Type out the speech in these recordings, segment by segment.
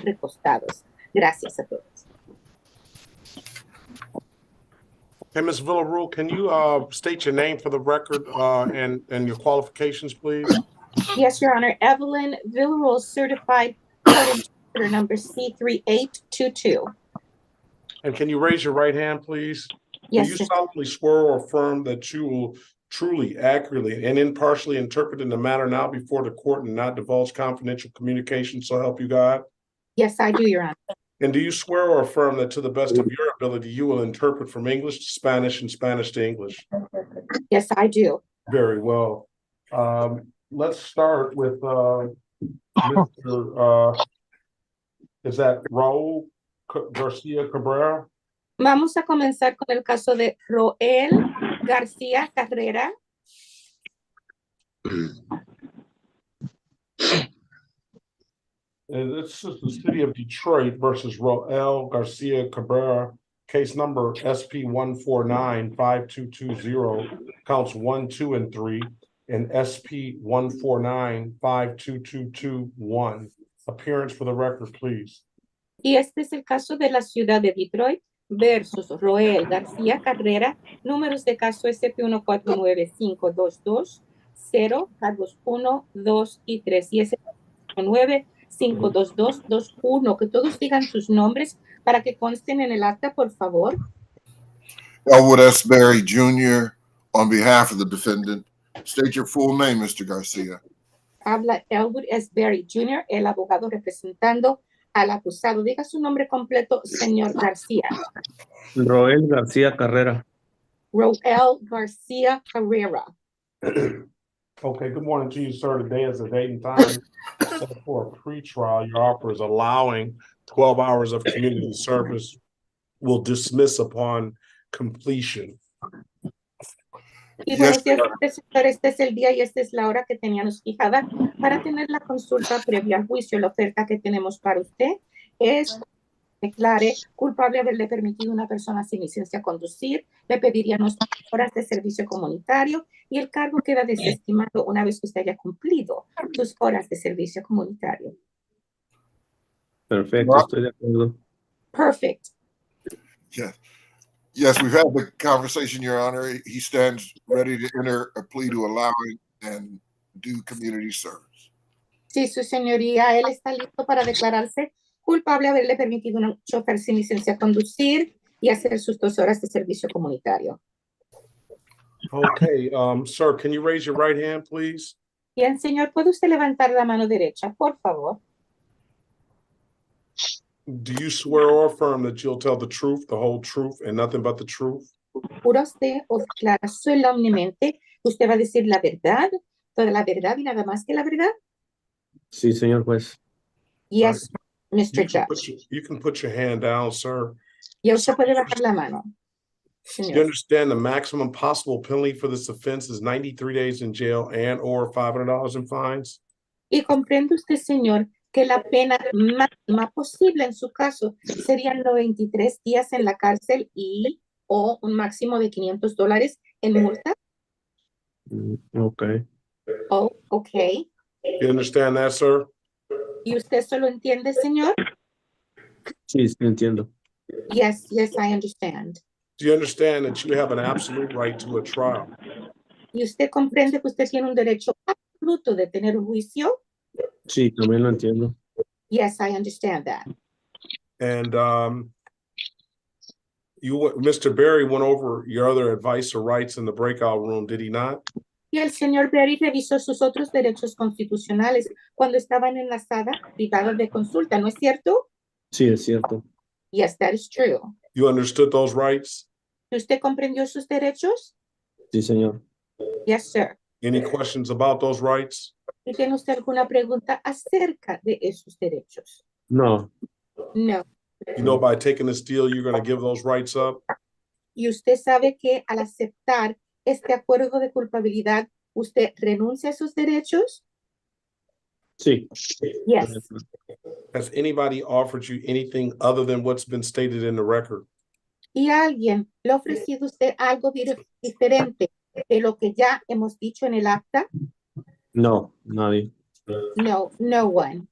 recostados. Gracias a todos. Hey, Ms. Villarreal, can you state your name for the record and your qualifications, please? Yes, Your Honor. Evelyn Villarreal, certified court interpreter number C3822. And can you raise your right hand, please? Yes, Do you sir. solemnly swear or affirm that you will truly, accurately, and impartially interpret in the matter now before the court and not divulge confidential communication, so help you God? Yes, I do, Your Honor. And do you swear or affirm that to the best of your ability, you will interpret from English to Spanish and Spanish to English? Yes, I do. Very well. Let's start with Mr. Is that Raul Garcia Cabrera? Vamos a comenzar con el caso de Roel García Carrera. This is the city of Detroit versus Roel Garcia Cabrera, case number SP1495220, counts 1, 2, and 3, and SP149522221. Appearance for the record, please. Y este es el caso de la ciudad de Detroit versus Roel García Carrera, números de caso SP149522, 0, cargos 1, 2 y 3, y SP9522221. Que todos digan sus nombres para que consten en el acta, por favor. Elwood S. Berry, Jr., on behalf of the defendant. State your full name, Mr. Garcia. Habla Elwood S. Berry, Jr., el abogado representando al acusado. Diga su nombre completo, señor García. Roel García Carrera. Roel García Carrera. Okay, good morning to you, sir. Today is the date and time set for a pretrial. Your offer is allowing 12 hours of community service. Will dismiss upon completion. Y buenos días, señor. Este es el día y esta es la hora que teníamos fijada para tener la consulta previa al juicio. La oferta que tenemos para usted es declare culpable de haberle permitido a una persona sin licencia conducir, le pediríamos horas de servicio comunitario y el cargo queda desestimado una vez que usted haya cumplido sus horas de servicio comunitario. Perfecto, estoy de acuerdo. Perfect. Yes, we've had the conversation, Your Honor. He stands ready to enter a plea to allowing and do community service. Sí, su señoría, él está listo para declararse culpable de haberle permitido a un chofer sin licencia a conducir y hacer sus 2 horas de servicio comunitario. Okay, sir, can you raise your right hand, please? Bien, señor, ¿puede usted levantar la mano derecha, por favor? Do you swear or affirm that you'll tell the truth, the whole truth, and nothing but the truth? ¿Jura usted o declara solemnemente que usted va a decir la verdad, toda la verdad y nada más que la verdad? Sí, señor juez. Yes, Mr. Judge. You can put your hand down, sir. Ya usted puede bajar la mano, You señor. understand the maximum possible penalty for this offense is 93 days in jail and or $500 in fines? Y comprende usted, señor, que la pena máxima posible en su caso serían 93 días en la cárcel y o un máximo de $500 en multa. Okay. Oh, okay. You understand that, sir? ¿Y usted solo entiende, señor? Sí, sí, entiendo. Yes, yes, I understand. Do you understand that you have an absolute right to a trial? ¿Y usted comprende que usted tiene un derecho absoluto de tener un juicio? Sí, también lo entiendo. Yes, I understand that. And Mr. Berry went over your other advice or rights in the breakout room, did he not? Y el señor Berry revisó sus otros derechos constitucionales cuando estaban en la sala privada de consulta, ¿no es cierto? Sí, es cierto. Yes, that is true. You understood those rights? ¿Usted comprendió sus derechos? Sí, señor. Yes, sir. Any questions about those rights? ¿Y tiene usted alguna pregunta acerca de esos derechos? No. No. You know, by taking this deal, you're going to give those rights up? ¿Y usted sabe que al aceptar este acuerdo de culpabilidad, usted renuncia a sus derechos? Sí. Yes. Has anybody offered you anything other than what's been stated in the record? ¿Y alguien le ha ofrecido a usted algo diferente de lo que ya hemos dicho en el acta? No, nadie. No, no one.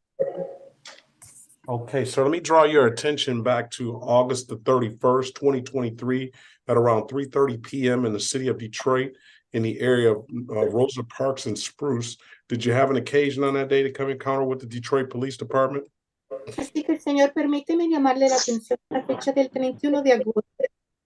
Okay, so let me draw your attention back to August the 31st, 2023, at around 3:30 p.m. in the city of Detroit, in the area of Rosa Parks and Spruce. Did you have an occasion on that day to come encounter with the Detroit Police Department? Así que, señor, permíteme llamarle la atención a la fecha del 31 de agosto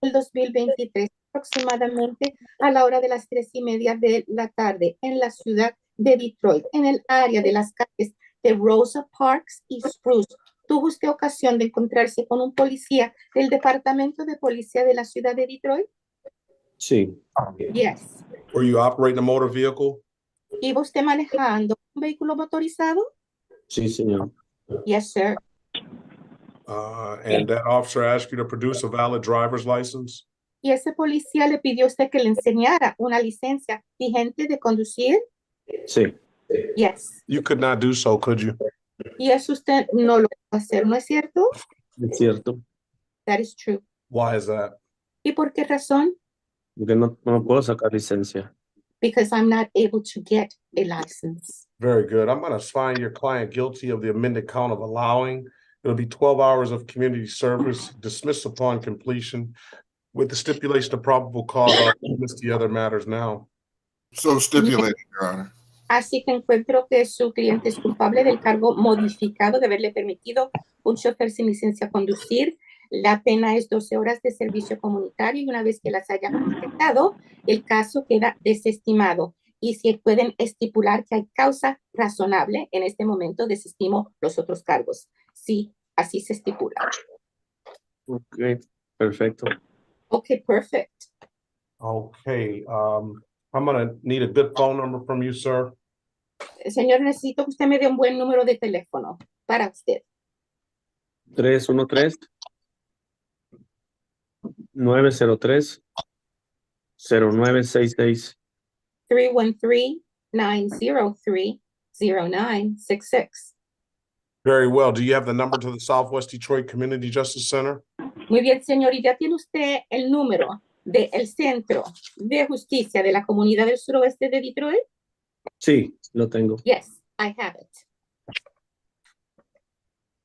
del 2023, aproximadamente a la hora de las 3:30 de la tarde, en la ciudad de Detroit, en el área de las calles de Rosa Parks y Spruce. ¿Tuvo usted ocasión de encontrarse con un policía del Departamento de Policía de la ciudad de Detroit? Sí, Yes. Were you operating a motor vehicle? ¿Iba usted manejando un vehículo motorizado? sí, señor. Yes, sir. And that officer asked you to produce a valid driver's license? Y ese policía le pidió a usted que le enseñara una licencia vigente de conducir? Sí, Yes. You could not do so, could you? Y eso usted no lo va a hacer, ¿no es cierto? es cierto. That is true. Why is that? ¿Y por qué razón? Porque no puedo sacar licencia. Because I'm not able to get a license. Very good. I'm going to find your client guilty of the amended count of allowing. It'll be 12 hours of community service, dismissed upon completion, with the stipulation of probable cause. I'll dismiss the other matters now. So stipulated, Your Honor. Así que encuentro que su cliente es culpable del cargo modificado de haberle permitido un chofer sin licencia a conducir. La pena es 12 horas de servicio comunitario y una vez que las haya completado, el caso queda desestimado. Y si pueden estipular que hay causa razonable, en este momento desestimo los otros cargos. Sí, así se estipula. Ok, perfecto. Okay, perfect. Okay. I'm going to need a good phone number from you, sir. Señor, necesito que usted me dé un buen número de teléfono para usted. 313-903-0966. 313-903-0966. Very well. Do you have the number to the Southwest Detroit Community Justice Center? Muy bien, señor. ¿Y ya tiene usted el número del Centro de Justicia de la Comunidad del Suroeste de Detroit? Sí, lo tengo. Yes, I have it.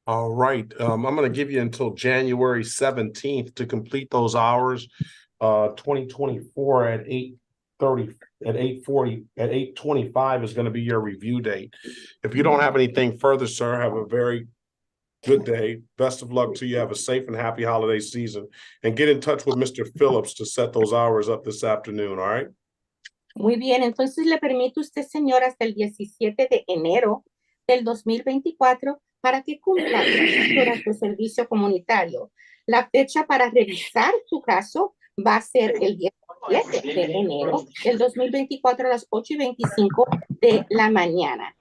All right. I'm going to give you until January 17th to complete those hours. 2024 at 8:30, at 8:40, at 8:25 is going to be your review date. If you don't have anything further, sir, have a very good day. Best of luck to you. Have a safe and happy holiday season. And get in touch with Mr. Phillips to set those hours up this afternoon, all right? Muy bien, entonces le permite usted, señor, hasta el 17 de enero del 2024 para que cumpla las horas de servicio comunitario. La fecha para revisar su caso va a ser el 17 de enero del 2024 a las 8:25 de la mañana.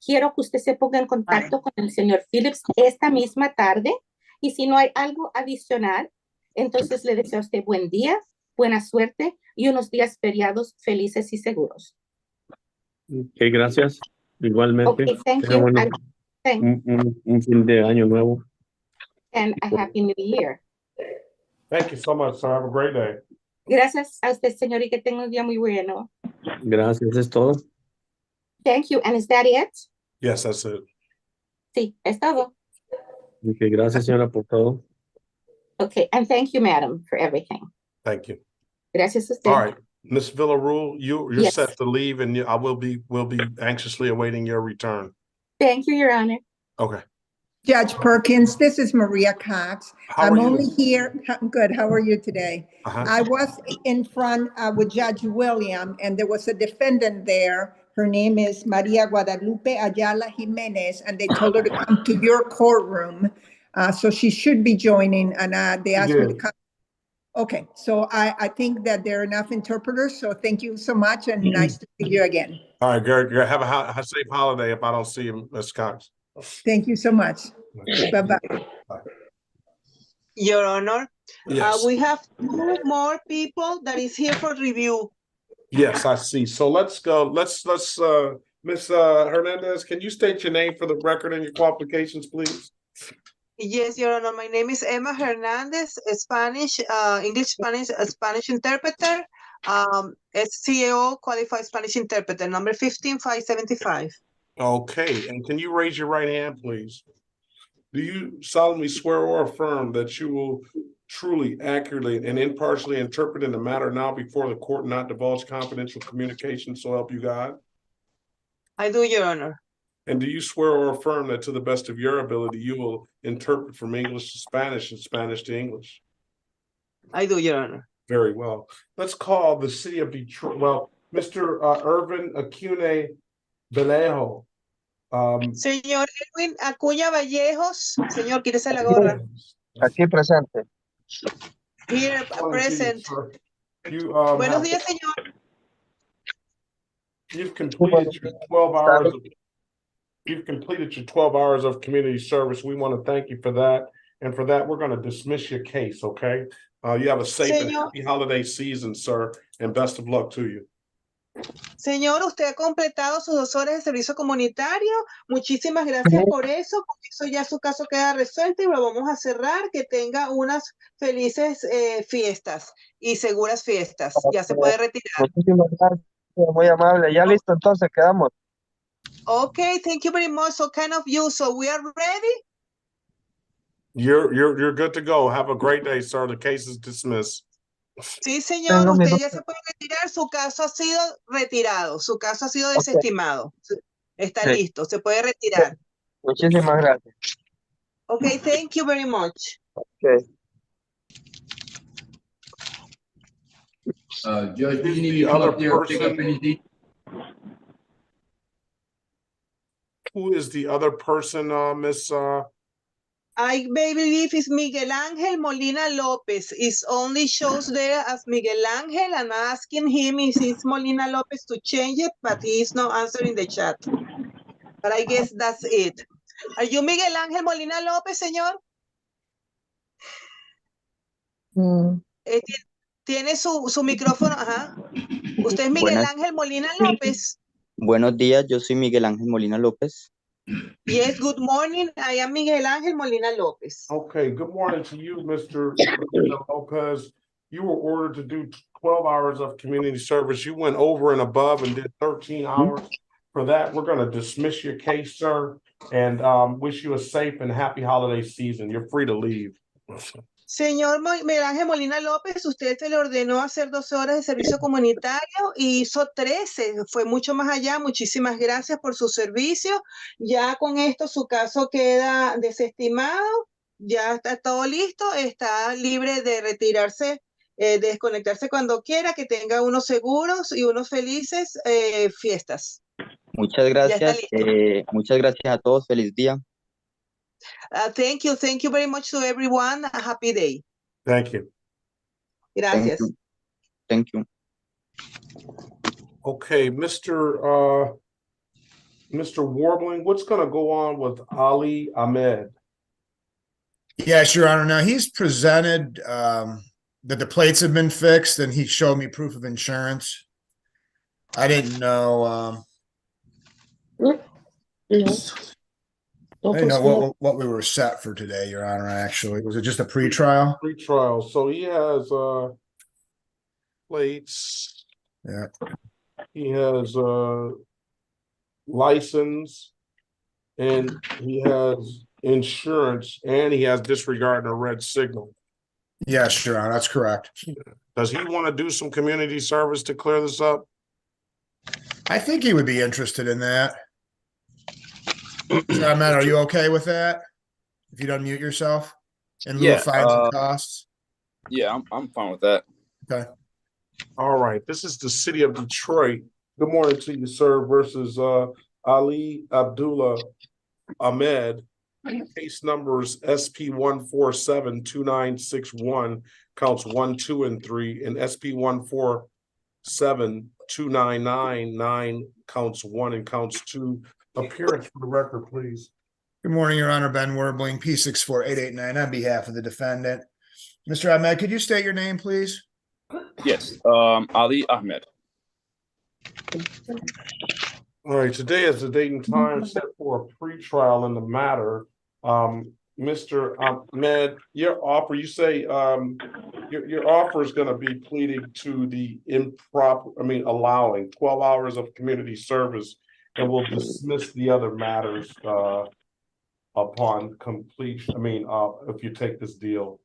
Quiero que usted se ponga en contacto con el señor Phillips esta misma tarde y si no hay algo adicional, entonces le deseo a usted buen día, buena suerte y unos días feriados felices y seguros. Ok, gracias. Igualmente. Okay, thank Tenga you. bueno, Thanks. un fin de año nuevo. And a happy new year. Thank you so much, sir. Have a great day. Gracias a usted, señor, y que tenga un día muy bueno. Gracias, es todo. Thank you. And is that it? Yes, that's it. Sí, es todo. Ok, gracias, señora, por todo. Okay, and thank you, madam, for everything. Thank you. Gracias a usted. All right. Ms. Villarreal, you're Yes. set to leave, and we'll be anxiously awaiting your return. Thank you, Your Honor. Okay. Judge Perkins, this is Maria Cox. How I'm are you? only here, good, how are you today? Uh-huh. I was in front with Judge William, and there was a defendant there. Her name is Maria Guadalupe Ayala Jimenez, and they told her to come to your courtroom. So she should be joining, and they asked me to come. Okay, so I think that there are enough interpreters, so thank you so much, and nice to see you again. All right, Gary, have a safe holiday if I don't see you, Ms. Cox. Thank you so much. Bye-bye. Your Honor, Yes. we have 2 more people that is here for review. Yes, I see. So let's go. Let's Ms. Hernandez, can you state your name for the record and your qualifications, please? Yes, Your Honor, my name is Emma Hernandez, Spanish, English, Spanish interpreter, SCAO qualified Spanish interpreter, number 15575. Okay, and can you raise your right hand, please? Do you solemnly swear or affirm that you will truly, accurately, and impartially interpret in the matter now before the court not divulge confidential communication, so help you God? I do, Your Honor. And do you swear or affirm that to the best of your ability, you will interpret from English to Spanish and Spanish to English? I do, Your Honor. Very well. Let's call the city of Detroit. Well, Mr. Irvin Acune Vallejo. Señor Edwin Acuña Vallejos, señor, quítese la gorra. Aquí presente. Here, present. You, Buenos días, señor. You've completed your 12 hours. You've completed your 12 hours of community service. We want to thank you for that. And for that, we're going to dismiss your case, okay? You have a safe and happy holiday season, sir, and best of luck to you. Señor, usted ha completado sus 2 horas de servicio comunitario. Muchísimas gracias por eso. Con eso ya su caso queda resuelto y lo vamos a cerrar. Que tenga unas felices fiestas y seguras fiestas. Ya se puede retirar. Muchísimas gracias, muy amable. Ya listo, entonces quedamos. Okay, thank you very much. So kind of you. So we are ready. You're good to go. Have a great day, sir. The case is dismissed. Sí, señor, usted ya se puede retirar. Su caso ha sido retirado. Su caso ha sido desestimado. Está listo. Se puede retirar. Muchísimas gracias. Okay, thank you very much. Okay. Judge, Is you need the to come other up there and pick up person- anything. Who is the other person, Miss? I believe it's Miguel Ángel Molina Lopez. It only shows there as Miguel Ángel. I'm asking him if it's Molina Lopez to change it, but he is not answering the chat. But I guess that's it. Are you Miguel Ángel Molina López, señor? Tiene su micrófono, ajá. ¿Usted es Miguel Ángel Molina López? Buenos días, yo soy Miguel Ángel Molina López. Yes, good morning. I am Miguel Ángel Molina López. Okay, good morning to you, Mr. Lopez. You were ordered to do 12 hours of community service. You went over and above and did 13 hours. For that, we're going to dismiss your case, sir, and wish you a safe and happy holiday season. You're free to leave. Señor Miguel Ángel Molina López, usted se le ordenó hacer 12 horas de servicio comunitario y hizo 13, fue mucho más allá. Muchísimas gracias por su servicio. Ya con esto su caso queda desestimado, ya está todo listo, está libre de retirarse, desconectarse cuando quiera, que tenga unos seguros y unos felices fiestas. Muchas gracias a todos, feliz día. Thank you very much to everyone. A happy day. Thank you. Gracias. Thank you. Okay, Mr. Warbling, what's going to go on with Ali Ahmed? Yes, Your Honor. Now he's presented that the plates have been fixed, and he showed me proof of insurance. I didn't know. I didn't know what we were set for today, Your Honor. Actually, was it just a pretrial? Pretrial. So he has plates. Yeah. He has license, and he has insurance, and he has disregard and a red signal. Yes, Your Honor, that's correct. Does he want to do some community service to clear this up? I think he would be interested in that. Matt, are you okay with that? If you'd unmute yourself in lieu of fines and costs? Yeah, I'm fine with that. Okay. All right. This is the city of Detroit. Good morning to you, sir, versus Ali Abdullah Ahmed. Case numbers SP 1472961, counts 1, 2, and 3, and SP 1472999, counts 1 and counts 2. Appearance for the record, please. Good morning, Your Honor. Ben Werbling, P64889, on behalf of the defendant. Mr. Ahmed, could you state your name, please? Yes, Ali Ahmed. All right, today is the date and time set for a pretrial in the matter. Mr. Ahmed, your offer, you say your offer is going to be pleading to the allowing 12 hours of community service, and we'll dismiss the other matters. upon completion. If you take this deal,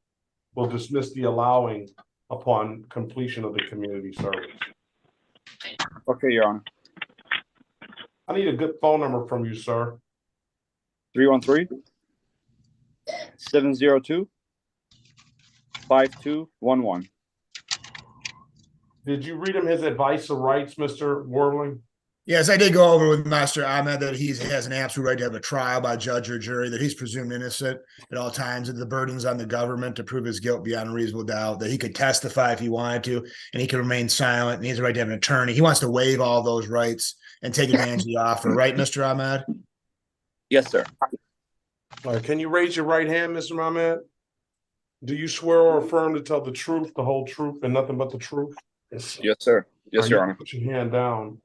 will dismiss the allowing upon completion of the community service. Okay, Your Honor. I need a good phone number from you, sir. 313-702-5211. Did you read him his advice of rights, Mr. Warbling? Yes, I did go over with Master Ahmed that he has an absolute right to have a trial by judge or jury, that he's presumed innocent at all times, that the burden's on the government to prove his guilt beyond reasonable doubt, that he could testify if he wanted to, and he could remain silent, and he has a right to have an attorney. He wants to waive all those rights and take advantage of the offer. Right, Mr. Ahmed? Yes, sir. All right, can you raise your right hand, Mr. Ahmed? Do you swear or affirm to tell the truth, the whole truth, and nothing but the truth? Yes, sir. Yes, Your Honor. Put your hand down.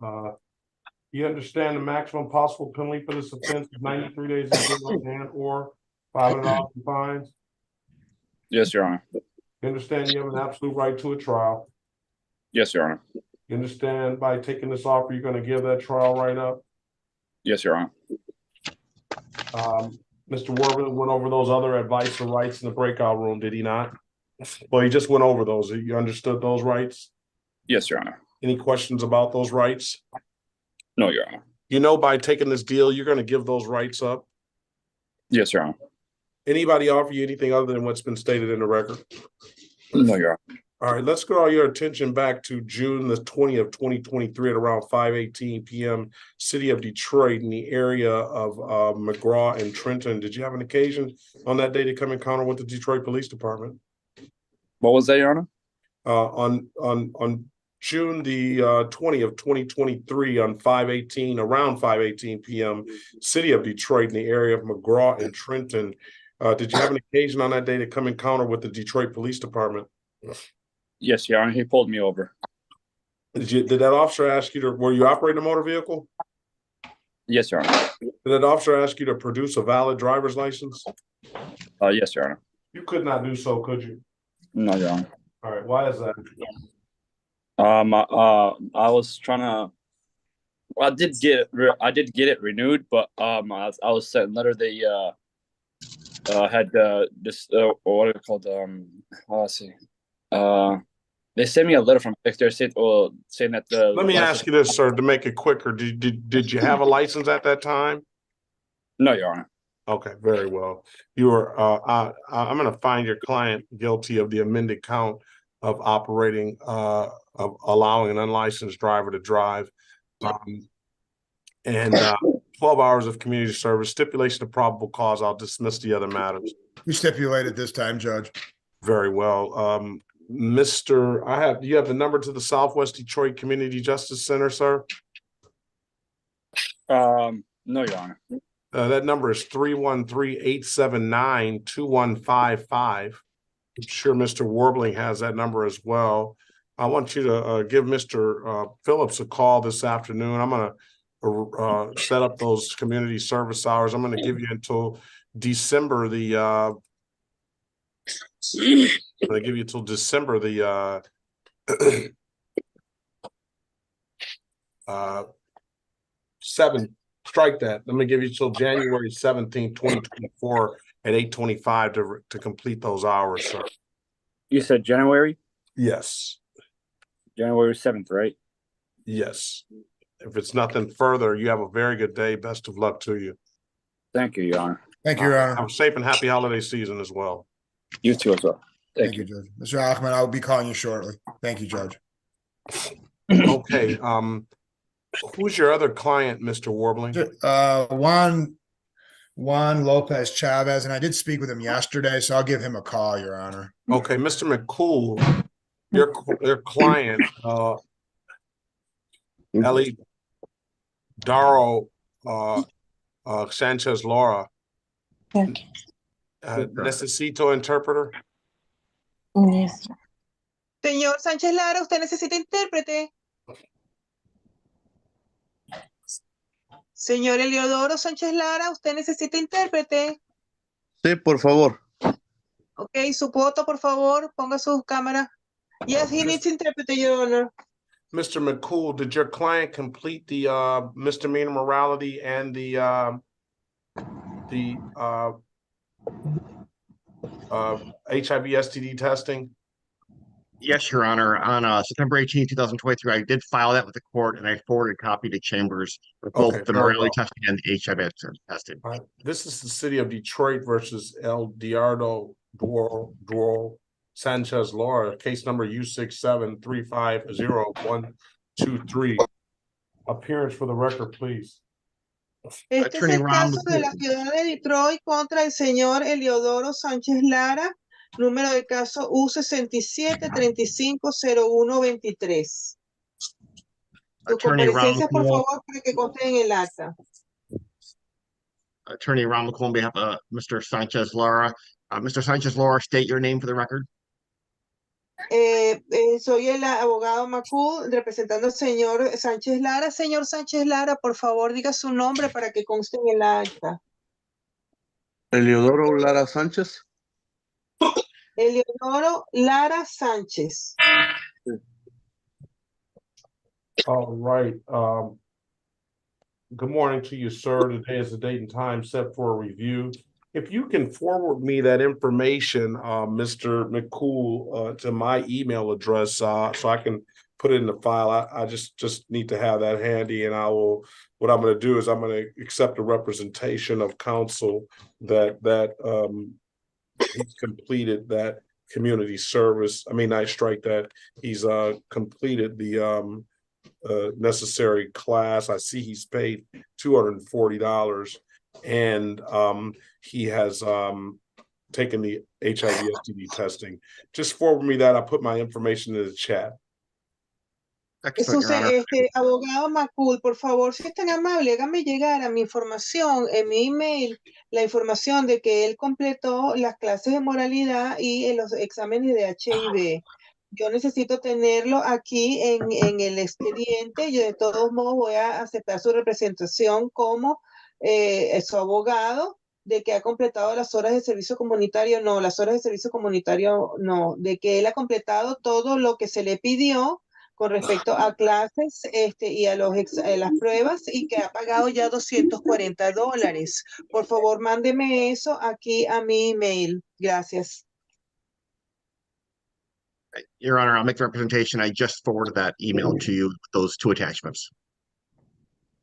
You understand the maximum possible penalty for this offense is 93 days in jail and or $500 in fines? Yes, Your Honor. You understand you have an absolute right to a trial? Yes, Your Honor. You understand by taking this offer, you're going to give that trial right up? Yes, Your Honor. Mr. Warbling went over those other advice or rights in the breakout room, did he not? Well, he just went over those. You understood those rights? Yes, Your Honor. Any questions about those rights? No, Your Honor. You know, by taking this deal, you're going to give those rights up? Yes, Your Honor. Anybody offer you anything other than what's been stated in the record? No, Your Honor. All right, let's draw your attention back to June the 20th, 2023 at around 5:18 p.m. City of Detroit in the area of McGraw and Trenton. Did you have an occasion on that day to come encounter with the Detroit Police Department? What was that, Your Honor? On June the 20th, 2023 on around 5:18 p.m. City of Detroit in the area of McGraw and Trenton. Did you have an occasion on that day to come encounter with the Detroit Police Department? Yes, Your Honor. He pulled me over. Did that officer ask you were you operating a motor vehicle? Yes, Your Honor. Did that officer ask you to produce a valid driver's license? Yes, Your Honor. You could not do so, could you? No, Your Honor. All right, why is that? I was trying to. Well, I did get it renewed, but I was sent a letter. They had this what are it called? Let's see. They sent me a letter from Dexter saying that the. Let me ask you this, sir, to make it quicker. Did you have a license at that time? No, Your Honor. Okay, very well. You were. I'm going to find your client guilty of the amended count of operating, of allowing an unlicensed driver to drive, and 12 hours of community service. Stipulation of probable cause. I'll dismiss the other matters. You stipulated this time, Judge. Very well. You have the number to the Southwest Detroit Community Justice Center, sir? No, Your Honor. That number is 313-879-2155. I'm sure Mr. Warbling has that number as well. I want you to give Mr. Phillips a call this afternoon. I'm going to set up those community service hours. I'm going to give you until December the 7th. Strike that. Let me give you till January 17th, 2024 at 8:25 to complete those hours, sir. You said January? Yes. January 7th, right? Yes. If it's nothing further, you have a very good day. Best of luck to you. Thank you, Your Honor. Thank you, Your Honor. Have a safe and happy holiday season as well. You too as well. Thank you, Judge. Mr. Ahmed, I will be calling you shortly. Thank you, Judge. Okay. Who's your other client, Mr. Warbling? Juan Lopez Chavez, and I did speak with him yesterday, so I'll give him a call, Your Honor. Okay, Mr. McCool, your client, Eli Daro Sanchez Laura. Necesito interpreter. Yes. Señor Sánchez Lara, ¿usted necesita intérprete? Señor Eliodoro Sánchez Lara, ¿usted necesita intérprete? Sí, por favor. Ok, su foto, por favor, ponga su cámara. Yes, he needs interpreter, Your Honor. Mr. McCool, did your client complete the misdemeanor morality and the the HIV STD testing? Yes, Your Honor. On September 18, 2023, I did file that with the court, and I forwarded a copy to Chambers with both Okay, the very morality well. testing and the HIV testing. All right. This is the city of Detroit versus El Diardo Duero Sanchez Laura, case number U673500123. Appearance for the record, please. Este es el caso de la ciudad de Detroit contra el señor Eliodoro Sánchez Lara, número de caso U67350123. Sus comparecencias, por favor, para que consten en el acta. Attorney Ron McCool on behalf of Mr. Sanchez Lara. Mr. Sanchez Lara, state your name for the record. Soy el abogado McCool, representando al señor Sánchez Lara. Señor Sánchez Lara, por favor, diga su nombre para que conste en el acta. Eliodoro Lara Sánchez. Eliodoro Lara Sánchez. All right. Good morning to you, sir. Today is the date and time set for a review. If you can forward me that information, Mr. McCool, to my email address, so I can put it in the file. I just need to have that handy, and what I'm going to do is I'm going to accept a representation of counsel that he's completed that community service. I mean, I strike that he's completed the necessary class. I see he's paid $240, and he has taken the HIV STD testing. Just forward me that. I put my information in the chat. Abogado McCool, por favor, si es tan amable, hágame llegar a mi información, en mi email, la información de que él completó las clases de moralidad y en los exámenes de HIV. Yo necesito tenerlo aquí en el expediente. Yo de todos modos voy a aceptar su representación como su abogado, de que ha completado las horas de servicio comunitario. No, las horas de servicio comunitario no, de que él ha completado todo lo que se le pidió con respecto a clases y a las pruebas, y que ha pagado ya $240. Por favor, mándeme eso aquí a mi email. Gracias. Your Honor, I'll make the representation. I just forwarded that email to you with those two attachments.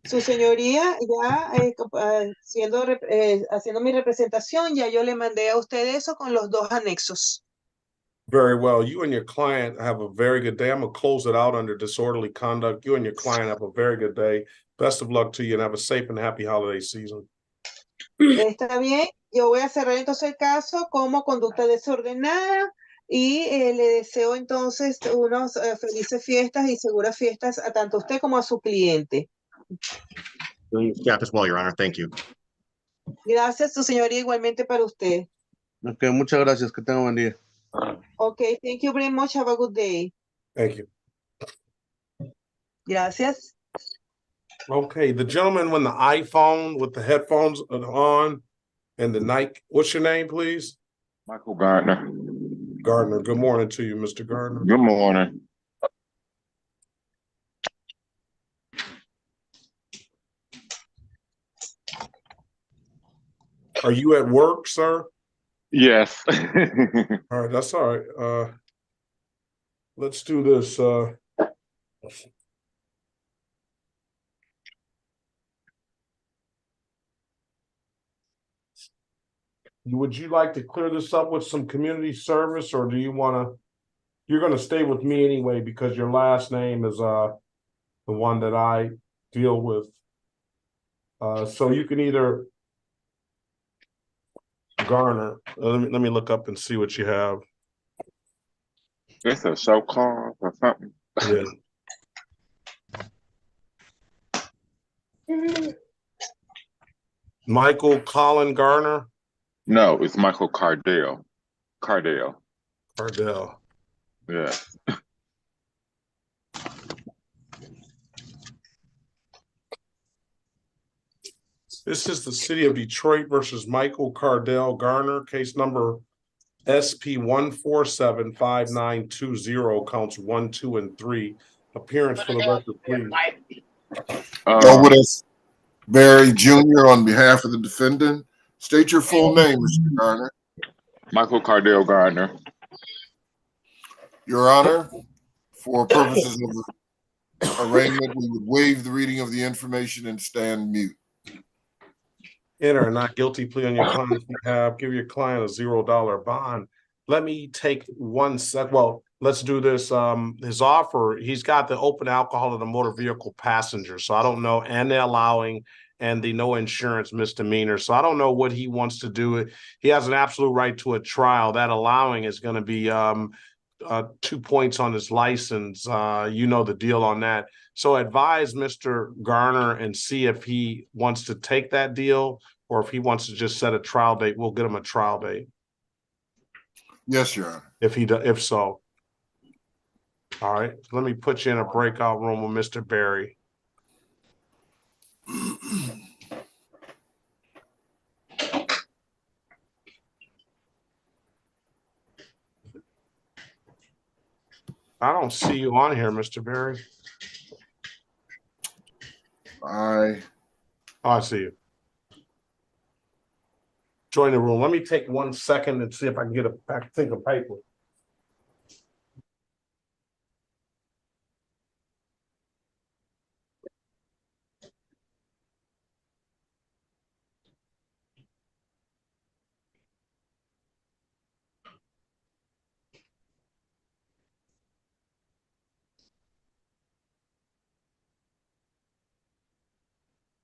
Su señoría, ya haciendo mi representación, ya yo le mandé a usted eso con los dos anexos. Very well. You and your client have a very good day. I'm going to close it out under disorderly conduct. You and your client have a very good day. Best of luck to you, and have a safe and happy holiday season. Está bien. Yo voy a cerrar entonces el caso como conducta desordenada, y le deseo entonces unas felices fiestas y seguras fiestas a tanto usted como a su cliente. Yeah, as well, Your Honor. Thank you. Gracias, su señoría, igualmente para usted. Okay, muchas gracias. Que tenga buen día. Okay, thank you very much. Have a good day. Thank you. Gracias. Okay, the gentleman with the iPhone with the headphones on and the Nike. What's your name, please? Michael Gardner. Gardner. Good morning to you, Mr. Gardner. Good morning. Are you at work, sir? Yes. All right, that's all right. Let's do this. Would you like to clear this up with some community service, or do you want to? You're going to stay with me anyway because your last name is the one that I deal with. So you can either Garner. Let me look up and see what you have. It's a show call or something. Yeah. Michael Colin Garner. No, it's Michael Cardell. Cardell. Yeah. This is the city of Detroit versus Michael Cardell Garner, case number SP1475920, counts 1, 2, and 3. Appearance for the record, please. Otis Berry Jr. on behalf of the defendant. State your full name, Mr. Garner. Michael Cardell Gardner. Your Honor, for purposes of the arraignment, we would waive the reading of the information and stand mute. Enter a not guilty plea on your client's behalf. Give your client a $0 bond. Let me take 1 sec. Well, let's do this. His offer, he's got the open alcohol of the motor vehicle passenger. So I don't know, and the allowing and the no insurance misdemeanor. So I don't know what he wants to do. He has an absolute right to a trial. That allowing is going to be 2 points on his license. You know the deal on that. So advise Mr. Garner and see if he wants to take that deal or if he wants to just set a trial date. We'll get him a trial date. Yes, Your Honor. If so. All right. Let me put you in a breakout room with Mr. Berry. I don't see you on here, Mr. Berry. I see you. Join the room. Let me take 1 second and see if I can get a thing of paper.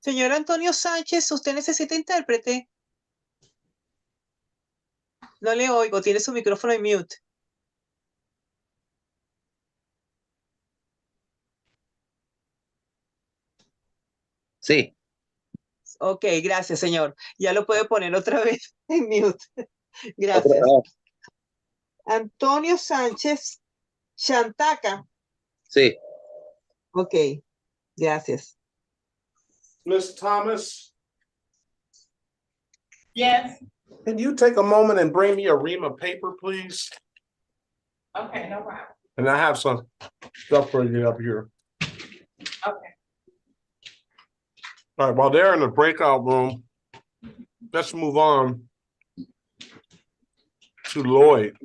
Señor Antonio Sánchez, ¿usted necesita intérprete? No le oigo, tiene su micrófono en mute. Sí. Ok, gracias, señor. Ya lo puede poner otra vez en mute. Gracias. Antonio Sánchez Chantaca. Sí. Ok, gracias. Miss Thomas? Yes. Can you take a moment and bring me a ream of paper, please? Okay, no problem. And I have some stuff for you up here. Okay. All right, while they're in the breakout room, let's move on to Lloyd.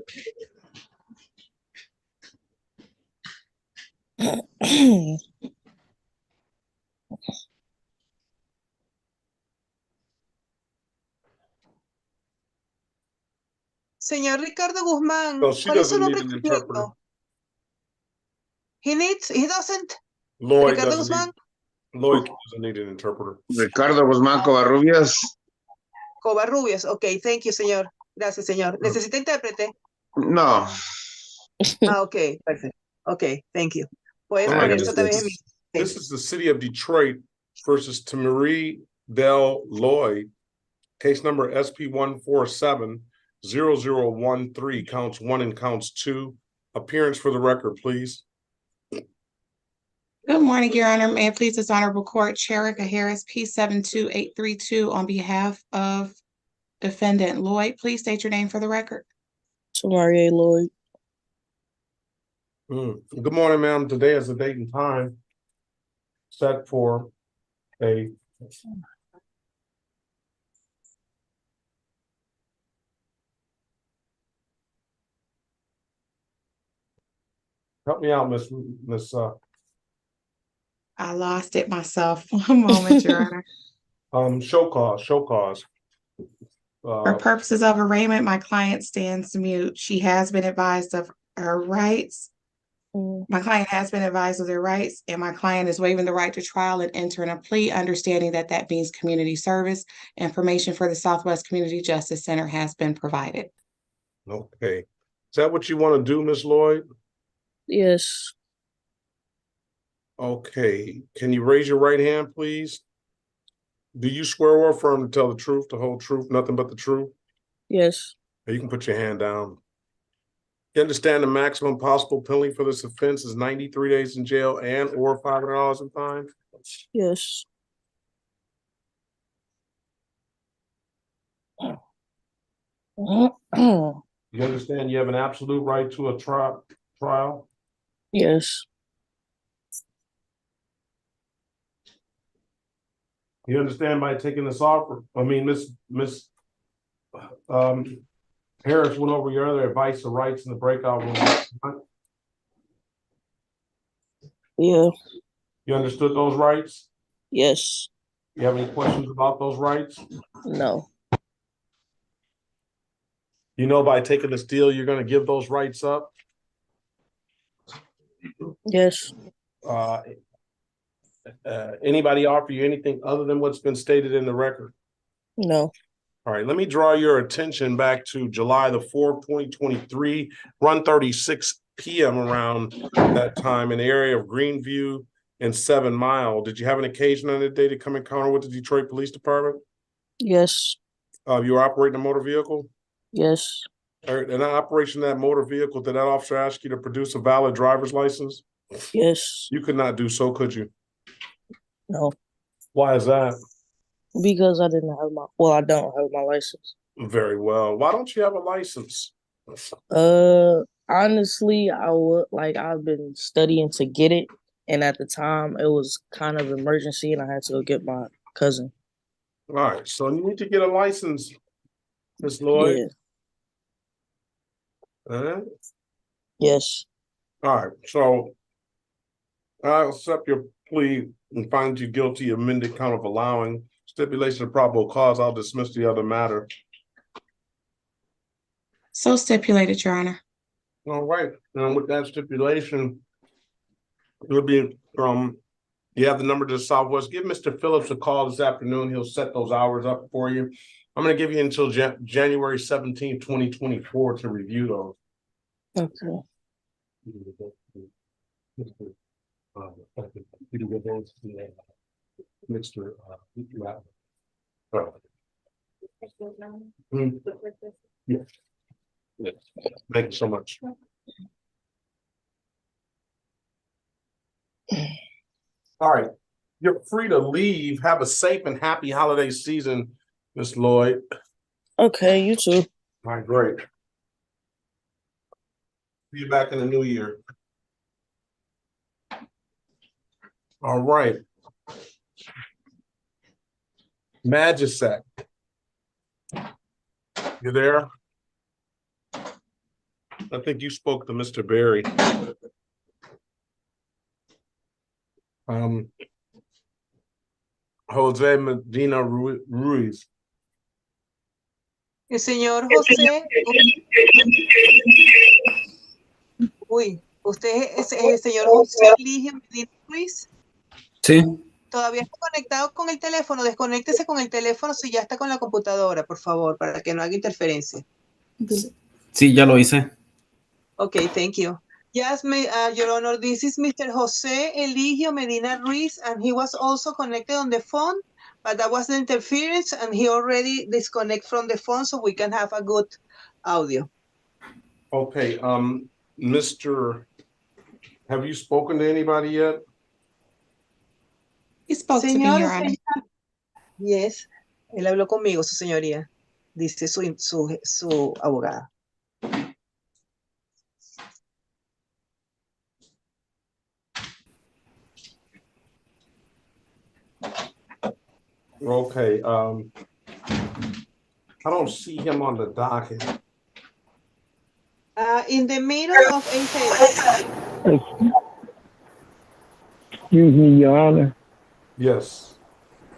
Señor Ricardo Guzmán, No, she ¿cuál es su doesn't need nombre an interpreter. completo? He doesn't? Lloyd Ricardo doesn't Guzmán? Lloyd doesn't need an interpreter. Ricardo Guzmán Covarrubias. Covarrubias. Ok, thank you, señor. Gracias, señor. ¿Necesita intérprete? No. Ah, ok, perfecto. Ok, thank you. Puedes All right, ponerse otra vez en mi... this is the city of Detroit versus Tamarie Bell Lloyd. Case number SP1470013, counts 1 and counts 2. Appearance for the record, please. Good morning, Your Honor. May it please this honorable court, Cherika Harris, P72832, on behalf of defendant Lloyd. Please state your name for the record. Tamarie Lloyd. Good morning, ma'am. Today is the date and time set for a help me out, Miss I lost it myself. One moment, Your Honor. show cause. For purposes of arraignment, my client stands mute. She has been advised of her rights. My client has been advised of their rights, and my client is waiving the right to trial and entering a plea, understanding that that means community service. Information for the Southwest Community Justice Center has been provided. Okay. Is that what you want to do, Miss Lloyd? Yes. Okay. Can you raise your right hand, please? Do you swear or affirm to tell the truth, the whole truth, nothing but the truth? Yes. You can put your hand down. You understand the maximum possible penalty for this offense is 93 days in jail and or $500 in fine? Yes. You understand you have an absolute right to a trial? Yes. You understand by taking this offer? I mean, Miss Harris went over your other advice or rights in the breakout room. Yeah. You understood those rights? Yes. You have any questions about those rights? No. You know, by taking this deal, you're going to give those rights up? Yes. Anybody offer you anything other than what's been stated in the record? No. All right, let me draw your attention back to July the 4th, 2023, 1:36 p.m. around that time in the area of Greenview and 7 Mile. Did you have an occasion on that day to come encounter with the Detroit Police Department? Yes. You were operating a motor vehicle? Yes. All right, in the operation of that motor vehicle, did that officer ask you to produce a valid driver's license? Yes. You could not do so, could you? No. Why is that? Because I don't have my license. Very well. Why don't you have a license? Honestly, I've been studying to get it, and at the time it was kind of emergency and I had to go get my cousin. All right, so you need to get a license, Ms. Lloyd. Yeah. Yes. All right, so I'll accept your plea and find you guilty of amended count of allowing stipulation of probable cause. I'll dismiss the other matter. So stipulated, Your Honor. All right, and with that stipulation, it'll be you have the number to the Southwest. Give Mr. Phillips a call this afternoon. He'll set those hours up for you. I'm going to give you until January 17, 2024 to review those. Okay. Mr. Yes. Yes. Thank you so much. All right. You're free to leave. Have a safe and happy holiday season, Miss Lloyd. Okay, you too. All right, great. See you back in the new year. All right. Magisac. You there? I think you spoke to Mr. Berry. Jose Medina Ruiz. El señor José. Uy, ¿usted es el señor José Eligio Medina Ruiz? Sí. Todavía está conectado con el teléfono. Desconéctese con el teléfono si ya está con la computadora, por favor, para que no haga interferencia. Sí, ya lo hice. Okay, thank you. Yes, Your Honor, this is Mr. Jose Eligio Medina Ruiz, and he was also connected on the phone, but that was the interference, and he already disconnected from the phone, so we can have a good audio. Okay, have you spoken to anybody yet? He spoke to me, Your Honor. Yes, él habló conmigo, su señoría, dice su abogada. Okay, I don't see him on the docket. In the middle of 8 Excuse me, Your Honor. Yes.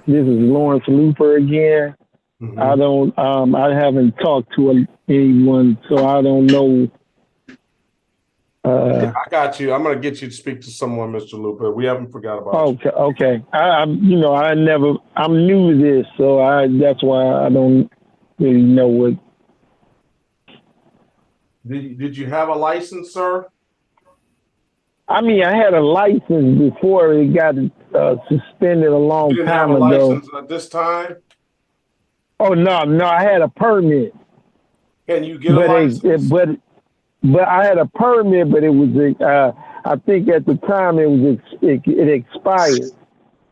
This is Lawrence Looper again. Mm-hmm. I haven't talked to anyone, so I don't know. Yeah, I got you. I'm going to get you to speak to someone, Mr. Looper. We haven't forgot about you. Okay. I'm new to this, so that's why I don't really know what. Did you have a license, sir? I mean, I had a license before it got suspended a long time ago. You didn't have a license at this time? Oh, no, I had a permit. Can you get a license? But I had a permit, but it was, I think at the time it expired.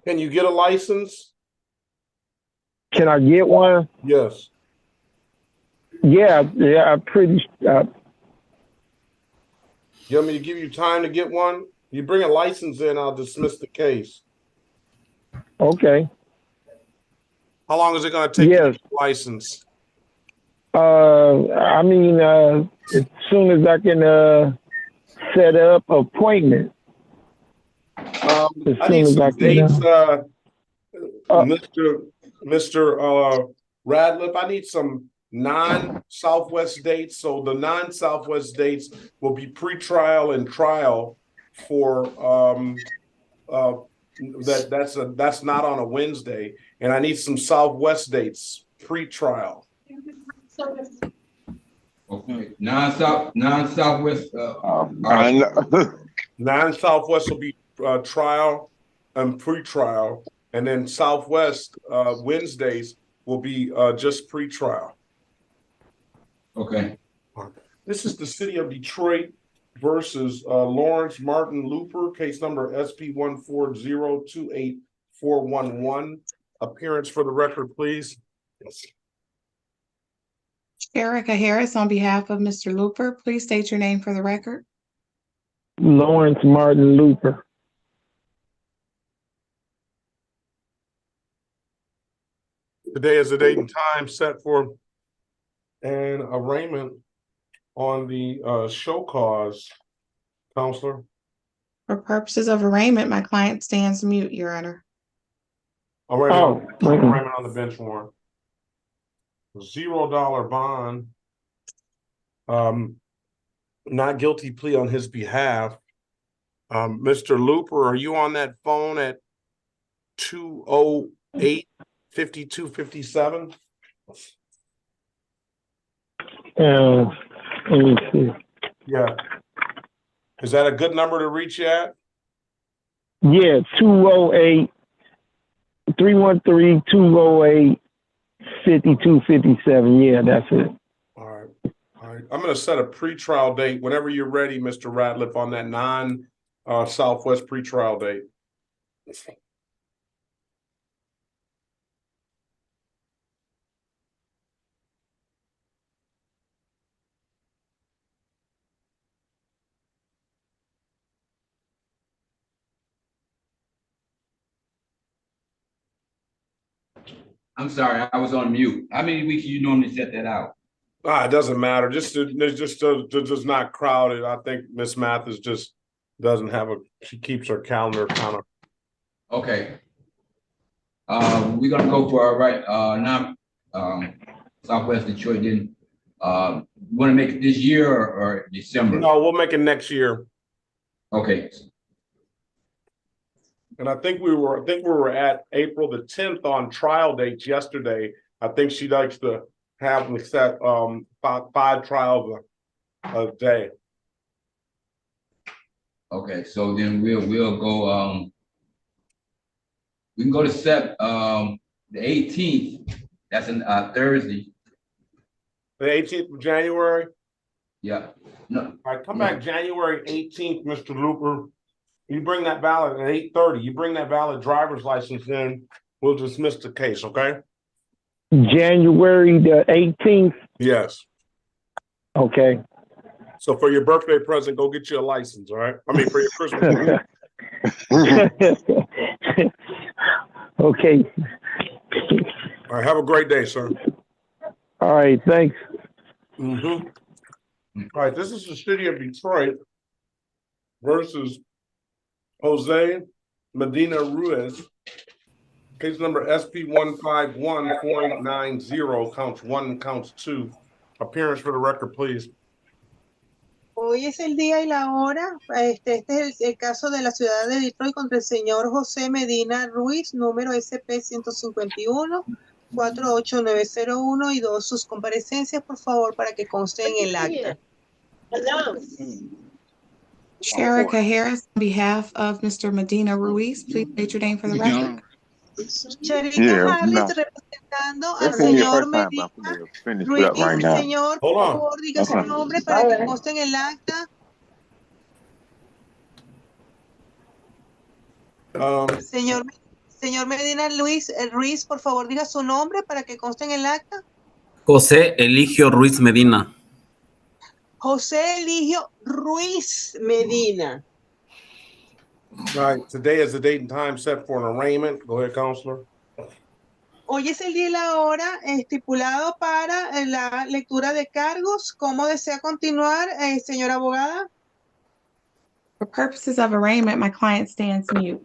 Can you get a license? Can I get one? Yes. Yeah, I'm pretty. You want me to give you time to get one? You bring a license in, I'll dismiss the case. Okay. How long is it going to take you to get a license? I mean, as soon as I can set up appointment. I need some dates, Mr. Radliff. I need some non-Southwest dates. So the non-Southwest dates will be pre-trial and trial for that's not on a Wednesday, and I need some Southwest dates pre-trial. Okay. Non-Southwest. Non-Southwest will be trial and pre-trial, and then Southwest Wednesdays will be just pre-trial. Okay. This is the city of Detroit versus Lawrence Martin Looper, case number SP1402841. Appearance for the record, please. Yes. Erica Harris, on behalf of Mr. Looper, please state your name for the record. Lawrence Martin Looper. Today is the date and time set for an arraignment on the show cause, Counselor. For purposes of arraignment, my client stands mute, Your Honor. Arraignment on the bench warrant. $0 bond. Not guilty plea on his behalf. Mr. Looper, are you on that phone at 208-5257? Let me see. Yeah. Is that a good number to reach you at? Yeah, 313-208-5257. Yeah, that's it. All right. I'm going to set a pretrial date whenever you're ready, Mr. Radliff, on that non-Southwest pretrial date. I'm sorry, I was on mute. How many weeks do you normally set that out? It doesn't matter. Just not crowded. I think Miss Mathis just doesn't have she keeps her calendar kind of. Okay. We're gonna go for Southwest Detroit. Then want to make it this year or December? No, we'll make it next year. Okay. And I think we were at April the 10th on trial dates yesterday. I think she likes to have them set five trials a day. Okay, so then we'll go. We can go to the 18th. That's a Thursday. The 18th of January. Yeah. No. All right, come back January 18th, Mr. Looper. You bring that valid at 8:30. You bring that valid driver's license in. We'll dismiss the case, okay? January the 18th? Yes. Okay. So for your birthday present, go get you a license, all right? I mean, for your Christmas. Okay. All right, have a great day, sir. All right, thanks. All right, this is the city of Detroit versus Jose Medina Ruiz. Case number SP1514890, counts 1 and counts 2. Appearance for the record, please. Hoy es el día y la hora. Este es el caso de la ciudad de Detroit contra el señor José Medina Ruiz, número SP151-48901 y 2. Sus comparecencias, por favor, para que conste en el acta. Erica Harris, on behalf of Mr. Medina Ruiz, please state your name for the record. Charita Harris, representando al señor Medina Ruiz. Señor, por favor, diga su nombre para que conste en el acta. Señor Medina Ruiz, por favor, diga su nombre para que conste en el acta. José Eligio Ruiz Medina. José Eligio Ruiz Medina. All right, today is the date and time set for an arraignment. Go ahead, Counselor. Hoy es el día y la hora estipulado para la lectura de cargos. ¿Cómo desea continuar, señora abogada? For purposes of arraignment, my client stands mute.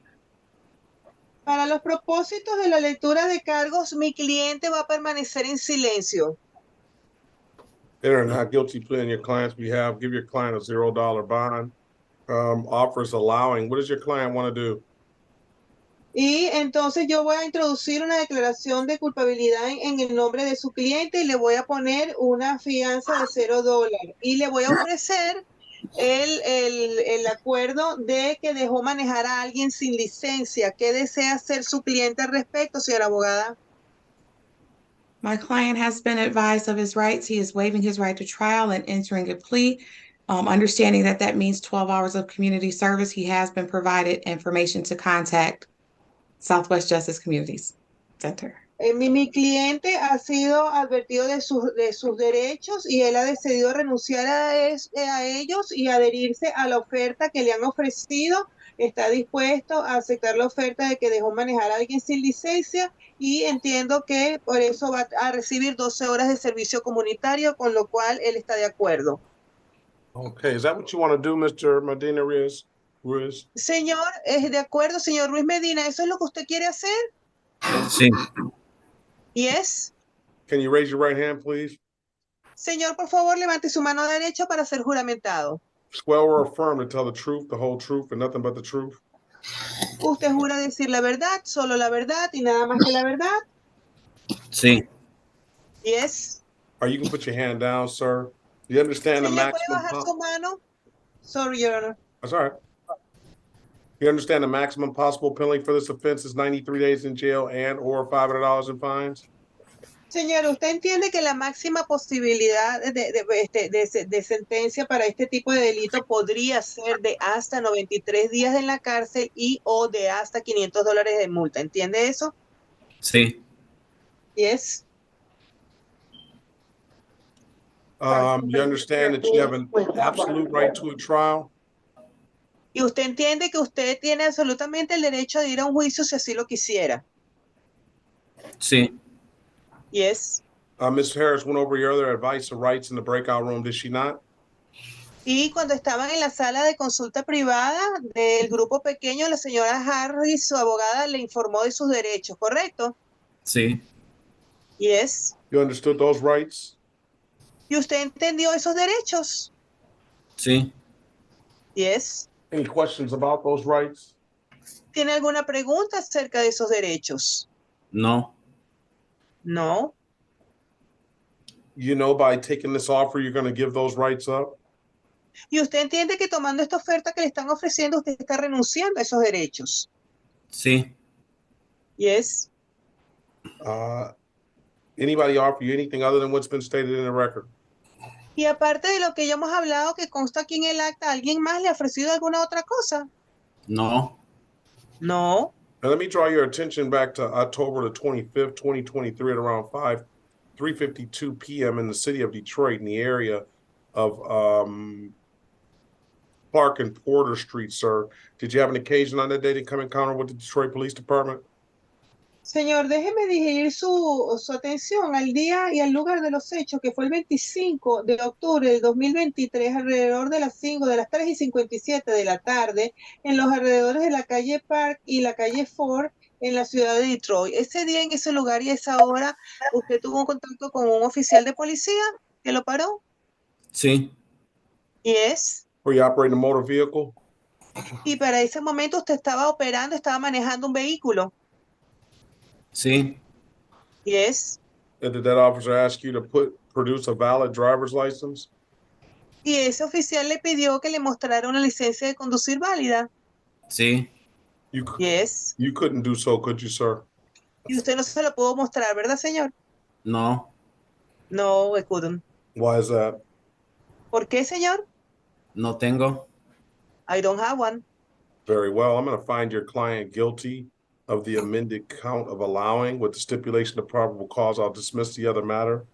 Para los propósitos de la lectura de cargos, mi cliente va a permanecer en silencio. Enter not guilty plea on your client's behalf. Give your client a $0 bond. Offers allowing. What does your client want to do? Y entonces yo voy a introducir una declaración de culpabilidad en el nombre de su cliente y le voy a poner una fianza de $0. Y le voy a ofrecer el acuerdo de que dejó manejar a alguien sin licencia. ¿Qué desea hacer su cliente al respecto, señora abogada? My client has been advised of his rights. He is waiving his right to trial and entering a plea. Understanding that that means 12 hours of community service, he has been provided information to contact Southwest Justice Communities Center. Mi cliente ha sido advertido de sus derechos y él ha decidido renunciar a ellos y adherirse a la oferta que le han ofrecido. Está dispuesto a aceptar la oferta de que dejó manejar a alguien sin licencia y entiendo que por eso va a recibir 12 horas de servicio comunitario, con lo cual él está de acuerdo. Okay, is that what you want to do, Mr. Medina Ruiz? Señor, ¿es de acuerdo, señor Ruiz Medina? ¿Eso es lo que usted quiere hacer? Sí. Yes. Can you raise your right hand, please? Señor, por favor, levante su mano derecha para ser juramentado. Swear or affirm to tell the truth, the whole truth, and nothing but the truth? ¿Usted jura decir la verdad, solo la verdad y nada más que la verdad? Sí. Yes. Or you can put your hand down, sir. Do you understand the Señor, ¿puede maximum? bajar su mano? Sorry, Your Honor. That's all right. You understand the maximum possible penalty for this offense is 93 days in jail and or $500 in fines? Señor, ¿usted entiende que la máxima posibilidad de sentencia para este tipo de delito podría ser de hasta 93 días en la cárcel y o de hasta $500 de multa? ¿Entiende eso? Sí. Yes. You understand that you have an absolute right to a trial? Y usted entiende que usted tiene absolutamente el derecho de ir a un juicio si así lo quisiera. Sí. Yes. Ms. Harris went over your other advice and rights in the breakout room, did she not? Y cuando estaban en la sala de consulta privada del grupo pequeño, la señora Harris, su abogada, le informó de sus derechos, ¿correcto? Sí. Yes. You understood those rights? ¿Y usted entendió esos derechos? Sí. Yes. Any questions about those rights? ¿Tiene alguna pregunta acerca de esos derechos? No. No. You know, by taking this offer, you're going to give those rights up? ¿Y usted entiende que tomando esta oferta que le están ofreciendo, usted está renunciando a esos derechos? Sí. Yes. Anybody offer you anything other than what's been stated in the record? Y aparte de lo que ya hemos hablado, que consta aquí en el acta, ¿alguien más le ha ofrecido alguna otra cosa? No. No. Now, let me draw your attention back to October the 25th, 2023 at around 3:52 p.m. in the city of Detroit in the area of Clark and Porter Street, sir. Did you have an occasion on that day to come encounter with the Detroit Police Department? Señor, déjeme dirigir su atención al día y al lugar de los hechos, que fue el 25 de octubre del 2023, alrededor de las 3:57 de la tarde, en los alrededores de la calle Park y la calle Ford, en la ciudad de Detroit. Ese día, en ese lugar y a esa hora, ¿usted tuvo un contacto con un oficial de policía que lo paró? Sí. Yes. Were you operating a motor vehicle? Y para ese momento usted estaba manejando un vehículo. Sí. Yes. And did that officer ask you to produce a valid driver's license? Y ese oficial le pidió que le mostrara una licencia de conducir válida. Sí. Yes. You couldn't do so, could you, sir? Y usted no se lo pudo mostrar, ¿verdad, señor? No. No, I couldn't. Why is that? ¿Por qué, señor? No tengo. I don't have one. Very well. I'm going to find your client guilty of the amended count of allowing with the stipulation of probable cause. I'll dismiss the other matter.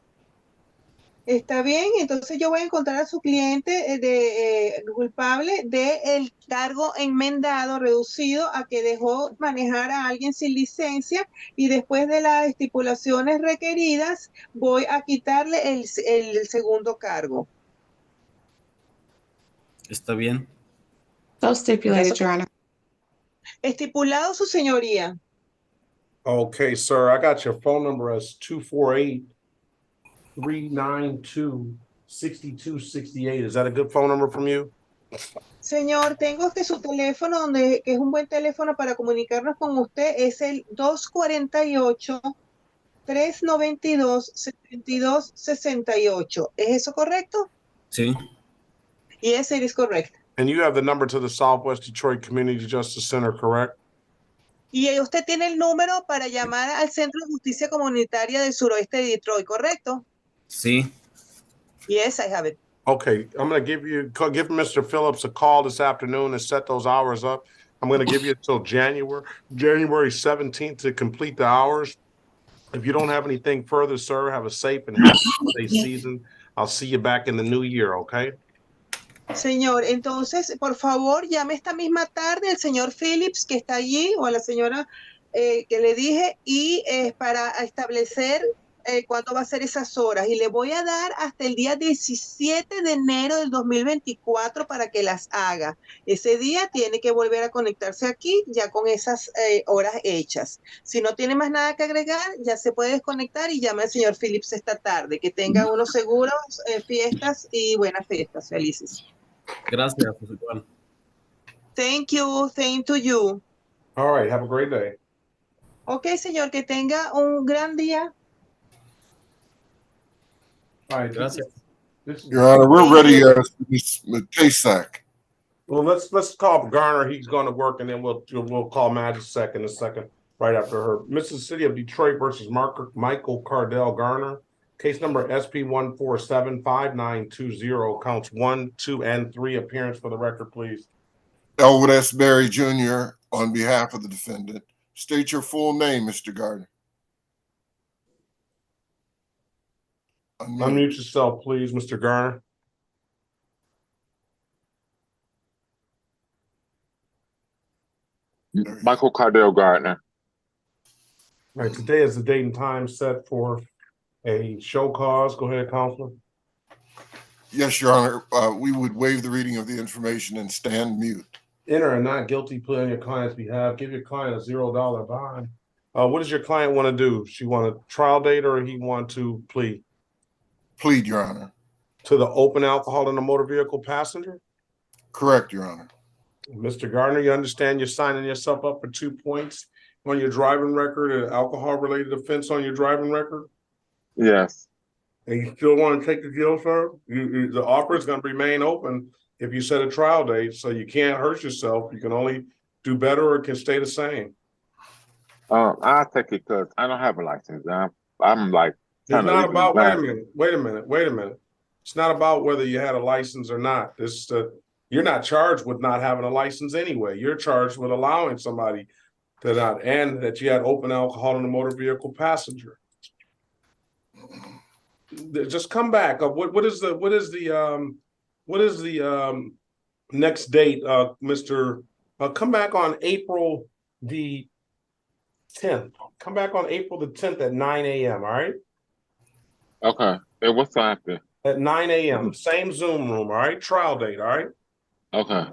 Está bien, entonces yo voy a encontrar a su cliente culpable del cargo enmendado, reducido a que dejó manejar a alguien sin licencia y después de las estipulaciones requeridas voy a quitarle el segundo cargo. Está bien. So stipulated, Your Honor. Estipulado, su señoría. Okay, sir, I got your phone number as 248-392-6268. Is that a good phone number from you? Señor, tengo que su teléfono, que es un buen teléfono para comunicarnos con usted, es el 248-392-7268. ¿Es eso correcto? Sí. Yes, it is correct. And you have the number to the Southwest Detroit Community Justice Center, correct? Y usted tiene el número para llamar al Centro de Justicia Comunitaria del Suroeste de Detroit, ¿correcto? Sí. Yes, I have it. Okay, I'm going to give Mr. Phillips a call this afternoon and set those hours up. I'm going to give you until January 17th to complete the hours. If you don't have anything further, sir, have a safe and happy holiday season. I'll see you back in the new year, okay? Señor, entonces, por favor, llame esta misma tarde al señor Phillips, que está allí, o a la señora que le dije, y para establecer cuándo va a ser esas horas. Y le voy a dar hasta el día 17 de enero del 2024 para que las haga. Ese día tiene que volver a conectarse aquí ya con esas horas hechas. Si no tiene más nada que agregar, ya se puede desconectar y llame al señor Phillips esta tarde. Que tenga unos seguros fiestas y buenas fiestas felices. Gracias, Juan. Thank you. Thank to you. All right. Have a great day. Ok, señor, que tenga un gran día. All right. Gracias. Your Honor, we're ready, Ms. Tasak. Well, let's call Garner. He's going to work, and then we'll call Magic in a second, right after her. Mississippi of Detroit versus Michael Cardell Garner. Case number SP1475920. Counts 1, 2, and 3. Appearance for the record, please. Elwood S. Berry Jr. on behalf of the defendant. State your full name, Mr. Gardner. Unmute yourself, please, Mr. Garner. Michael Cardell Gardner. All right, today is the date and time set for a show cause. Go ahead, Counselor. Yes, Your Honor. We would waive the reading of the information and stand mute. Enter a not guilty plea on your client's behalf. Give your client a $0 bond. What does your client want to do? She want a trial date or he want to plead? Plead, Your Honor. To the open alcohol in the motor vehicle passenger? Correct, Your Honor. Mr. Gardner, you understand you're signing yourself up for 2 points on your driving record, an alcohol-related offense on your driving record? Yes. And you still want to take the deal, sir? The offer is going to remain open if you set a trial date, so you can't hurt yourself. You can only do better or it can stay the same. I'll take it because I don't have a license. I'm like, it's not about, wait a minute. It's not about whether you had a license or not. You're not charged with not having a license anyway. You're charged with allowing somebody to not, and that you had open alcohol in the motor vehicle passenger. Just come back. What is the next date, Mr. Come back on April the 10th. Come back on April the 10th at 9 a.m. All right. Okay. Hey, what's happening? At 9 a.m. Same Zoom room. All right. Trial date. All right. Okay.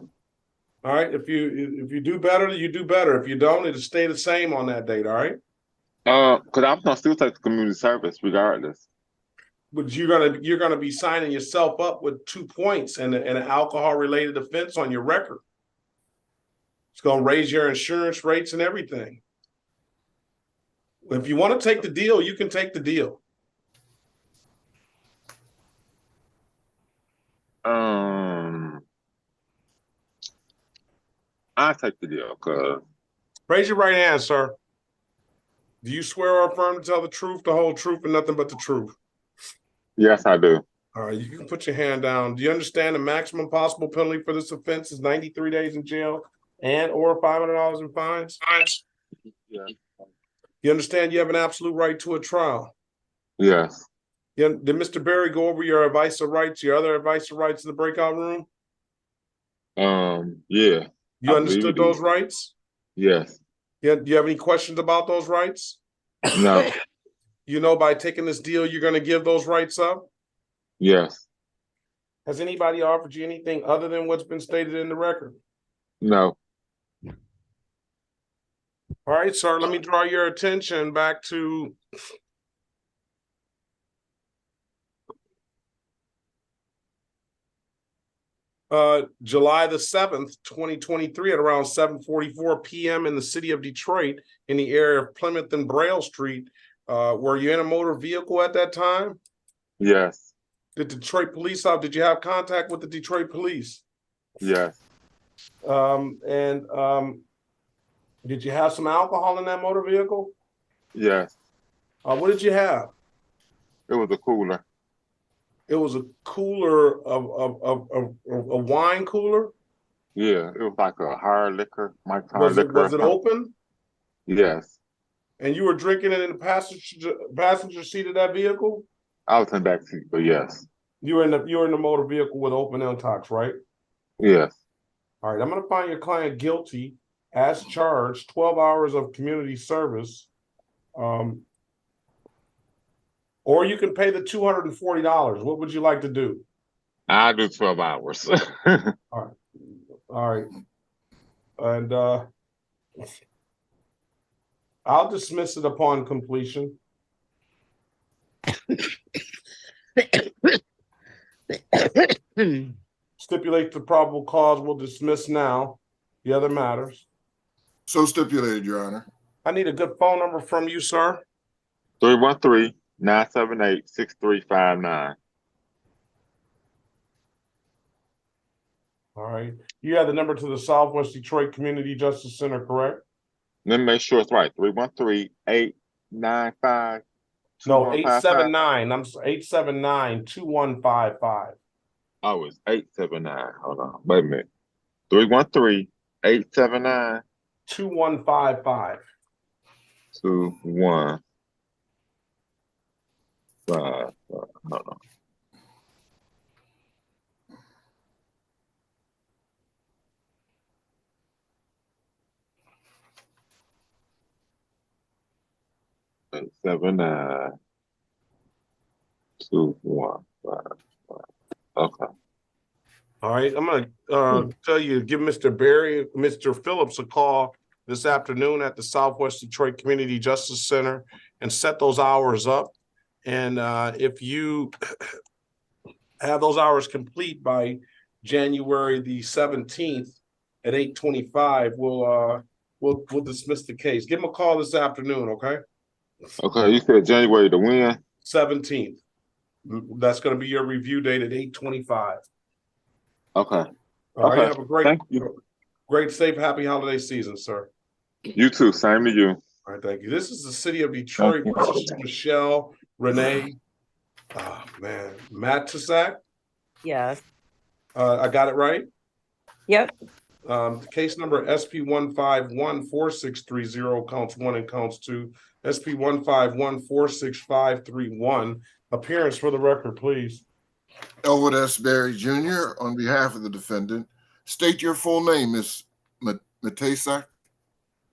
All right. If you do better, you do better. If you don't, it'll stay the same on that date. All right. Because I'm gonna still take the community service regardless. But you're gonna be signing yourself up with 2 points and an alcohol related offense on your record. It's gonna raise your insurance rates and everything. If you want to take the deal, you can take the deal. I'll take the deal, cause raise your right hand, sir. Do you swear or affirm to tell the truth, the whole truth, and nothing but the truth? Yes, I do. All right, you can put your hand down. Do you understand the maximum possible penalty for this offense is 93 days in jail and or $500 in fines? Yeah. You understand you have an absolute right to a trial? Yes. Yeah, did Mr. Berry go over your advice of rights, your other advice of rights in the breakout room? Yeah. You I believe understood it is. those rights? Yes. Yeah, do you have any questions about those rights? No. You know, by taking this deal, you're going to give those rights up? Yes. Has anybody offered you anything other than what's been stated in the record? No. All right, sir, let me draw your attention back to July the 7th, 2023 at around 7:44 p.m. in the city of Detroit in the area of Plymouth and Braille Street. Were you in a motor vehicle at that time? Yes. Did you have contact with the Detroit police? Yes. Did you have some alcohol in that motor vehicle? Yes. What did you have? It was a cooler. It was a cooler of a wine cooler? Yeah, it was like a hard liquor, Mike's hard Was liquor. it open? Yes. And you were drinking it in the passenger seat of that vehicle? I was in the back seat, but yes. You were in the motor vehicle with open intox, right? Yes. All right, I'm going to find your client guilty as charged, 12 hours of community service. Or you can pay the $240. What would you like to do? I'll do 12 hours. All right. And I'll dismiss it upon completion. Stipulate the probable cause will dismiss now. The other matters. So stipulated, Your Honor. I need a good phone number from you, sir. 313-978-6359. All right. You have the number to the Southwest Detroit Community Justice Center, correct? Let me make sure it's right. 313-895-2155. No, 879. I'm 879-2155. Oh, it's 879. Hold on. Wait a minute. 313-879. 2155. 2155. Hold on. Eight, 7, 2, 1, 5, 5. Okay. All right. I'm going to tell you, give Mr. Phillips a call this afternoon at the Southwest Detroit Community Justice Center and set those hours up. And if you have those hours complete by January the 17th at 8:25, we'll dismiss the case. Give him a call this afternoon, okay? Okay, you said January to when? 17th. That's going to be your review date at 8:25. Okay. All right. Have a Thank you. great, safe, happy holiday season, sir. You too. Same to you. All right, thank you. This is the city of Detroit versus Michelle Renee. Oh man, Matisak. Yes. I got it right. Yep. Case number SP1514630, counts 1 and counts 2. SP151465531. Appearance for the record, please. Elwood S. Berry Jr. on behalf of the defendant. State your full name, Ms. Matisak.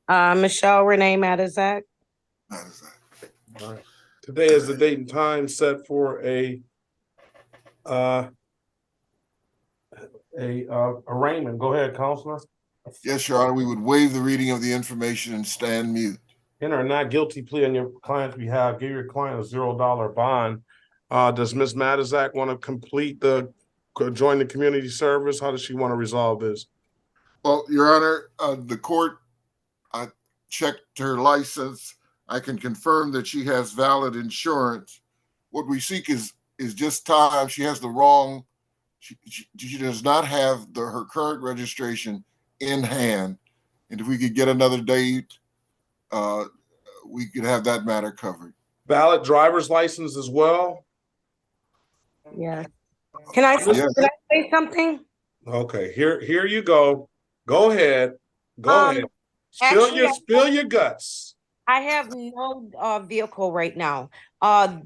Michelle Renee Matizak. All right. Today is the date and time set for a arraignment. Go ahead, Counselor. Yes, Your Honor. We would waive the reading of the information and stand mute. Enter a not guilty plea on your client's behalf. Give your client a $0 bond. Does Ms. Matizak want to join the community service? How does she want to resolve this? Well, Your Honor, the court checked her license. I can confirm that she has valid insurance. What we seek is just time. She has the wrong. She does not have her current registration in hand. And if we could get another date, we could have that matter covered. Valid driver's license as well? Yeah. Can I say something? Okay, here you go. Go ahead. Go ahead. Spill your guts. I have no vehicle right now.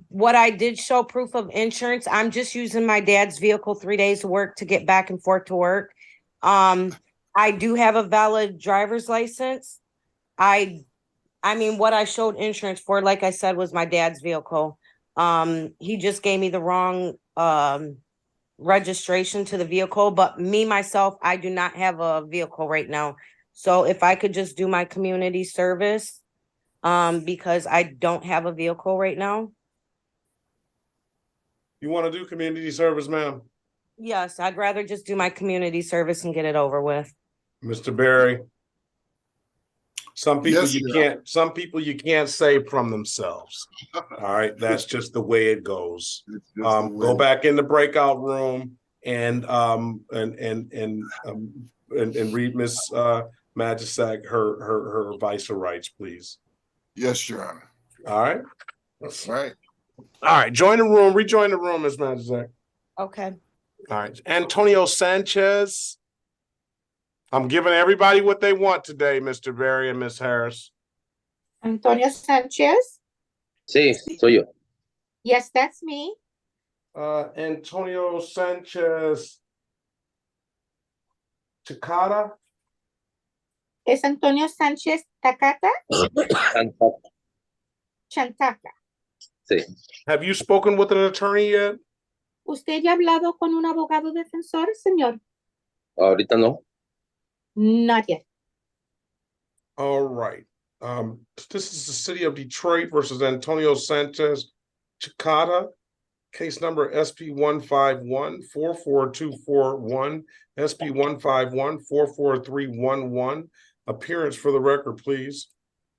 What I did show proof of insurance. I'm just using my dad's vehicle 3 days of work to get back and forth to work. I do have a valid driver's license. I mean, what I showed insurance for, like I said, was my dad's vehicle. He just gave me the wrong registration to the vehicle, but me myself, I do not have a vehicle right now. So if I could just do my community service, because I don't have a vehicle right now. You want to do community service, ma'am? Yes, I'd rather just do my community service and get it over with. Mr. Berry. Some people Yes, you can't. Some people you can't save from themselves. All right, that's just the way it goes. Go back in the breakout room and read Miss Magisak her advice or rights, please. Yes, Your Honor. All right. Right. All right. Join the room. Rejoin the room, Miss Magisak. Okay. All right. Antonio Sanchez. I'm giving everybody what they want today, Mr. Berry and Miss Harris. Antonio Sanchez? Sí, soy yo. Yes, that's me. Antonio Sanchez Chicada? ¿Es Antonio Sánchez Takata? Chantaka. Sí. Have you spoken with an attorney yet? ¿Usted ya ha hablado con un abogado defensor, señor? Ahorita no. Not yet. All right. This is the city of Detroit versus Antonio Sanchez Chicada. Case number SP 151-44241, SP 151-44311. Appearance for the record, please.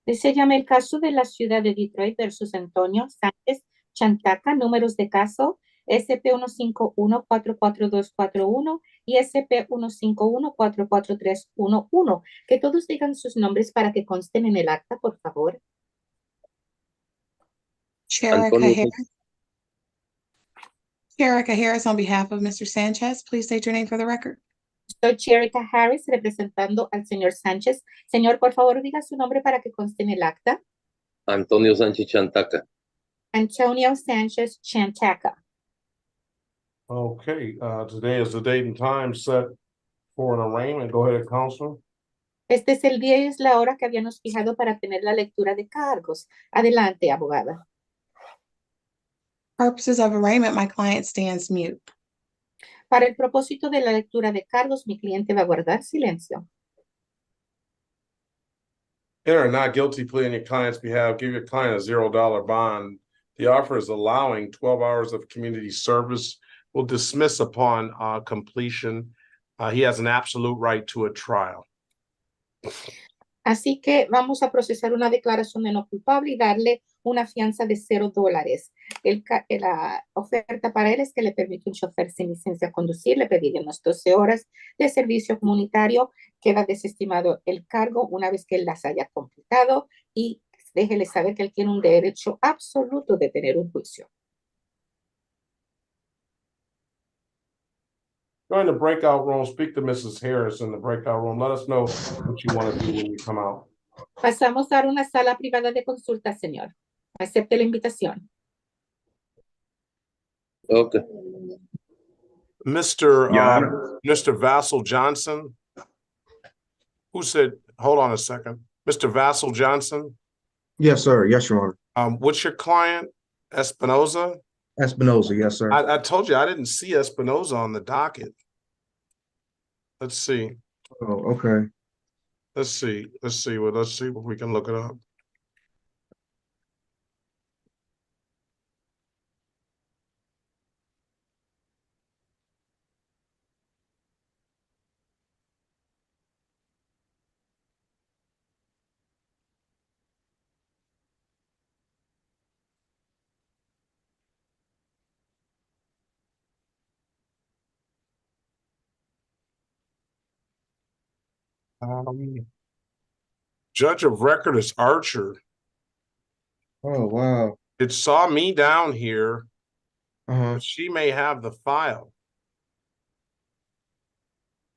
Se llama el caso de la ciudad de Detroit versus Antonio Sánchez Chantaka. Números de caso SP 151-44241 y SP 151-44311. Que todos digan sus nombres para que consten en el acta, por favor. Cherica Harris, on behalf of Mr. Sanchez, please state your name for the record. Soy Cherica Harris, representando al señor Sánchez. Señor, por favor, diga su nombre para que conste en el acta. Antonio Sánchez Chantaka. Antonio Sanchez Chantaka. Okay, today is the date and time set for an arraignment. Go ahead, counsel. Este es el día y es la hora que habíamos fijado para tener la lectura de cargos. Adelante, abogada. Purposes of arraignment, my client stands mute. Para el propósito de la lectura de cargos, mi cliente va a guardar silencio. Enter a not guilty plea on your client's behalf. Give your client a $0 bond. The offer is allowing 12 hours of community service. Will dismiss upon completion. He has an absolute right to a trial. Así que vamos a procesar una declaración de no culpable y darle una fianza de $0. La oferta para él es que le permite un chofer sin licencia a conducir, le pediremos 12 horas de servicio comunitario, queda desestimado el cargo una vez que él las haya completado y déjele saber que él tiene un derecho absoluto de tener un juicio. Go in the breakout room, speak to Mrs. Harris in the breakout room. Let us know what you want to do when you come out. Pasamos a una sala privada de consulta, señor. Acepte la invitación. Okay. Mr. Vassal Johnson. Who said, hold on a second. Mr. Vassal Johnson? Yes, sir. Yes, Your Honor. What's your client? Espinoza? Espinoza, yes, sir. I told you I didn't see Espinoza on the docket. Let's see. Oh, okay. Let's see if we can look it up. Judge of record is Archer. Oh, wow. It saw me down here. Uh-huh. She may have the file.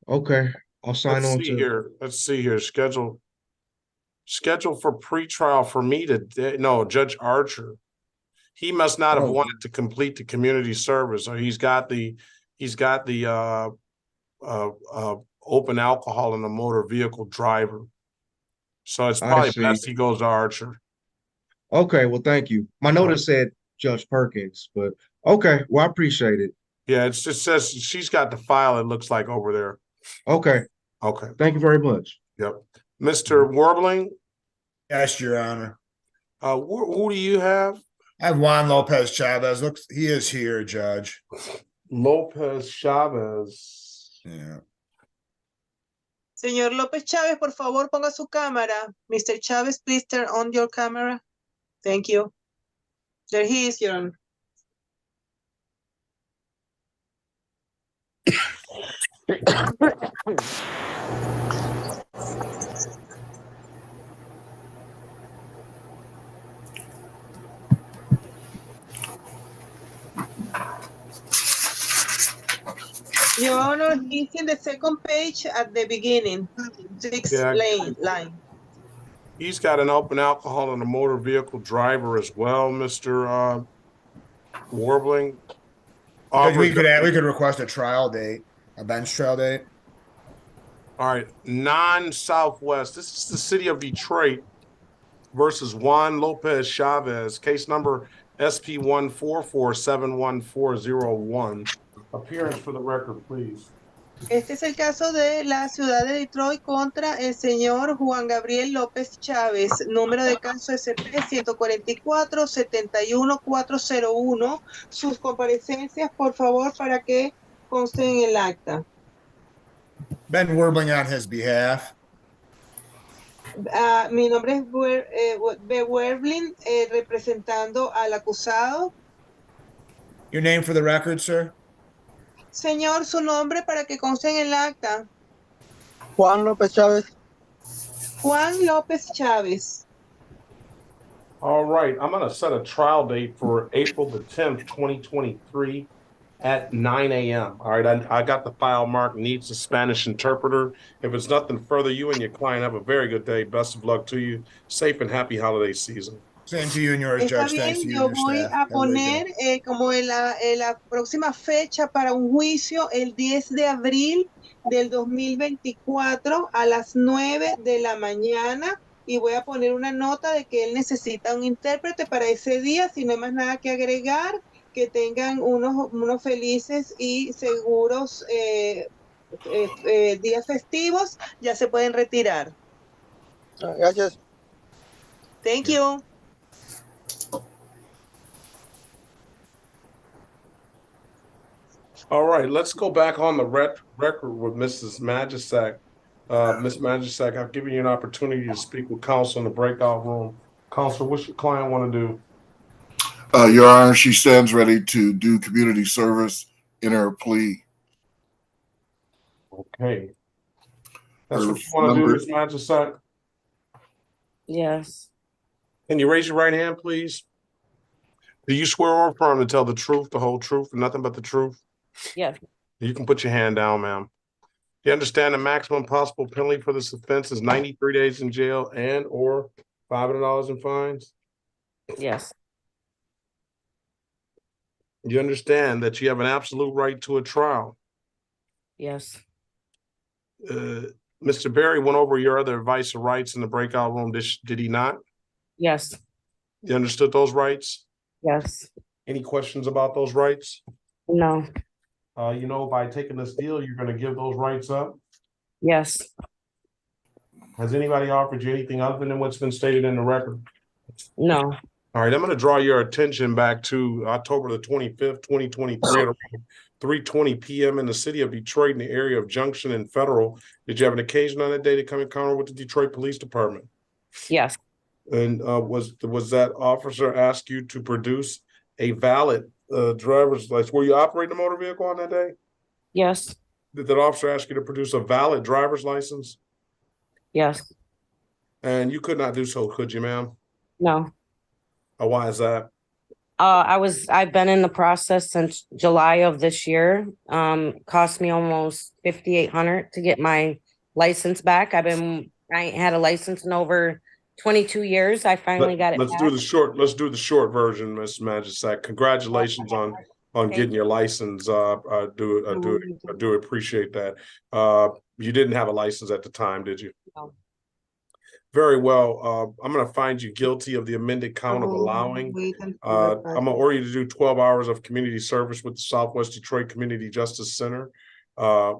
Okay. I'll sign on to. Let's see here. Schedule. scheduled for pretrial for me today. No, Judge Archer. He must not have wanted to complete the community service, or he's got the open alcohol in a motor vehicle driver. So it's probably best he goes to Archer. Okay, well, thank you. My notice said Judge Perkins, but okay, well, I appreciate it. Yeah, it just says she's got the file, it looks like, over there. Okay. Okay. Thank you very much. Yep. Mr. Warbling? Yes, Your Honor. Who do you have? I have Juan Lopez Chavez. Looks, he is here, Judge. Lopez Chavez. Yeah. Señor López Chávez, por favor, ponga su cámara. Mr. Chávez, please turn on your camera. Thank you. There he is, Your Honor. Your Honor, he's in the second page at the beginning, sixth line. He's got an open alcohol and a motor vehicle driver as well, Mr. Warbling. Judge, we could request a trial date, a bench trial date. All right, non-Southwest. This is the city of Detroit versus Juan Lopez Chavez, case number SP144-71401. Appearance for the record, please. Este es el caso de la ciudad de Detroit contra el señor Juan Gabriel López Chávez, número de caso SP-144-71401. Sus comparecencias, por favor, para que consten en el acta. Ben Warbling on his behalf. Mi nombre es B. Warbling, representando al acusado. Your name for the record, sir? Señor, su nombre para que conste en el acta. Juan López Chávez. Juan López Chávez. All right, I'm going to set a trial date for April the 10th, 2023 at 9 a.m. All right, I got the file marked, needs a Spanish interpreter. If it's nothing further, you and your client have a very good day. Best of luck to you. Safe and happy holiday season. Same to you and yours, Está Judge. bien, Thanks to you yo and your voy staff. a poner como la próxima fecha para un juicio el 10 de abril del 2024 a las 9 de la mañana y voy a poner una nota de que él necesita un intérprete para ese día. Si no hay más nada que agregar, que tengan unos felices y seguros días festivos, ya se pueden retirar. Gracias. Thank you. All right, let's go back on the record with Mrs. Magisak. Ms. Magisak, I've given you an opportunity to speak with counsel in the breakout room. Counsel, what's your client want to do? Your Honor, she stands ready to do community service in her plea. Okay. That's what you want to do, Ms. Magisak? Yes. Can you raise your right hand, please? Do you swear or affirm to tell the truth, the whole truth, and nothing but the truth? Yes. You can put your hand down, ma'am. You understand the maximum possible penalty for this offense is 93 days in jail and or $500 in fines? Yes. You understand that you have an absolute right to a trial? Yes. Mr. Berry went over your other advice of rights in the breakout room. Did he not? Yes. You understood those rights? Yes. Any questions about those rights? No. You know, by taking this deal, you're going to give those rights up? Yes. Has anybody offered you anything other than what's been stated in the record? No. All right, I'm going to draw your attention back to October the 25th, 2023 at around 3:20 p.m. in the city of Detroit in the area of Junction and Federal. Did you have an occasion on that day to come in contact with the Detroit Police Department? Yes. And was that officer ask you to produce a valid driver's license? Were you operating a motor vehicle on that day? Yes. Did that officer ask you to produce a valid driver's license? Yes. And you could not do so, could you, ma'am? No. Why is that? I've been in the process since July of this year. Cost me almost $5,800 to get my license back. I ain't had a license in over 22 years. I finally got it Let's back. do the short version, Ms. Magisak. Congratulations on getting your license. I do appreciate that. You didn't have a license at the time, did you? No. Very well. I'm going to find you guilty of the amended count of allowing. I'm going to order you to do 12 hours of community service with the Southwest Detroit Community Justice Center.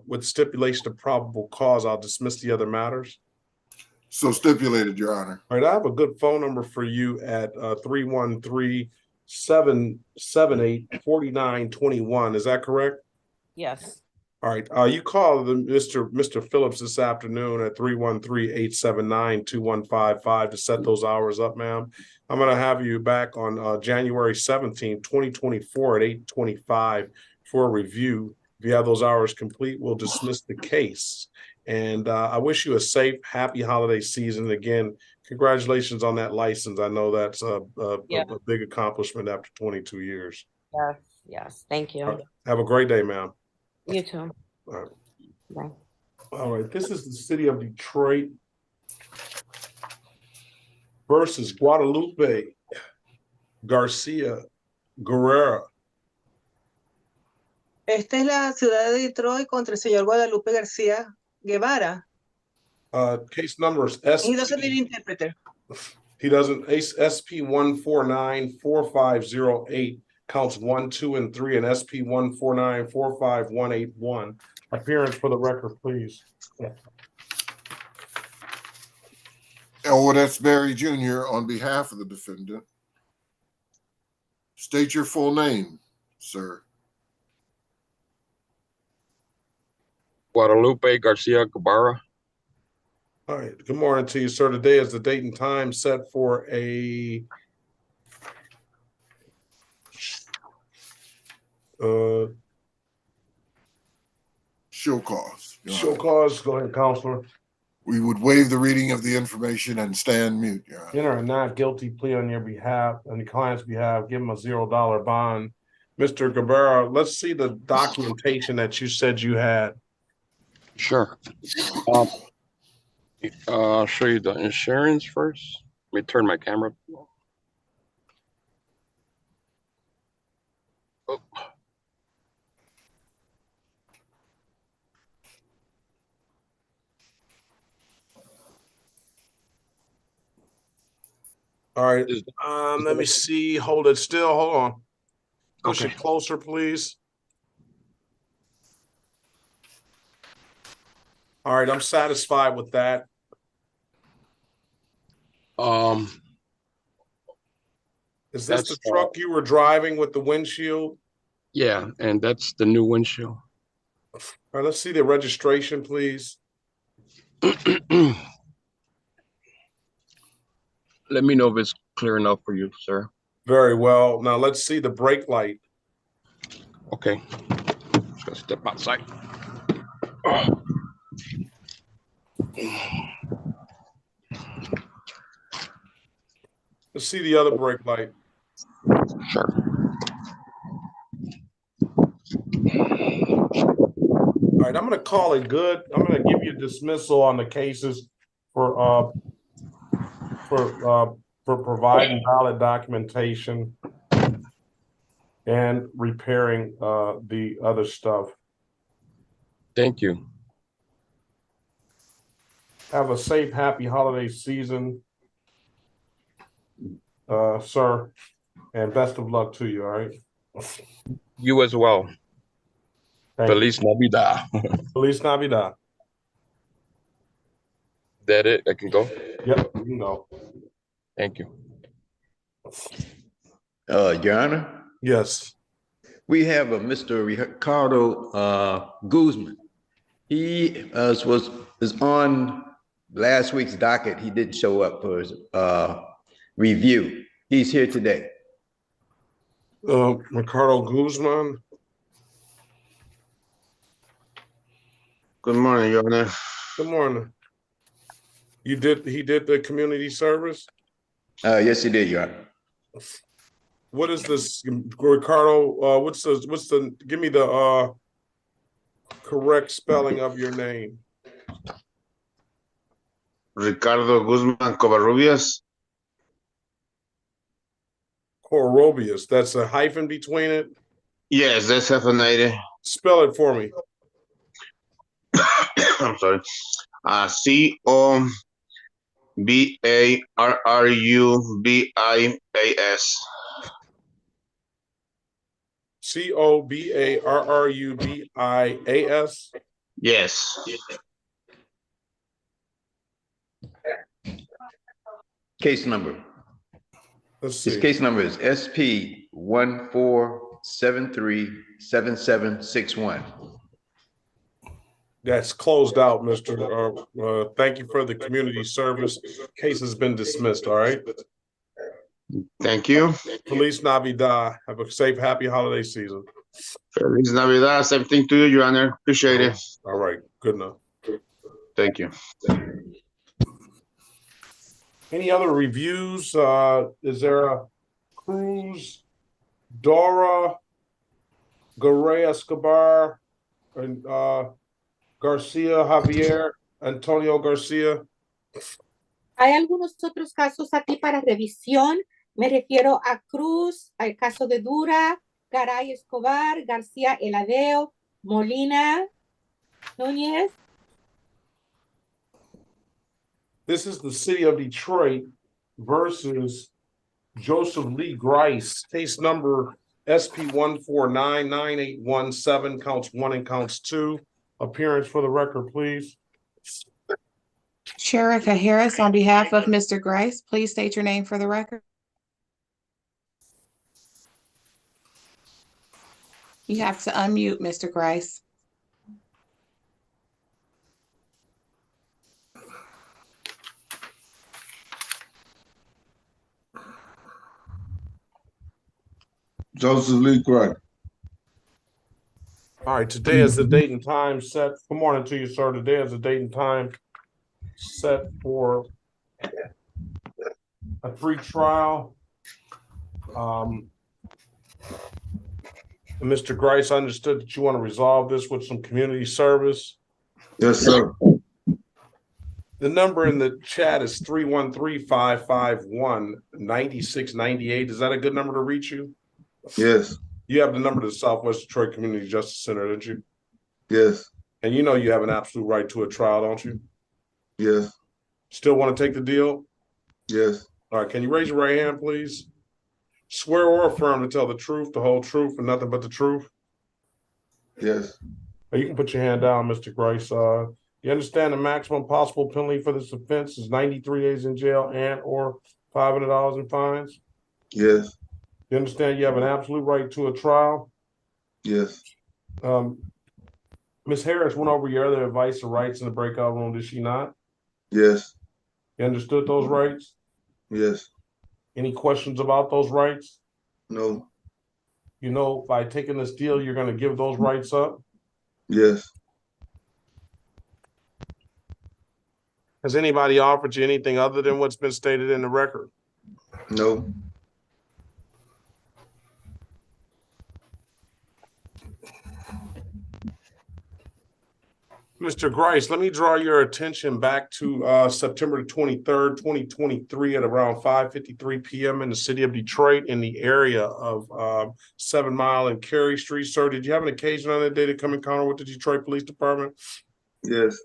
With stipulation of probable cause, I'll dismiss the other matters. So stipulated, Your Honor. All right, I have a good phone number for you at 313-778-4921. Is that correct? Yes. All right. You call Mr. Phillips this afternoon at 313-879-2155 to set those hours up, ma'am. I'm going to have you back on January 17, 2024 at 8:25 for a review. If you have those hours complete, we'll dismiss the case. And I wish you a safe, happy holiday season. Again, congratulations on that license. I know that's a big accomplishment after 22 years. Yes. Yes. Thank you. Right. Have a great day, ma'am. You too. All right. Bye. All right. This is the city of Detroit versus Guadalupe Garcia Guerrera. Esta es la ciudad de Detroit contra el señor Guadalupe García Guevara. Case number is He doesn't need an interpreter. He doesn't. SP 1494508 counts 1, 2, and 3, and SP 1494581. Appearance for the record, please. Elwood S. Berry Jr. on behalf of the defendant. State your full name, sir. Guadalupe Garcia Guevara. All right. Good morning to you, sir. Today is the date and time set for a show cause. Show cause. Go ahead, counselor. We would waive the reading of the information and stand mute, Your Honor. Enter a not guilty plea on your behalf, on the client's behalf. Give him a $0 bond. Mr. Guevara, let's see the documentation that you said you had. Sure. I'll show you the insurance first. Let me turn my camera. Oh. All right. Let me see. Hold it still. Hold on. Push it closer, please. All right. I'm satisfied with that. Is this the truck you were driving with the windshield? Yeah, and that's the new windshield. All right. Let's see the registration, please. Let me know if it's clear enough for you, sir. Very well. Now let's see the brake light. Okay. Just gonna step outside. Let's see the other brake light. Sure. All right, I'm going to call it good. I'm going to give you a dismissal on the cases for providing valid documentation and repairing the other stuff. Thank you. Have a safe, happy holiday season, sir, and best of luck to you, all right? You as well. Feliz Navidad. Feliz Navidad. That it? I can go? Yep, you can go. Thank you. Your Honor? Yes. We have a Mr. Ricardo Guzman. He is on last week's docket. He didn't show up for his review. He's here today. Ricardo Guzman. Good morning, Your Honor. Good morning. He did the community service? Yes, he did, Your Honor. What is this, Ricardo? What's the give me the correct spelling of your name. Ricardo Guzman Covarrubias. Covarrubias. That's a hyphen between it? Yes, that's hyphenated. Spell it for me. I'm sorry. Cobarrubias. Cobarrubias? Yes. Case number. Let's see. His case number is SP 14737761. That's closed out, Mr. Thank you for the community service. Case has been dismissed, all right? Thank you. Feliz Navidad. Have a safe, happy holiday season. Feliz Navidad. Same thing to you, Your Honor. Appreciate it. All right. Good enough. Thank you. Any other reviews? Is there a Cruz, Dora, Garay Escobar, and Garcia, Javier, Antonio Garcia? Hay algunos otros casos aquí para revisión. Me refiero a Cruz, al caso de Dura, Garay Escobar, García Eladeo, Molina, Núñez. This is the city of Detroit versus Joseph Lee Grice, case number SP 1499817, counts 1 and counts 2. Appearance for the record, please. Sheriff Harris, on behalf of Mr. Grice, please state your name for the record. You have to unmute, Mr. Grice. Joseph Lee Grice. All right, today is the date and time set. Good morning to you, sir. Today is the date and time set for a free trial. Mr. Grice, I understood that you want to resolve this with some community service. Yes, sir. The number in the chat is 313-551-9698. Is that a good number to reach you? Yes. You have the number to the Southwest Detroit Community Justice Center, didn't you? Yes. And you know you have an absolute right to a trial, don't you? Yes. Still want to take the deal? Yes. All right, can you raise your right hand, please? Swear or affirm to tell the truth, the whole truth, and nothing but the truth? Yes. You can put your hand down, Mr. Grice. You understand the maximum possible penalty for this offense is 93 days in jail and or $500 in fines? Yes. You understand you have an absolute right to a trial? Yes. Ms. Harris went over your other advice or rights in the breakout room, did she not? Yes. You understood those rights? Yes. Any questions about those rights? No. You know, by taking this deal, you're going to give those rights up? Yes. Has anybody offered you anything other than what's been stated in the record? No. Mr. Grice, let me draw your attention back to September 23rd, 2023 at around 5:53 p.m. in the city of Detroit in the area of 7 Mile and Cary Street. Sir, did you have an occasion on that day to come encounter with the Detroit Police Department? Yes.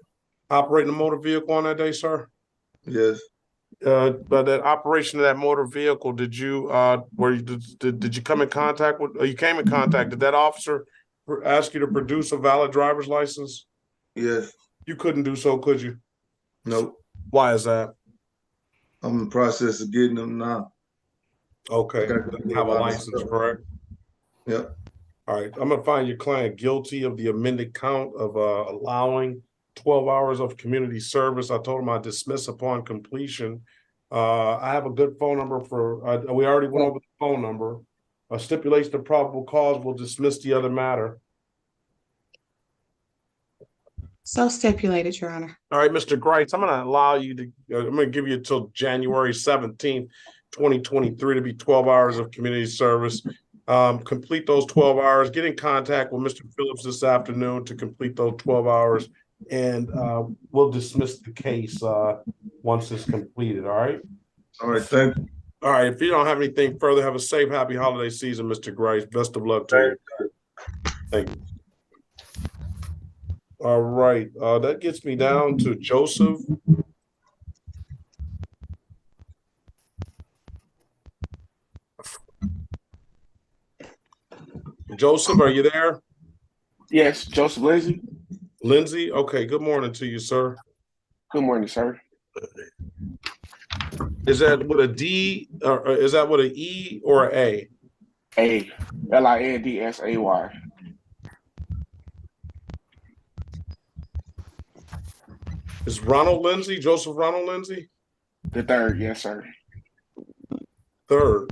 Operating a motor vehicle on that day, sir? Yes. But that operation of that motor vehicle, did you did you come in contact with, or you came in contact, did that officer ask you to produce a valid driver's license? Yes. You couldn't do so, could you? Nope. Why is that? I'm in the process of getting them now. Okay. Doesn't have a license, correct? Yep. All right. I'm going to find your client guilty of the amended count of allowing 12 hours of community service. I told him I'd dismiss upon completion. I have a good phone number for, we already went over the phone number. Stipulation of probable cause will dismiss the other matter. So stipulated, Your Honor. All right, Mr. Grice, I'm going to allow you to, I'm going to give you until January 17th, 2023 to be 12 hours of community service. Complete those 12 hours. Get in contact with Mr. Phillips this afternoon to complete those 12 hours, and we'll dismiss the case once it's completed. All right. All right, thank you. All right. If you don't have anything further, have a safe, happy holiday season, Mr. Grice. Best of luck to you. Thank you. All right. That gets me down to Joseph. Joseph, are you there? Yes, Joseph Lindsay. Lindsay, okay. Good morning to you, sir. Good morning, sir. Is that with a D, or is that with an E or an A? A. Lindsay. Is Ronald Lindsay, Joseph Ronald Lindsay? The third, yes, sir. Third.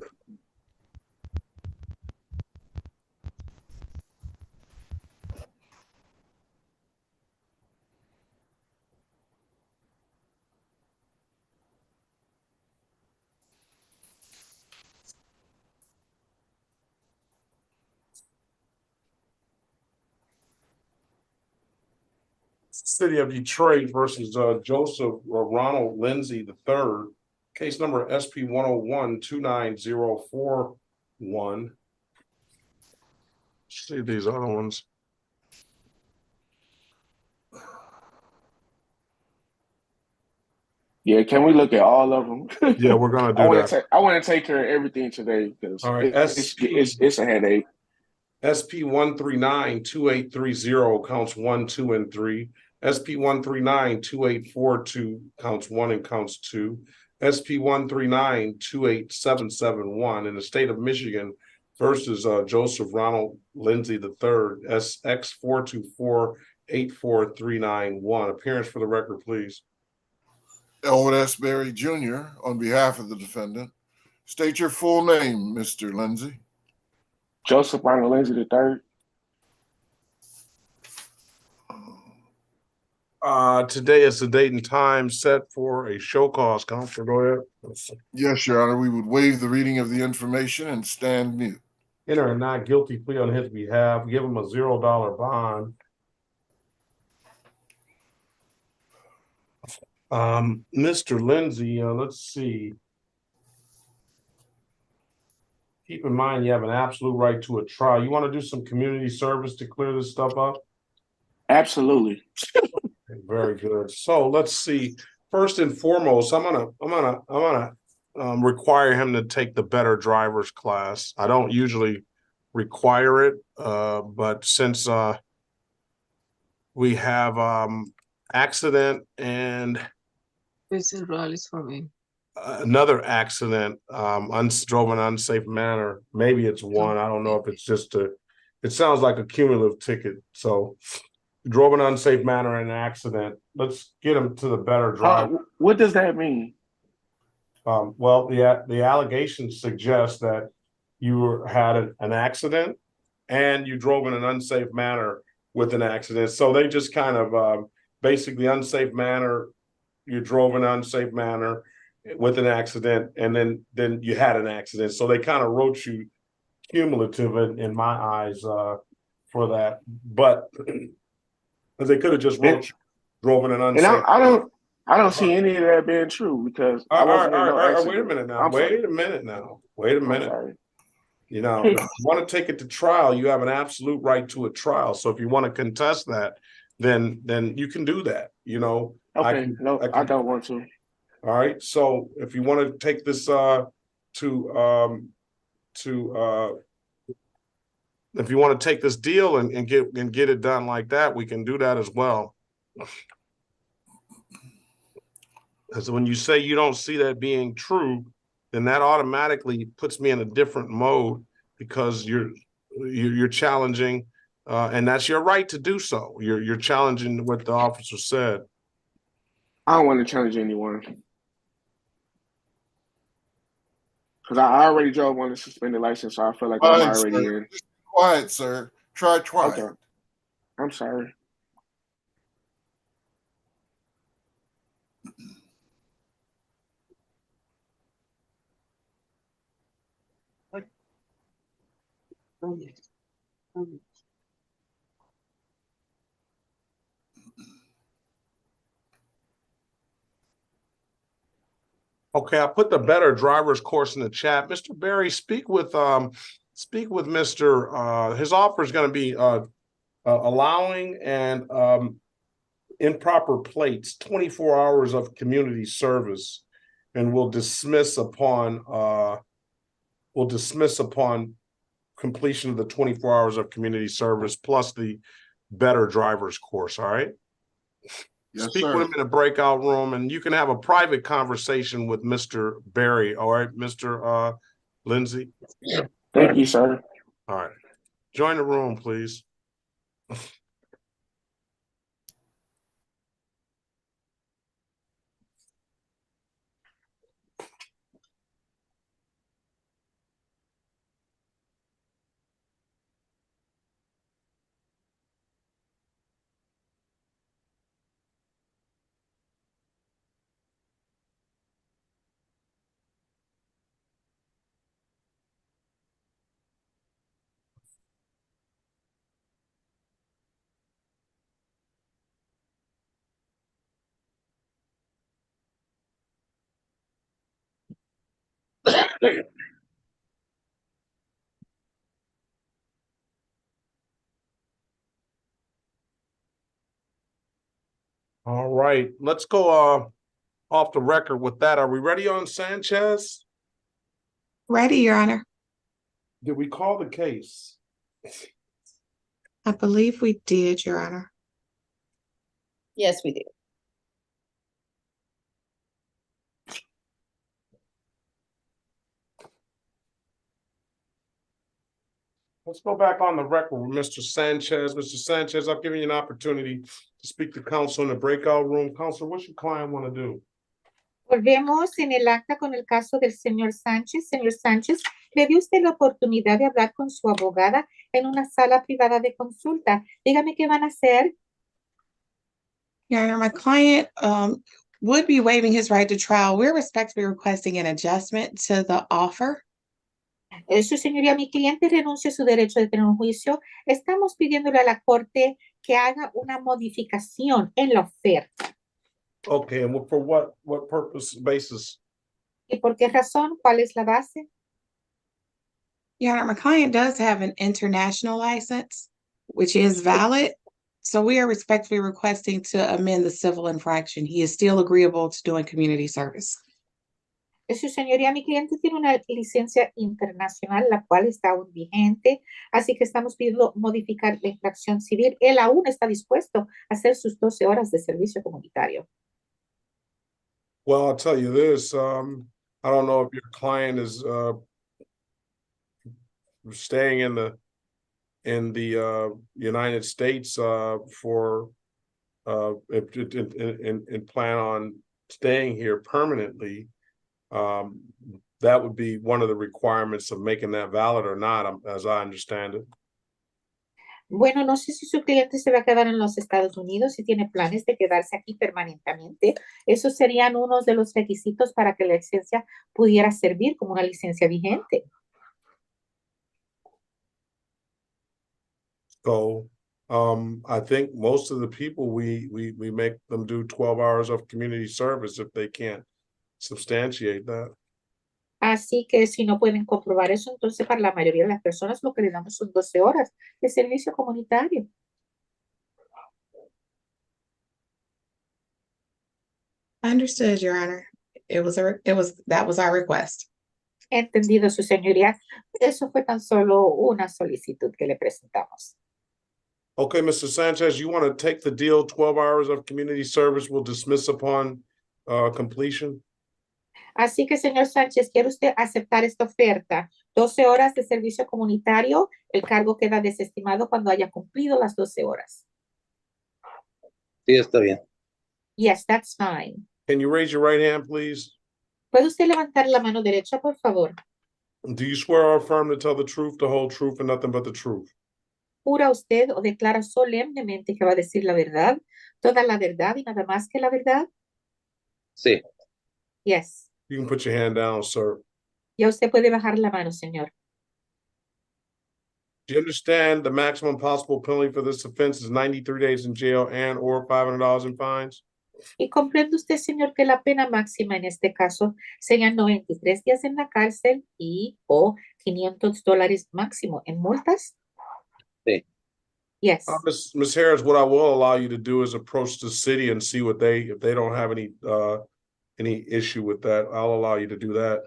City of Detroit versus Joseph Ronald Lindsay III. Case number SP 101-29041. See these other ones. Yeah, can we look at all of them? Yeah, we're gonna do that. I want to take care of everything today because All right, it's a headache. SP 139-2830 counts 1, 2, and 3. SP 139-2842 counts 1 and counts 2. SP 139-28771 in the state of Michigan versus Joseph Ronald Lindsay III, SX 424-84391. Appearance for the record, please. Elwood S. Berry Jr. on behalf of the defendant. State your full name, Mr. Lindsay. Joseph Ronald Lindsay III. Today is the date and time set for a show cause. Counselor, go ahead. Yes, Your Honor. We would waive the reading of the information and stand mute. Enter a not guilty plea on his behalf. Give him a $0 bond. Mr. Lindsay, let's see. Keep in mind you have an absolute right to a trial. You want to do some community service to clear this stuff up? Absolutely. Very good. So let's see. First and foremost, I'm gonna require him to take the better driver's class. I don't usually require it, but since we have accident and This is Raleigh for me. another accident, drove in an unsafe manner. Maybe it's one. I don't know if it's just it sounds like a cumulative ticket. So drove in an unsafe manner in an accident. Let's get him to the better driver. What does that mean? Well, the allegations suggest that you had an accident and you drove in an unsafe manner with an accident. So they just kind of basically unsafe manner, you drove in an unsafe manner with an accident, and then you had an accident. So they kind of wrote you cumulative in my eyes for that. But they could have just wrote you drove in an unsafe. And I don't see any of that being true because I wasn't in no accident. Wait a minute now. Wait a minute. You know, if you want to take it to trial, you have an absolute right to a trial. So if you want to contest that, then you can do that. You know. Okay. I don't want to. All right. So if you want to take this if you want to take this deal and get it done like that, we can do that as well. Because when you say you don't see that being true, then that automatically puts me in a different mode because you're challenging, and that's your right to do so. You're challenging what the officer said. I don't want to challenge anyone because I already drove on a suspended license, so I feel like I'm already in. Quiet, sir. Try twice. Okay. I'm sorry. Okay, I put the better driver's course in the chat. Mr. Barry, speak with Mr. His offer is going to be allowing and improper plates, 24 hours of community service, and will dismiss upon completion of the 24 hours of community service plus the better driver's course. All right. Yes, Speak sir. with him in a breakout room, and you can have a private conversation with Mr. Barry. All right, Mr. Lindsay. Thank you, sir. All right. Join the room, please. All right, let's go off the record with that. Are we ready on Sanchez? Ready, Your Honor. Did we call the case? I believe we did, Your Honor. Yes, we did. Let's go back on the record with Mr. Sanchez. Mr. Sanchez, I've given you an opportunity to speak to counsel in the breakout room. Counsel, what's your client want to do? Volvemos en el acta con el caso del señor Sánchez. Señor Sánchez, le dio usted la oportunidad de hablar con su abogada en una sala privada de consulta. Dígame qué van a hacer. Your Honor, my client would be waiving his right to trial. We're respectfully requesting an adjustment to the offer. Su señoría, mi cliente renuncia a su derecho de tener un juicio. Estamos pidiéndole a la corte que haga una modificación en la oferta. Okay, and for what purpose, basis? ¿Y por qué razón? ¿Cuál es la base? Your Honor, my client does have an international license, which is valid. So we are respectfully requesting to amend the civil infraction. He is still agreeable to doing community service. Su señoría, mi cliente tiene una licencia internacional, la cual está aún vigente, así que estamos pidiendo modificar la infracción civil. Él aún está dispuesto a hacer sus 12 horas de servicio comunitario. Well, I'll tell you this. I don't know if your client is staying in the United States for and plan on staying here permanently. That would be one of the requirements of making that valid or not, as I understand it. Bueno, no sé si su cliente se va a quedar en los Estados Unidos, si tiene planes de quedarse aquí permanentemente. Esos serían unos de los requisitos para que la licencia pudiera servir como una licencia vigente. So I think most of the people we make them do 12 hours of community service if they can't substantiate that. Así que si no pueden comprobar eso, entonces para la mayoría de las personas lo que le damos son 12 horas de servicio comunitario. Understood, Your Honor. That was our request. Entendido, su señoría. Eso fue tan solo una solicitud que le presentamos. Okay, Mr. Sanchez, you want to take the deal, 12 hours of community service will dismiss upon completion? Así que, señor Sánchez, ¿quiere usted aceptar esta oferta? 12 horas de servicio comunitario, el cargo queda desestimado cuando haya cumplido las 12 horas. Sí, está bien. Yes, that's fine. Can you raise your right hand, please? ¿Puede usted levantar la mano derecha, por favor? Do you swear or affirm to tell the truth, the whole truth, and nothing but the truth? ¿Jura usted o declara solemnemente que va a decir la verdad, toda la verdad y nada más que la verdad? Sí. Yes. You can put your hand down, sir. Ya usted puede bajar la mano, señor. Do you understand the maximum possible penalty for this offense is 93 days in jail and or $500 in fines? Y comprende usted, señor, que la pena máxima en este caso serían 93 días en la cárcel y o $500 máximo en multas. Sí. Yes. Ms. Harris, what I will allow you to do is approach the city and see what if they don't have any issue with that. I'll allow you to do that.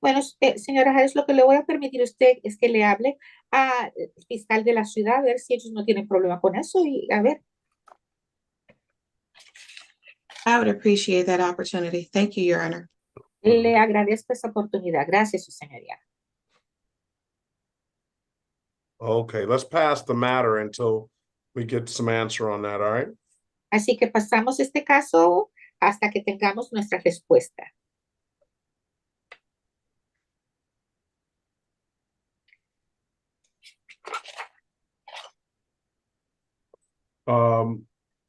Bueno, señora Harris, lo que le voy a permitir a usted es que le hable al fiscal de la ciudad, a ver si ellos no tienen problema con eso y a ver. I would appreciate that opportunity. Thank you, Your Honor. Le agradezco esa oportunidad. Gracias, su señoría. Okay, let's pass the matter until we get some answer on that, all right? Así que pasamos este caso hasta que tengamos nuestra respuesta.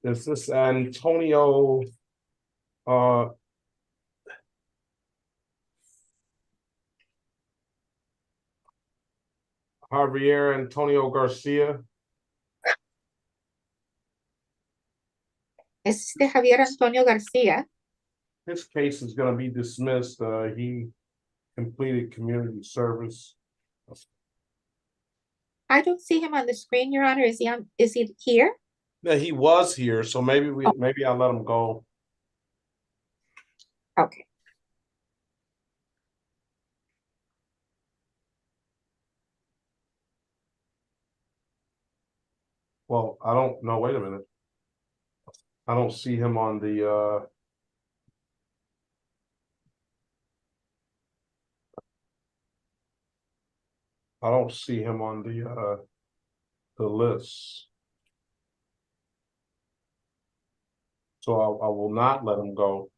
Is this Antonio Javier Antonio Garcia? Es Javier Antonio García. His case is going to be dismissed. He completed community service. I don't see him on the screen, Your Honor. Is he here? Yeah, he was here, so maybe I'll let him go. Okay. Well, I don't know. Wait a minute. I don't see him on the I don't see him on the list. So I will not let him go.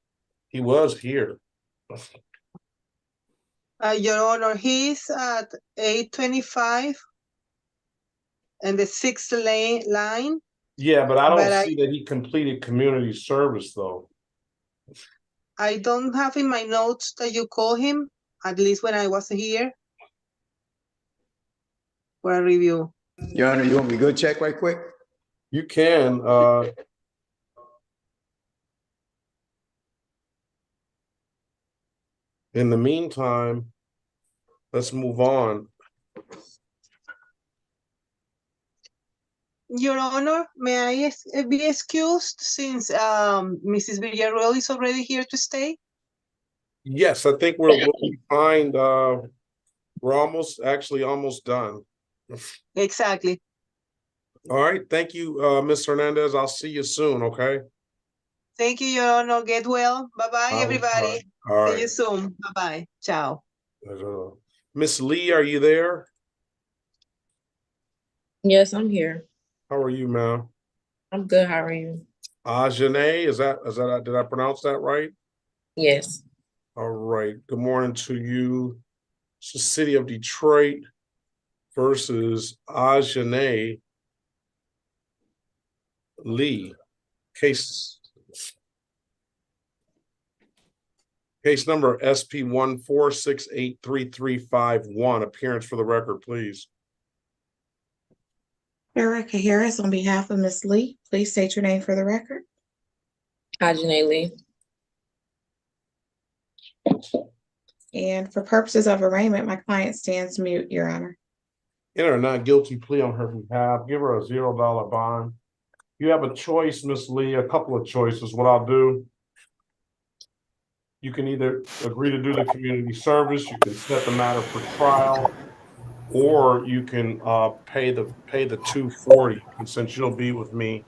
He was here. Your Honor, he's at 825 and the 6th line. Yeah, but I don't see that he completed community service though. I don't have in my notes that you call him, at least when I was here for a review. Your Honor, you want me to go check right quick? You can. In the meantime, let's move on. Your Honor, may I be excused since Mrs. Villarreal is already here to stay? Yes, I think we'll be fine. We're almost done. Exactly. All right. Thank you, Ms. Hernandez. I'll see you soon, okay? Thank you, Your Honor. Get well. Bye-bye, everybody. All right. See you soon. Bye-bye. Ciao. Miss Lee, are you there? Yes, I'm here. How are you, ma'am? I'm good. How are you? Janae, is that did I pronounce that right? Yes. All right. Good morning to you. It's the city of Detroit versus Ajane Lee. Case number SP1468335. Appearance for the record, please. Erica Harris, on behalf of Ms. Lee, please state your name for the record. Ajane Lee. And for purposes of arraignment, my client stands mute, Your Honor. Enter a not guilty plea on her behalf. Give her a $0 bond. You have a choice, Ms. Lee, a couple of choices. What I'll do, you can either agree to do the community service, you can set the matter for trial, or you can pay the $240. And since you'll be with me,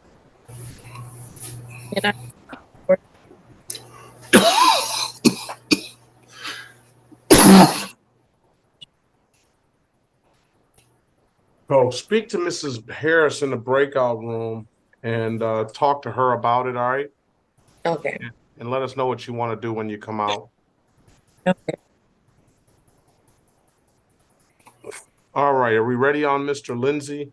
so speak to Mrs. Harris in the breakout room and talk to her about it. All right. Okay. And let us know what you want to do when you come out. Okay. All right. Are we ready on Mr. Lindsay?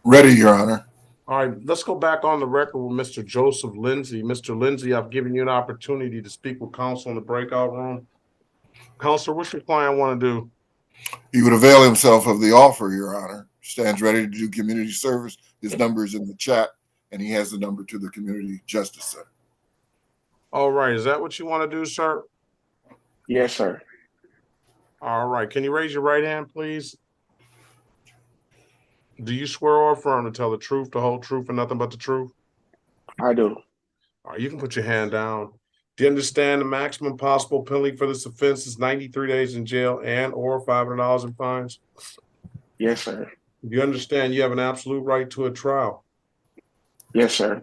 Ready, Your Honor. All right, let's go back on the record with Mr. Joseph Lindsay. Mr. Lindsay, I've given you an opportunity to speak with counsel in the breakout room. Counselor, what's your client want to do? He would avail himself of the offer, Your Honor. Stands ready to do community service. His number is in the chat, and he has the number to the community justice center. All right, is that what you want to do, sir? Yes, sir. All right, can you raise your right hand, please? Do you swear or affirm to tell the truth, the whole truth, and nothing but the truth? I do. All right, you can put your hand down. Do you understand the maximum possible penalty for this offense is 93 days in jail and or $500 in fines? Yes, sir. Do you understand you have an absolute right to a trial? Yes, sir.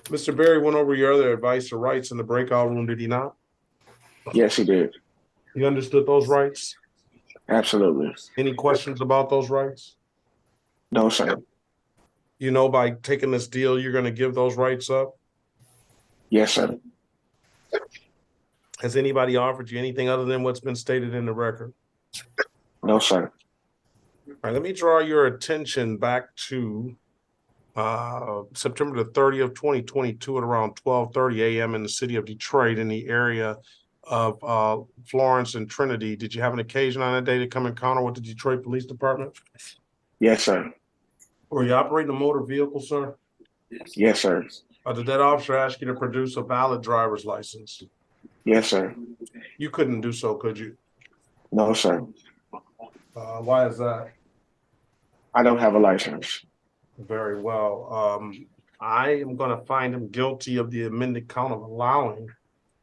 Mr. Berry went over your other advice or rights in the breakout room, did he not? Yes, he did. You understood those rights? Absolutely. Any questions about those rights? No, sir. You know, by taking this deal, you're going to give those rights up? Yes, sir. Has anybody offered you anything other than what's been stated in the record? No, sir. All right, let me draw your attention back to September the 30th, 2022 at around 12:30 a.m. in the city of Detroit in the area of Florence and Trinity. Did you have an occasion on that day to come encounter with the Detroit Police Department? Yes, sir. Were you operating a motor vehicle, sir? Yes, sir. Did that officer ask you to produce a valid driver's license? Yes, sir. You couldn't do so, could you? No, sir. Why is that? I don't have a license. Very well. I am going to find him guilty of the amended count of allowing.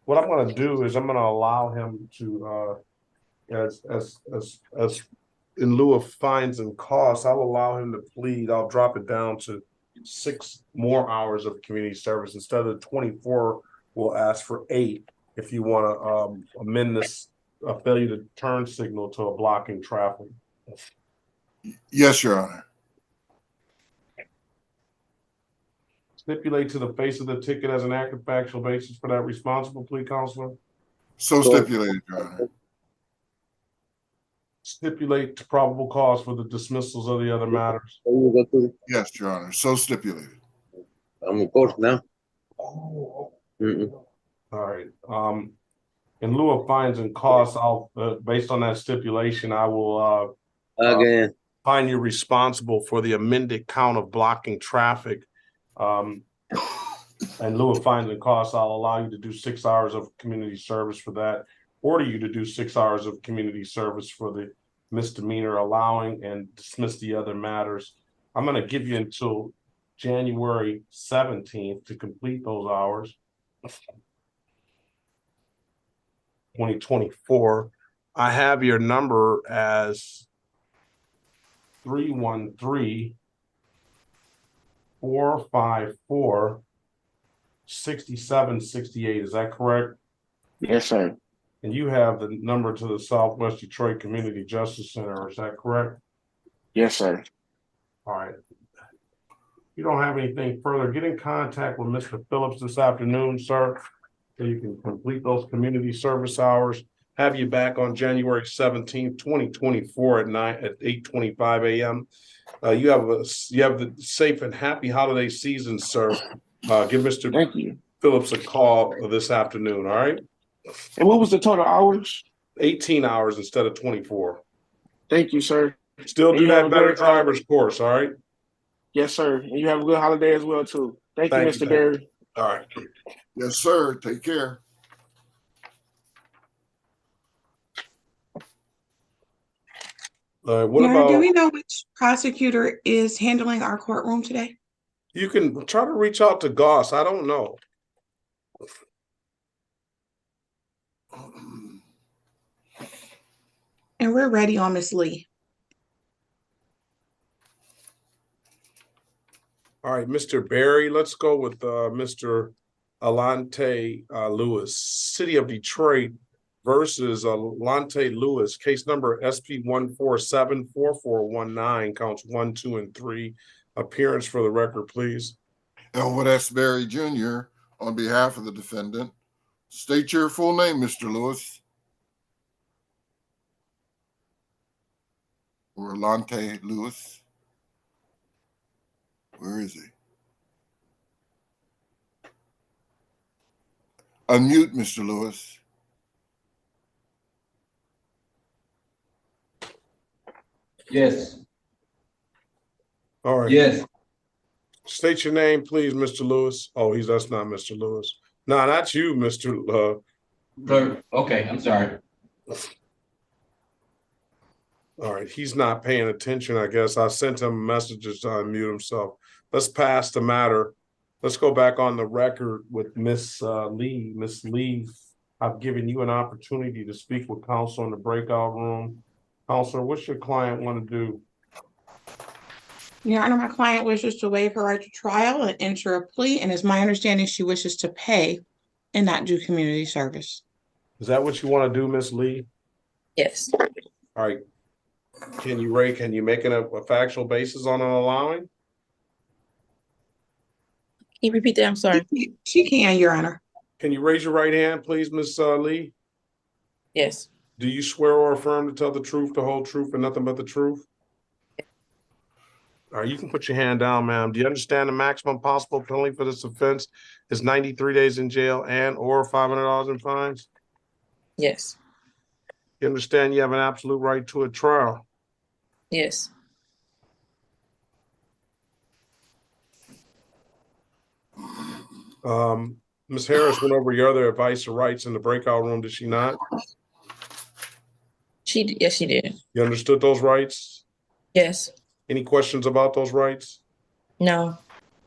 What I'm going to do is I'm going to allow him to, as in lieu of fines and costs, I'll allow him to plead. I'll drop it down to 6 more hours of community service instead of 24. We'll ask for 8 if you want to amend this failure to turn signal to a blocking traffic. Yes, Your Honor. Stipulate to the face of the ticket as an active factual basis for that responsible plea, counselor? So stipulated, Your Honor. Stipulate to probable cause for the dismissals of the other matters. Yes, Your Honor. So stipulated. I'm in court now. All right. In lieu of fines and costs, I'll based on that stipulation, I will find you responsible for the amended count of blocking traffic. In lieu of fines and costs, I'll allow you to do 6 hours of community service for that. Order you to do 6 hours of community service for the misdemeanor allowing and dismiss the other matters. I'm going to give you until January 17th to complete those hours. 2024. I have your number as 313-454-6768. Is that correct? Yes, sir. And you have the number to the Southwest Detroit Community Justice Center. Is that correct? Yes, sir. All right. You don't have anything further. Get in contact with Mr. Phillips this afternoon, sir, so you can complete those community service hours. Have you back on January 17th, 2024 at 8:25 a.m. You have the safe and happy holiday season, sir. Give Mr. Phillips a call this afternoon, all right? And what was the total hours? 18 hours instead of 24. Thank you, sir. Still do that better driver's course, all right? Yes, sir. And you have a good holiday as well, too. Thank you, Mr. Berry. All right. Yes, sir. Take care. What Mayor, about? do we know which prosecutor is handling our courtroom today? You can try to reach out to Goss. I don't know. And we're ready on Miss Lee. All right, Mr. Berry, let's go with Mr. Alante Lewis, City of Detroit versus Alante Lewis, case number SP1474419, counts 1, 2, and 3. Appearance for the record, please. Elwood S. Berry Jr., on behalf of the defendant. State your full name, Mr. Lewis. Or Alante Lewis. Where is he? Unmute, Mr. Lewis. Yes. All right. Yes. State your name, please, Mr. Lewis. Oh, that's not Mr. Lewis. No, not you, Mr. Okay, I'm sorry. All right, he's not paying attention, I guess. I sent him messages to unmute himself. Let's pass the matter. Let's go back on the record with Miss Lee. Miss Lee, I've given you an opportunity to speak with counsel in the breakout room. Counselor, what's your client want to do? Your Honor, my client wishes to waive her right to trial and enter a plea, and it's my understanding she wishes to pay and not do community service. Is that what you want to do, Miss Lee? Yes. All right. Can you make a factual basis on an allowing? Can you repeat that? I'm sorry. She can, Your Honor. Can you raise your right hand, please, Miss Lee? Yes. Do you swear or affirm to tell the truth, the whole truth, and nothing but the truth? All right, you can put your hand down, ma'am. Do you understand the maximum possible penalty for this offense is 93 days in jail and or $500 in fines? Yes. You understand you have an absolute right to a trial? Yes. Ms. Harris went over your other advice or rights in the breakout room, did she not? Yes, she did. You understood those rights? Yes. Any questions about those rights? No.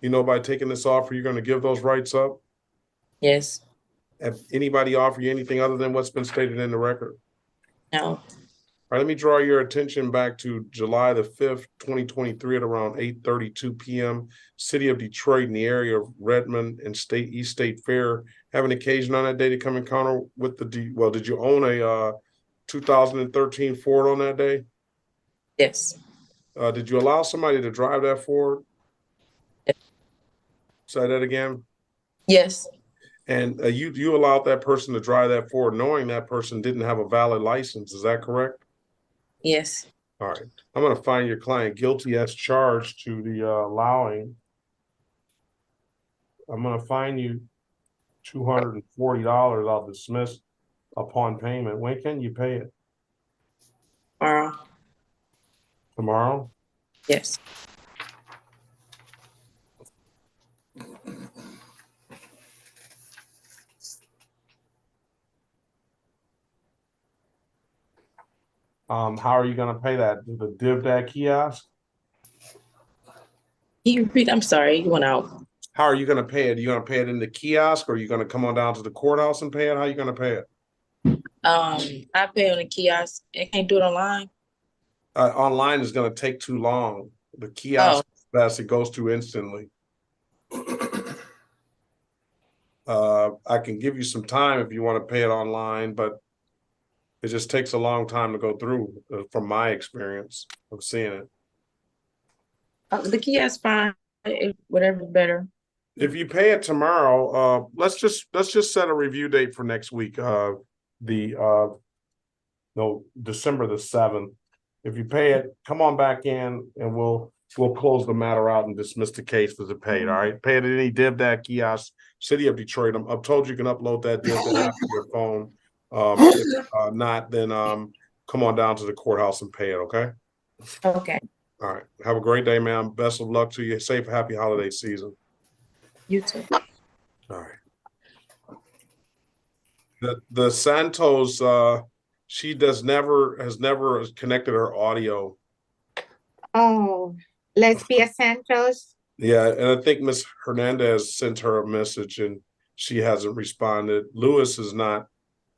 You know, by taking this offer, you're going to give those rights up? Yes. Have anybody offer you anything other than what's been stated in the record? No. All right, let me draw your attention back to July the 5th, 2023 at around 8:32 p.m. City of Detroit in the area of Redmond and East State Fair. Have an occasion on that day to come encounter with did you own a 2013 Ford on that day? Yes. Did you allow somebody to drive that Ford? Yes. Say that again? Yes. And you allowed that person to drive that Ford knowing that person didn't have a valid license, is that correct? Yes. All right. I'm going to find your client guilty as charged to the allowing. I'm going to fine you $240. I'll dismiss upon payment. When can you pay it? Tomorrow. Tomorrow? Yes. How are you going to pay that? The DivDad kiosk? Can you repeat? I'm sorry, you went out. How are you going to pay it? Are you going to pay it in the kiosk or are you going to come on down to the courthouse and pay it? How are you going to pay it? I pay on the kiosk. I can't do it online. Online is going to take too long. The kiosk fast, it goes through instantly. I can give you some time if you want to pay it online, but it just takes a long time to go through from my experience of seeing it. The kiosk fine. Whatever's better. If you pay it tomorrow, let's just set a review date for next week. December the 7th. If you pay it, come on back in and we'll close the matter out and dismiss the case as it paid. All right. Pay it at any DivDad kiosk, City of Detroit. I've told you can upload that DivDad app to your phone. If not, then come on down to the courthouse and pay it, okay? Okay. All right. Have a great day, ma'am. Best of luck to you. Safe, happy holiday season. You too. All right. The Santos, she has never connected her audio. Oh, Lesbia Santos. Yeah, and I think Ms. Hernandez sent her a message and she hasn't responded. Lewis is not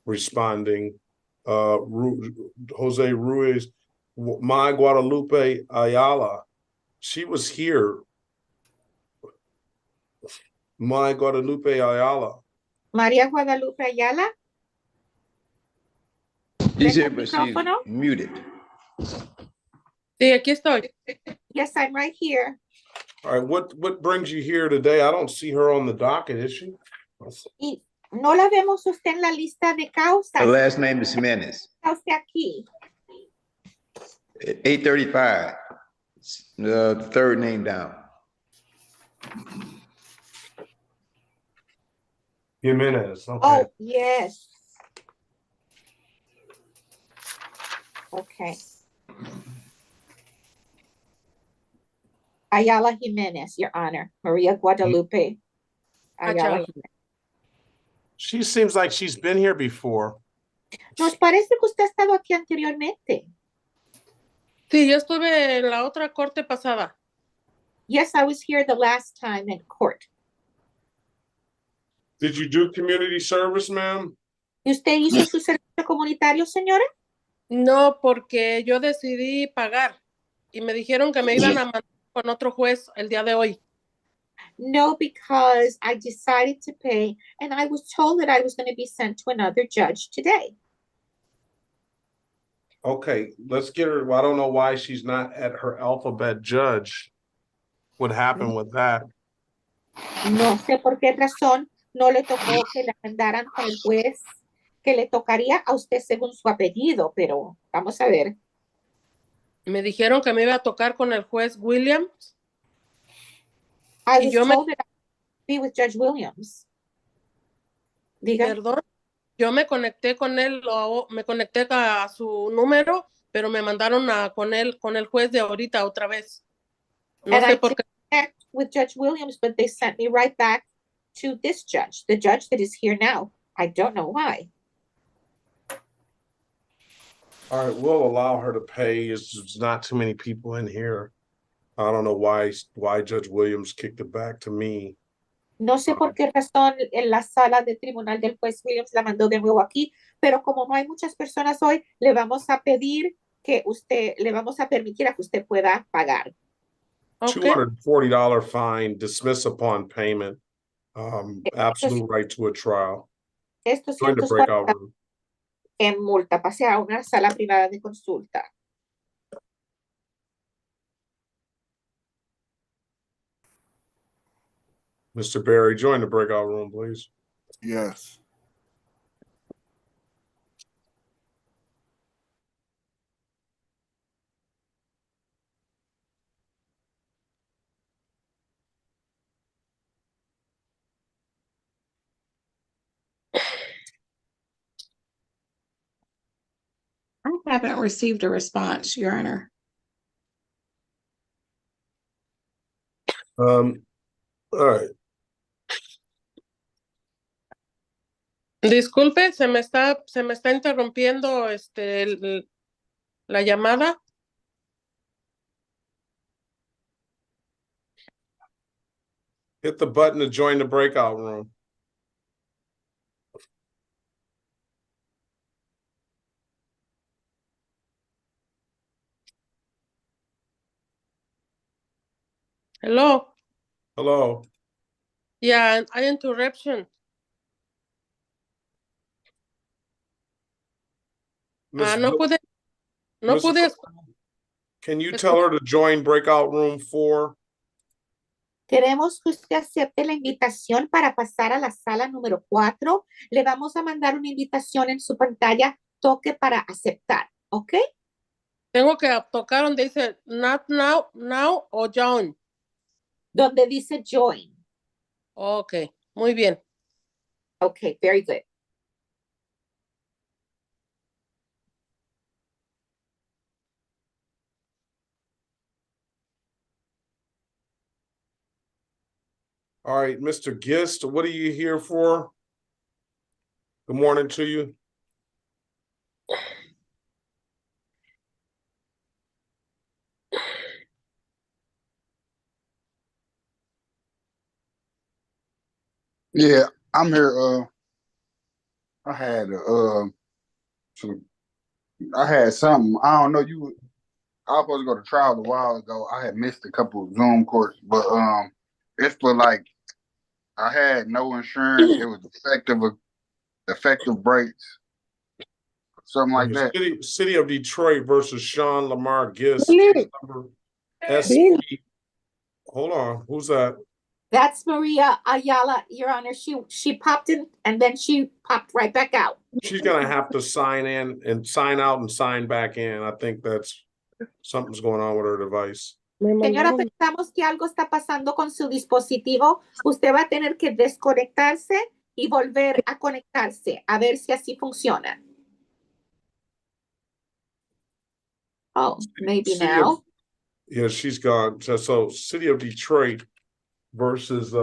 responding. Jose Ruiz, my Guadalupe Ayala, she was here. My Guadalupe Ayala. María Guadalupe Ayala. She's here, but she's muted. Sí, aquí estoy. Yes, I'm right here. All right, what brings you here today? I don't see her on the docket, is she? Y no la vemos usted en la lista de causas. Her last name is Jimenez. Está usted aquí. 835. The third name down. Jimenez. Okay. Oh, yes. Okay. Ayala Jimenez, Your Honor. Maria Guadalupe Ayala Jimenez. She seems like she's been here before. Nos parece que usted ha estado aquí anteriormente. Sí, yo estuve en la otra corte pasada. Yes, I was here the last time in court. Did you do community service, ma'am? ¿Y usted hizo su servicio comunitario, señora? No, porque yo decidí pagar y me dijeron que me iban a mandar con otro juez el día de hoy. No, because I decided to pay and I was told that I was going to be sent to another judge today. Okay, let's get her. Well, I don't know why she's not at her alphabet judge. What happened with that? No sé por qué razón no le tocó que la mandaran con el juez que le tocaría a usted según su apellido, pero vamos a ver. Me dijeron que me iba a tocar con el juez Williams. I was told that I would be with Judge Williams. Diga. Perdón, yo me conecté con él, me conecté a su número, pero me mandaron con el juez de ahorita otra vez. No And sé I por did qué. connect with Judge Williams, but they sent me right back to this judge, the judge that is here now. I don't know why. All right, we'll allow her to pay. There's not too many people in here. I don't know why Judge Williams kicked it back to me. No sé por qué razón en la sala de tribunal del juez Williams la mandó de nuevo aquí, pero como no hay muchas personas hoy, le vamos a pedir que le vamos a permitir a que usted pueda pagar. Okay. $240 fine, dismiss upon payment, absolute right to a trial. Estos Join the breakout room. En multa, pase a una sala privada de consulta. Mr. Barry, join the breakout room, please. Yes. I haven't received a response, Your Honor. All right. Disculpe, se me está interrumpiendo la llamada. Hit the button to join the breakout room. Hello. Hello. Yeah, I interruption. No pude. Can you tell her to join breakout room 4? Queremos que usted acepte la invitación para pasar a la sala número 4. Le vamos a mandar una invitación en su pantalla. Toque para aceptar, ¿ok? Tengo que tocar donde dice not now o join. Donde dice join. Ok, muy bien. Ok, very good. All right, Mr. Gist, what are you here for? Good morning to you. Yeah, I'm here. I had I had something. I don't know. I was supposed to go to trial a while ago. I had missed a couple of Zoom courts, but it's for like I had no insurance. It was defective brakes, something like that. City of Detroit versus Sean Lamar Gist. Case number SP. Hold on, who's that? That's Maria Ayala, Your Honor. She popped in and then she popped right back out. She's gonna have to sign in and sign out and sign back in. I think that's something's going on with her device. Señora, pensamos que algo está pasando con su dispositivo. Usted va a tener que desconectarse y volver a conectarse, a ver si así funciona. Oh, maybe now. Yeah, she's gone. So City of Detroit versus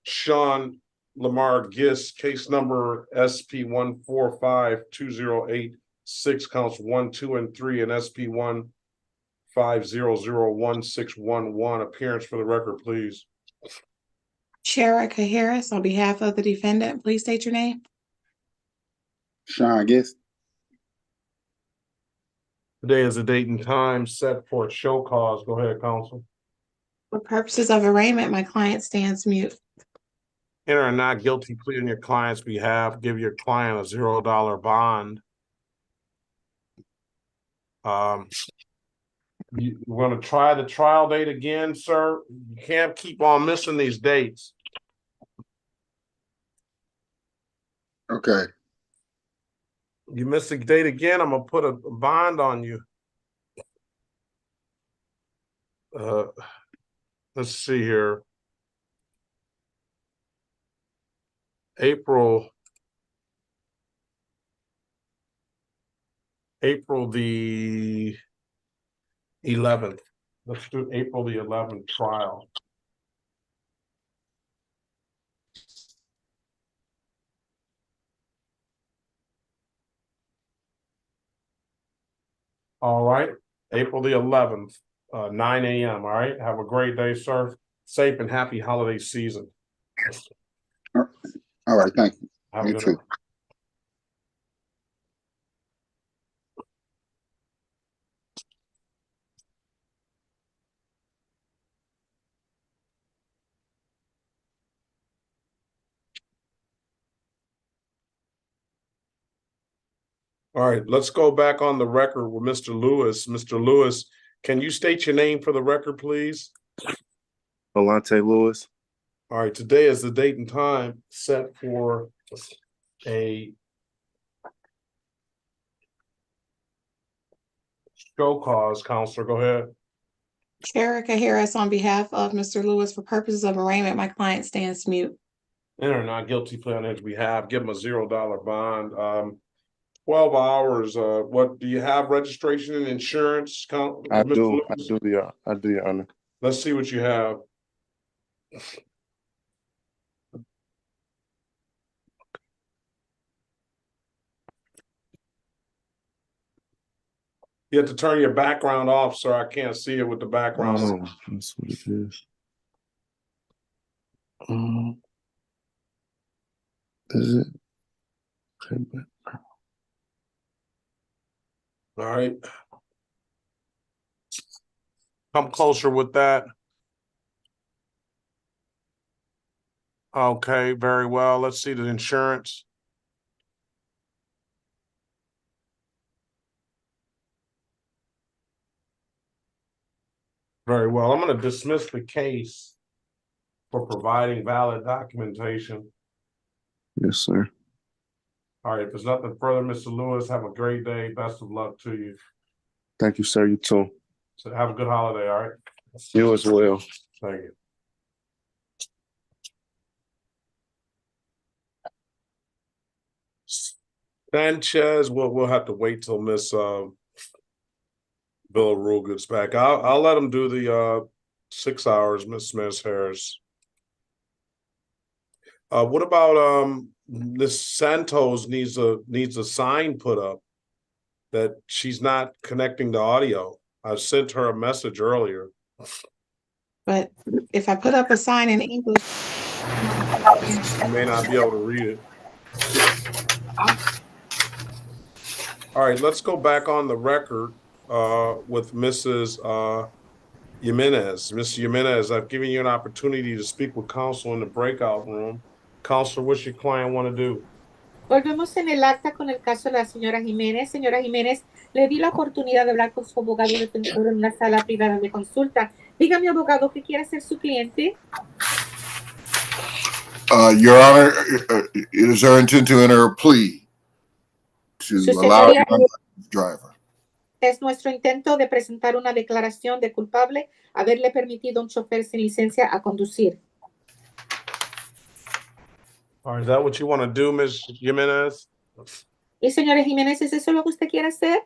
Sean Lamar Gist, case number SP 1452086, counts 1, 2, and 3, and SP 150016111. Appearance for the record, please. Sherika Harris, on behalf of the defendant, please state your name. Sean Gist. Today is the date and time set for a show cause. Go ahead, counsel. For purposes of arraignment, my client stands mute. Enter a not guilty plea on your client's behalf. Give your client a $0 bond. We're going to try the trial date again, sir. You can't keep on missing these dates. Okay. You miss the date again, I'm gonna put a bond on you. Let's see here. April the 11th. Let's do April the 11th trial. All right, April the 11th, 9 a.m. All right, have a great day, sir. Safe and happy holiday season. All right, thank you. Have a You good too. one. All right, let's go back on the record with Mr. Lewis. Mr. Lewis, can you state your name for the record, please? Alante Lewis. All right, today is the date and time set for a show cause. Counselor, go ahead. Sherika Harris, on behalf of Mr. Lewis, for purposes of arraignment, my client stands mute. Enter not guilty plea on his behalf. Give him a $0 bond. 12 hours. What do you have? Registration and insurance? I do, Your Honor. Let's see what you have. You have to turn your background off, sir. I can't see it with the background. Oh, that's what it is. Is it? Okay, All right. Come closer with that. Okay, very well. Let's see the insurance. Very well. I'm going to dismiss the case for providing valid documentation. Yes, sir. All right. If there's nothing further, Mr. Lewis, have a great day. Best of luck to you. Thank you, sir. You too. So have a good holiday. All right. You as well. Thank you. Sanchez, we'll have to wait till Miss Villarreal gets back. I'll let him do the 6 hours, Miss Harris. What about Miss Santos needs a sign put up that she's not connecting to audio. I sent her a message earlier. But if I put up a sign in English, you may not be able to read it. All right, let's go back on the record with Mrs. Jimenez. Ms. Jimenez, I've given you an opportunity to speak with counsel in the breakout room. Counselor, what's your client want to do? Volvemos en el acta con el caso de la señora Jiménez. Señora Jiménez, le di la oportunidad de hablar con su abogado defensor en una sala privada de consulta. Dígame, abogado, ¿qué quiere hacer su cliente? Your Honor, it is her intent to enter a plea to allow the driver. Es nuestro intento de presentar una declaración de culpable, haberle permitido a un chofer sin licencia a conducir. All right, is that what you want to do, Ms. Jimenez? Y señora Jiménez, ¿es eso lo que usted quiere hacer?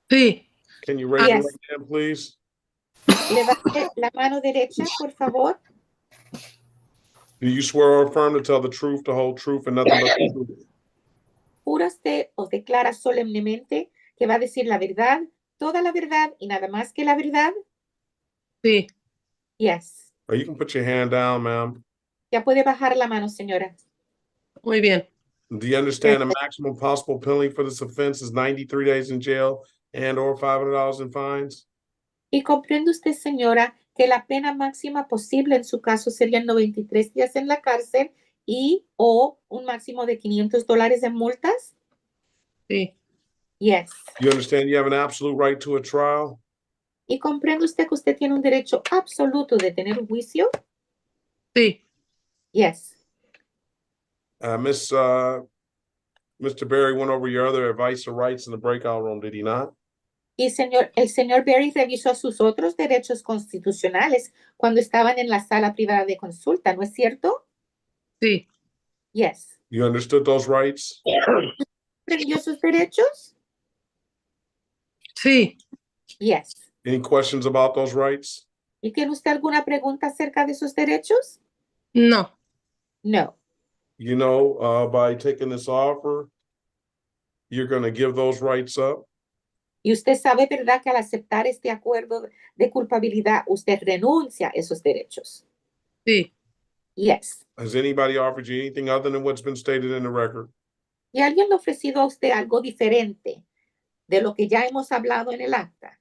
Sí. Can you raise your right hand, please? Levante la mano derecha, por favor. Do you swear or affirm to tell the truth, the whole truth, and nothing but the truth? ¿Jura usted o declara solemnemente que va a decir la verdad, toda la verdad y nada más que la verdad? Sí. Yes. Or you can put your hand down, ma'am. Ya puede bajar la mano, señora. Muy bien. Do you understand the maximum possible penalty for this offense is 93 days in jail and or $500 in fines? ¿Y comprende usted, señora, que la pena máxima posible en su caso serían 93 días en la cárcel y o un máximo de $500 en multas? Sí. Yes. You understand you have an absolute right to a trial? ¿Y comprende usted que usted tiene un derecho absoluto de tener un juicio? Sí. Yes. Mr. Berry went over your other advice or rights in the breakout room, did he not? Y el señor Berry revisó sus otros derechos constitucionales cuando estaban en la sala privada de consulta, ¿no es cierto? Sí. Yes. You understood those rights? ¿Comprendió sus derechos? Sí. Yes. Any questions about those rights? ¿Y tiene usted alguna pregunta acerca de sus derechos? No. No. You know, by taking this offer, you're going to give those rights up? Y usted sabe, ¿verdad?, que al aceptar este acuerdo de culpabilidad, usted renuncia a esos derechos. Sí. Yes. Has anybody offered you anything other than what's been stated in the record? ¿Y alguien le ha ofrecido a usted algo diferente de lo que ya hemos hablado en el acta?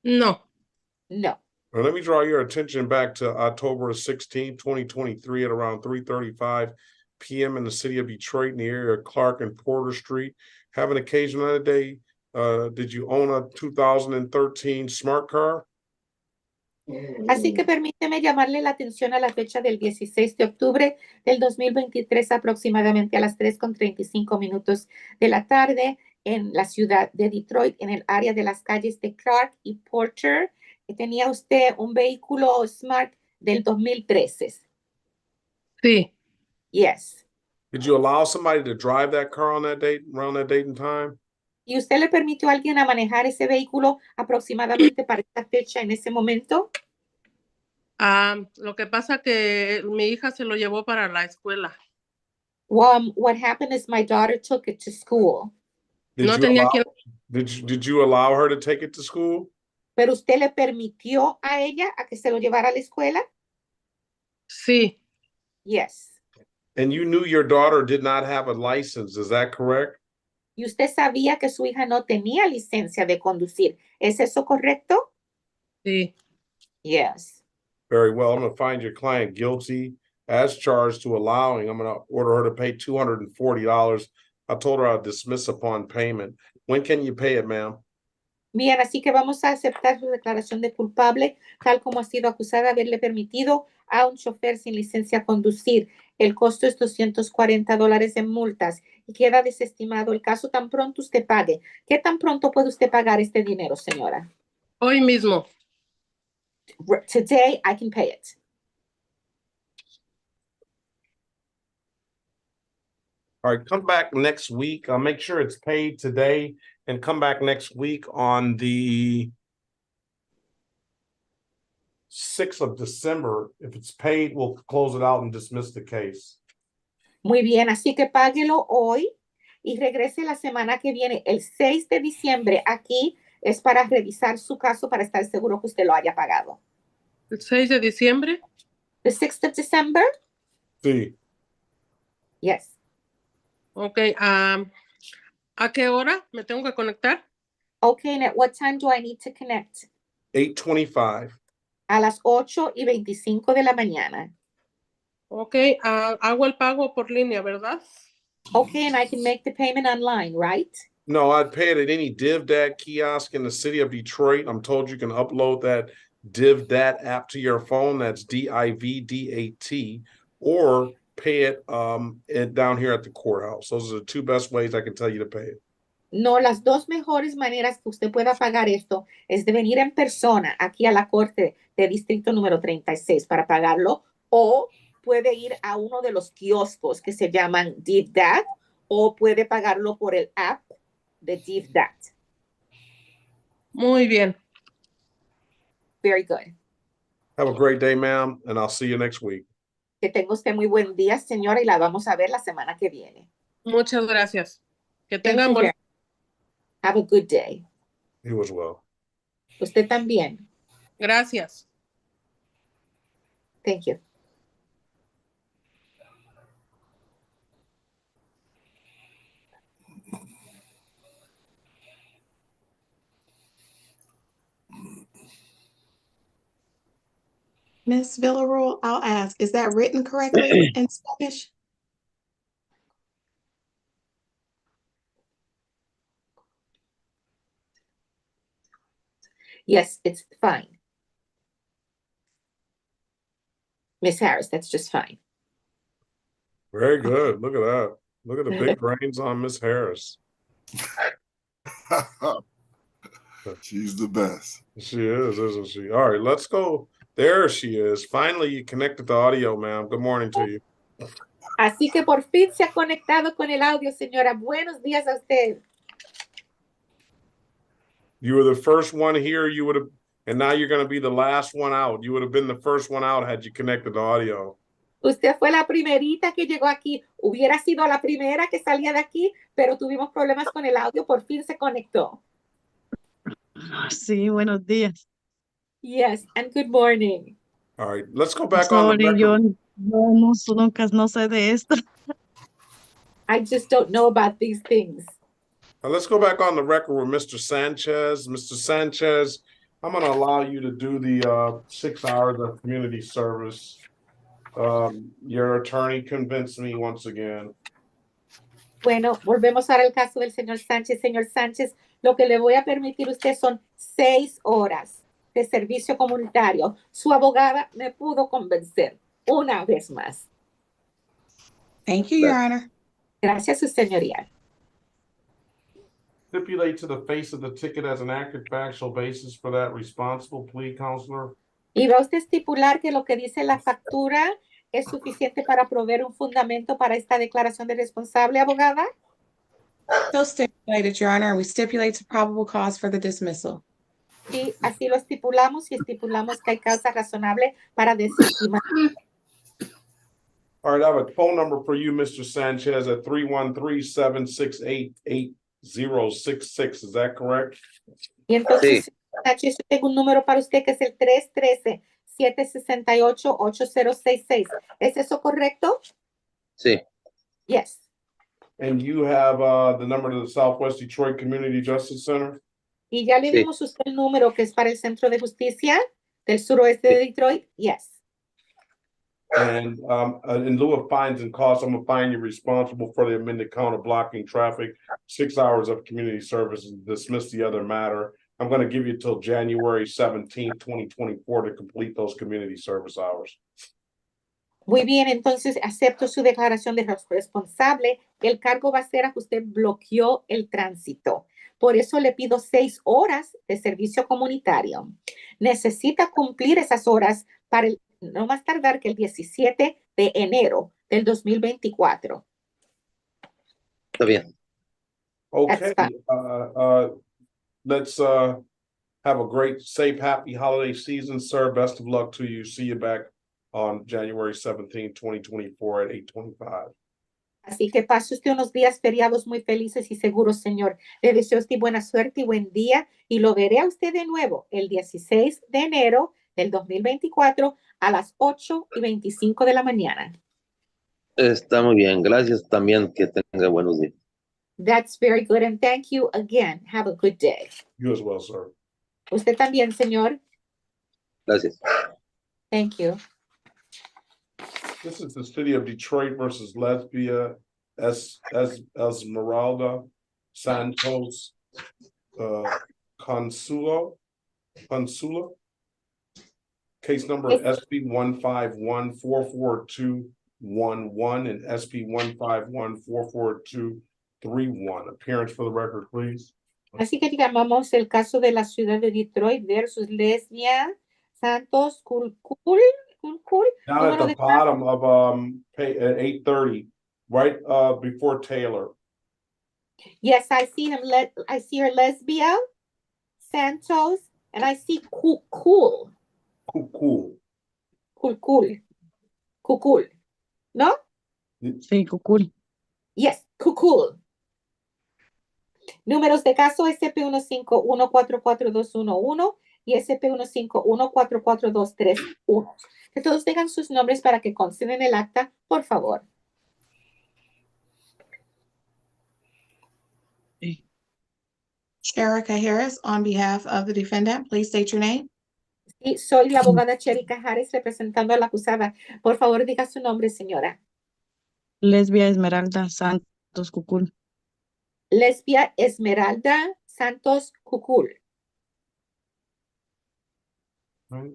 No. No. Well, let me draw your attention back to October 16, 2023 at around 3:35 p.m. in the city of Detroit in the area of Clark and Porter Street. Have an occasion on a day, did you own a 2013 smart car? Así que permíteme llamarle la atención a la fecha del 16 de octubre del 2023, aproximadamente a las 3:35 de la tarde, en la ciudad de Detroit, en el área de las calles de Clark y Porter. ¿Tenía usted un vehículo Smart del 2013? Sí. Yes. Did you allow somebody to drive that car on that date, around that date and time? ¿Y usted le permitió a alguien a manejar ese vehículo aproximadamente para esta fecha en ese momento? Lo que pasa que mi hija se lo llevó para la escuela. What happened is my daughter took it to school. Did you allow her to take it to school? ¿Pero usted le permitió a ella a que se lo llevara a la escuela? Sí. Yes. And you knew your daughter did not have a license, is that correct? Y usted sabía que su hija no tenía licencia de conducir. ¿Es eso correcto? Sí. Yes. Very well. I'm going to find your client guilty as charged to allowing. I'm going to order her to pay $240. I told her I'll dismiss upon payment. When can you pay it, ma'am? Bien, así que vamos a aceptar su declaración de culpable, tal como ha sido acusada de haberle permitido a un chofer sin licencia a conducir. El costo es $240 en multas y queda desestimado el caso tan pronto usted pague. ¿Qué tan pronto puede usted pagar este dinero, señora? Hoy mismo. Today I can pay it. All right, come back next week. I'll make sure it's paid today and come back next week on the 6th of December. If it's paid, we'll close it out and dismiss the case. Muy bien, así que páguelo hoy y regrese la semana que viene, el 6 de diciembre. Aquí es para revisar su caso para estar seguro que usted lo haya pagado. ¿El 6 de diciembre? The 6th of December? Sí. Yes. Ok. ¿A qué hora me tengo que conectar? Okay, and at what time do I need to connect? 8:25. A las 8:25 de la mañana. Ok, hago el pago por línea, ¿verdad? Okay, and I can make the payment online, right? No, I'd pay it at any DivDat kiosk in the city of Detroit. I'm told you can upload that DivDat app to your phone. That's DIVDAT, or pay it down here at the courthouse. Those are the two best ways I can tell you to pay it. No, las dos mejores maneras que usted pueda pagar esto es de venir en persona aquí a la Corte de Distrito número 36 para pagarlo, o puede ir a uno de los kioscos que se llaman DivDat, o puede pagarlo por el app de DivDat. Muy bien. Very good. Have a great day, ma'am, and I'll see you next week. Que tenga usted muy buen día, señora, y la vamos a ver la semana que viene. Muchas gracias. Que Thank tengan you buen. very much. Have a good day. You as well. Usted también. Gracias. Thank you. Ms. Villarreal, I'll ask, is that written correctly in Spanish? Yes, it's fine. Miss Harris, that's just fine. Very good. Look at that. Look at the big brains on Miss Harris. She's the best. She is, isn't she? All right, let's go. There she is. Finally, you connected the audio, ma'am. Good morning to you. Así que por fin se ha conectado con el audio, señora. Buenos días a usted. You were the first one here. You would have, and now you're going to be the last one out. You would have been the first one out had you connected the audio. Usted fue la primerita que llegó aquí. Hubiera sido la primera que salía de aquí, pero tuvimos problemas con el audio. Por fin se conectó. Sí, buenos días. Yes, and good morning. All right, let's go back on the Sorry, yo record. no sé de esto. I just don't know about these things. Let's go back on the record with Mr. Sanchez. Mr. Sanchez, I'm going to allow you to do the 6 hours of community service. Your attorney convinced me once again. Bueno, volvemos ahora al caso del señor Sánchez. Señor Sánchez, lo que le voy a permitir a usted son 6 horas de servicio comunitario. Su abogada me pudo convencer una vez más. Thank you, Your Honor. Gracias, su señoría. Stipulate to the face of the ticket as an accurate factual basis for that responsible plea, counselor. Y va usted a estipular que lo que dice la factura es suficiente para proveer un fundamento para esta declaración de responsable, abogada. So stipulated, Your Honor. We stipulate to probable cause for the dismissal. Sí, así lo estipulamos y estipulamos que hay causa razonable para desestimar. All right, I have a phone number for you, Mr. Sanchez, at 313-768-8066. Is that correct? Y entonces, Sánchez, yo tengo un número para usted que es el 313-768-8066. ¿Es eso correcto? Sí. Yes. And you have the number to the Southwest Detroit Community Justice Center? Y ya le dimos usted el número que es para el Centro de Justicia del suroeste de Detroit. Yes. And in lieu of fines and costs, I'm going to find you responsible for the amended count of blocking traffic, 6 hours of community service, and dismiss the other matter. I'm going to give you till January 17th, 2024 to complete those community service hours. Muy bien, entonces acepto su declaración de responsable. El cargo va a ser a que usted bloqueó el tránsito. Por eso le pido 6 horas de servicio comunitario. Necesita cumplir esas horas para no más tardar que el 17 de enero del 2024. Está bien. Okay. Let's have a great, safe, happy holiday season, sir. Best of luck to you. See you back on January 17, 2024 at 8:25. Así que pase usted unos días feriados muy felices y seguros, señor. Le deseo a usted buena suerte y buen día y lo veré a usted de nuevo el 16 de enero del 2024 a las 8:25 de la mañana. Está muy bien. Gracias también. Que tenga buenos días. That's very good and thank you again. Have a good day. You as well, sir. Usted también, señor. Gracias. Thank you. This is the city of Detroit versus Lesbia Esmeralda Santos Consula. Case number SP 151-44211 and SP 151-44231. Appearance for the record, please. Así que llamamos el caso de la ciudad de Detroit versus Lesbia Santos Cool. Down at the bottom of at 830, right before Taylor. Yes, I see him. I see her, Lesbia Santos, and I see Cool. Kukul. ¿No? Sí, Kukul. Yes, Kukul. Números de caso SP151442211 y SP151442231. Que todos tengan sus nombres para que consten en el acta, por favor. Sherika Harris, on behalf of the defendant, please state your name. Sí, soy la abogada Cherika Harris representando a la acusada. Por favor, diga su nombre, señora. Lesbia Esmeralda Santos Kukul. Lesbia Esmeralda Santos Kukul. Right.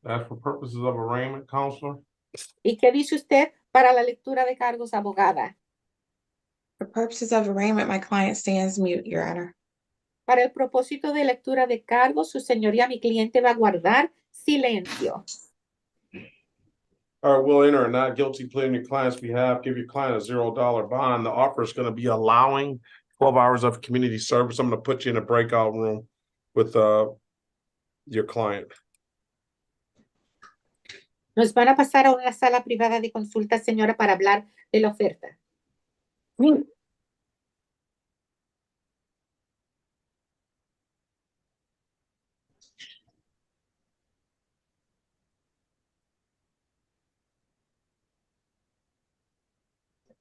That's for purposes of arraignment, counselor. ¿Y qué dice usted para la lectura de cargos, abogada? For purposes of arraignment, my client stands mute, Your Honor. Para el propósito de lectura de cargos, su señoría, mi cliente va a guardar silencio. All right, we'll enter a not guilty plea on your client's behalf. Give your client a $0 bond. The offer is going to be allowing 12 hours of community service. I'm going to put you in a breakout room with your client. Nos van a pasar a una sala privada de consulta, señora, para hablar de la oferta.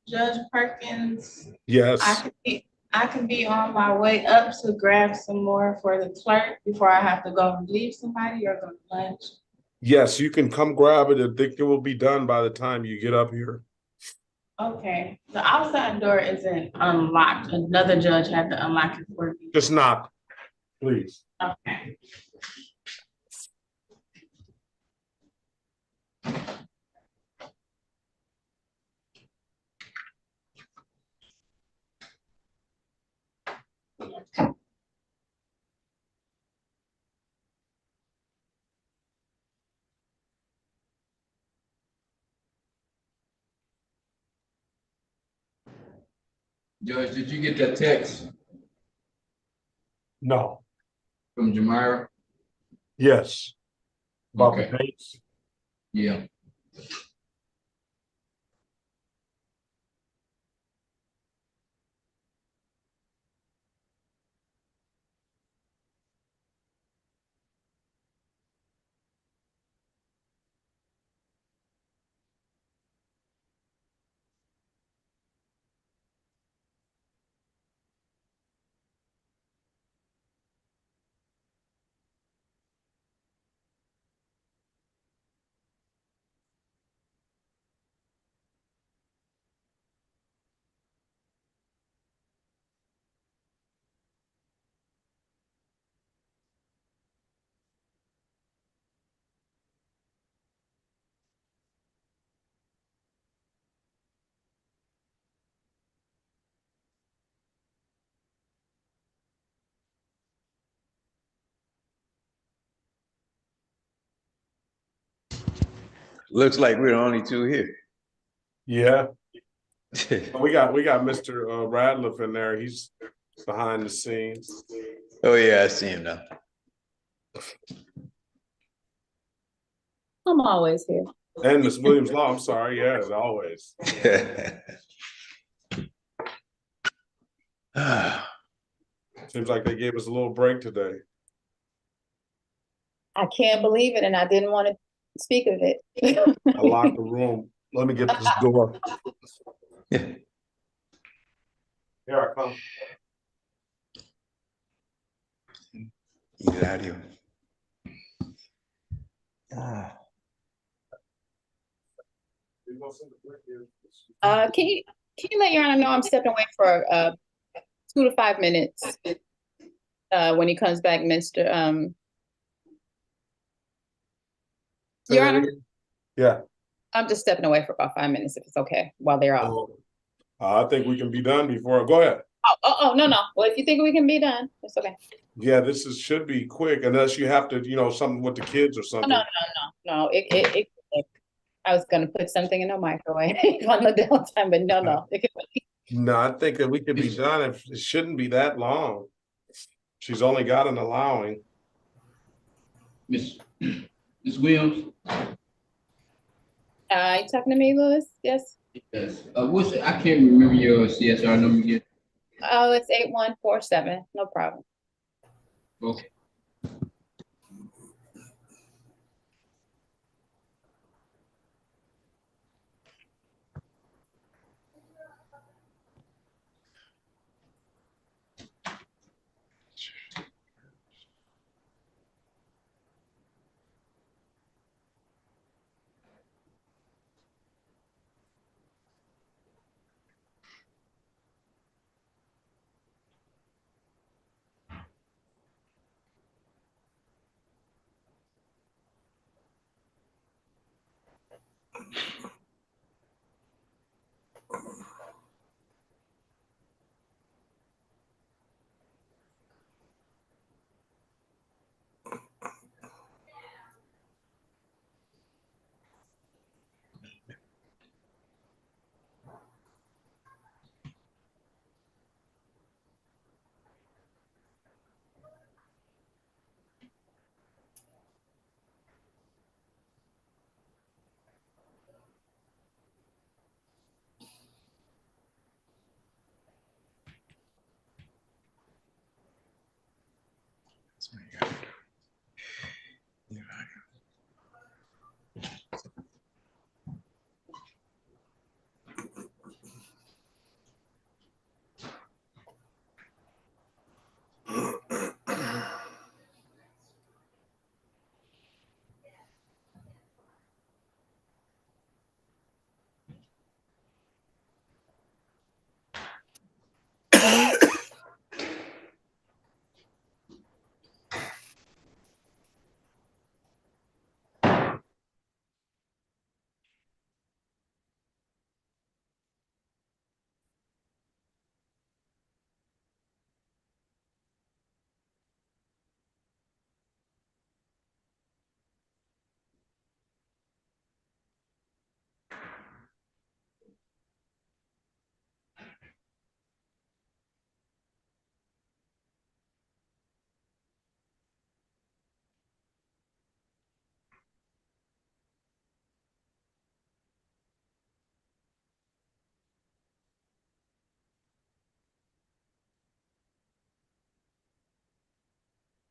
Judge Perkins. Yes. I can be on my way up to grab some more for the clerk before I have to go relieve somebody or go to lunch. Yes, you can come grab it. I think it will be done by the time you get up here. Okay. The outside door isn't unlocked. Another judge had to unlock it for me. Just knock, please. Okay. Judge, did you get that text No. from Jamira? Yes. About Okay. the dates. Yeah. Looks like we're the only two here. Yeah. we got Mr. Radliff in there. He's behind the scenes. Oh yeah, I see him now. I'm always here. And Miss Williams Law, I'm sorry, yeah, as always. Seems like they gave us a little break today. I can't believe it, and I didn't want to speak of it. I locked the room. Let me get this door. Here I come. Hilario. Can you let Your Honor know I'm stepping away for 2 to 5 minutes when he comes back, Mr. Your Honor? Yeah. I'm just stepping away for about 5 minutes if it's okay while they're out. I think we can be done before. Go ahead. No. Well, if you think we can be done, it's okay. Yeah, this should be quick unless you have to, something with the kids or something. No. I was gonna put something in the microwave on the downtime, but no. No, I think that we could be done. If it shouldn't be that long. She's only got an allowing. Miss Williams. You talking to me, Louis? Yes. Yes. I can't remember your CSR number again. Oh, it's 8147. No problem. Okay.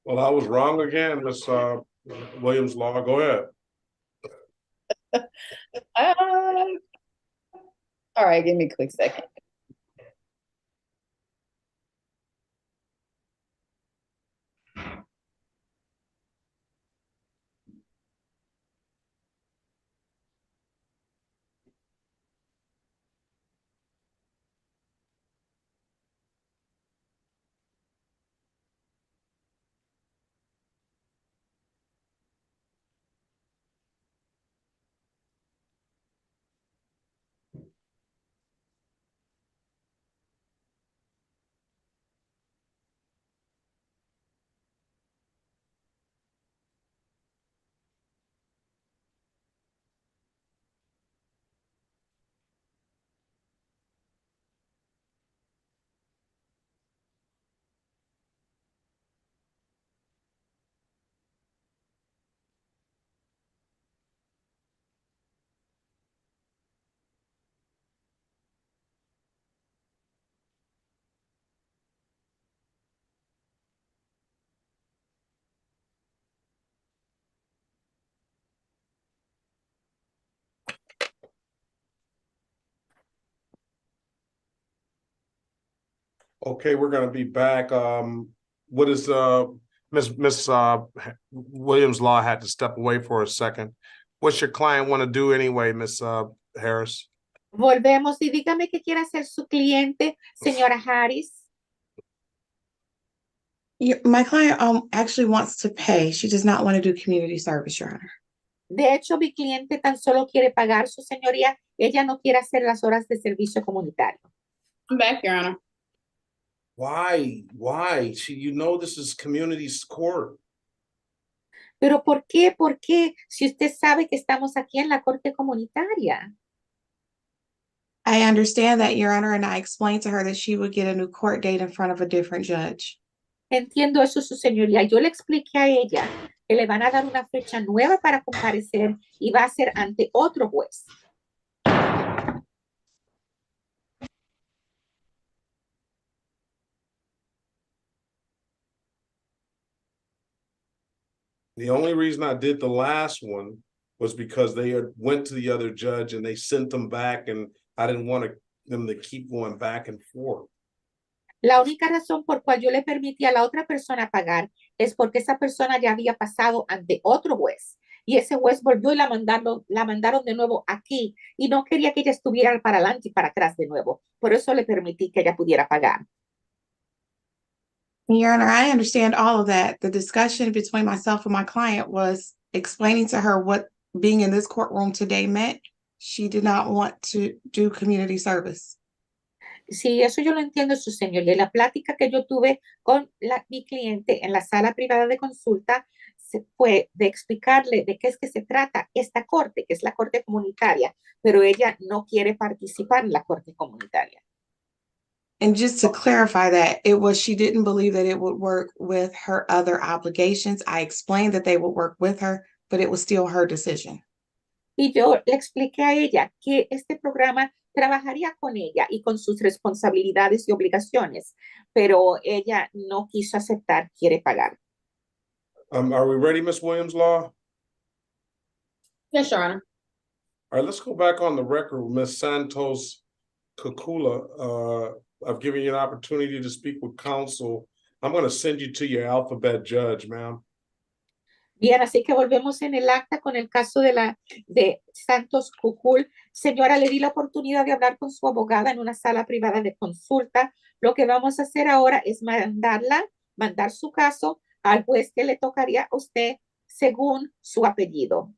Well, I was wrong again, Miss Williams Law. Go ahead. All right, give me a quick second. Okay, we're gonna be back. What is Miss Williams Law had to step away for a second. What's your client want to do anyway, Miss Harris? Volvemos y dígame qué quiere hacer su cliente, señora Harris. My client actually wants to pay. She does not want to do community service, Your Honor. De hecho, mi cliente tan solo quiere pagar, su señoría. Ella no quiere hacer las horas de servicio comunitario. I'm back, Your Honor. Why? Why? You know this is community court. Pero ¿por qué? ¿Por qué? Si usted sabe que estamos aquí en la corte comunitaria. I understand that, Your Honor, and I explained to her that she would get a new court date in front of a different judge. Entiendo eso, su señoría. Yo le expliqué a ella que le van a dar una fecha nueva para comparecer y va a ser ante otro juez. The only reason I did the last one was because they had went to the other judge and they sent them back, and I didn't want them to keep going back and forth. La única razón por cual yo le permití a la otra persona pagar es porque esa persona ya había pasado ante otro juez y ese juez volvió y la mandaron de nuevo aquí y no quería que ella estuviera para adelante y para atrás de nuevo. Por eso le permití que ella pudiera pagar. Your Honor, I understand all of that. The discussion between myself and my client was explaining to her what being in this courtroom today meant. She did not want to do community service. Sí, eso yo lo entiendo, su señoría. La plática que yo tuve con mi cliente en la sala privada de consulta fue de explicarle de qué es que se trata esta corte, que es la corte comunitaria, pero ella no quiere participar en la corte comunitaria. And just to clarify that, it was she didn't believe that it would work with her other obligations. I explained that they would work with her, but it was still her decision. Y yo le expliqué a ella que este programa trabajaría con ella y con sus responsabilidades y obligaciones, pero ella no quiso aceptar, quiere pagar. Are we ready, Ms. Williams Law? Yes, Your Honor. All right, let's go back on the record with Ms. Santos Kukula. I've given you an opportunity to speak with counsel. I'm going to send you to your alphabet judge, ma'am. Bien, así que volvemos en el acta con el caso de Santos Cucul. Señora, le di la oportunidad de hablar con su abogada en una sala privada de consulta. Lo que vamos a hacer ahora es mandar su caso al juez que le tocaría a usted según su apellido.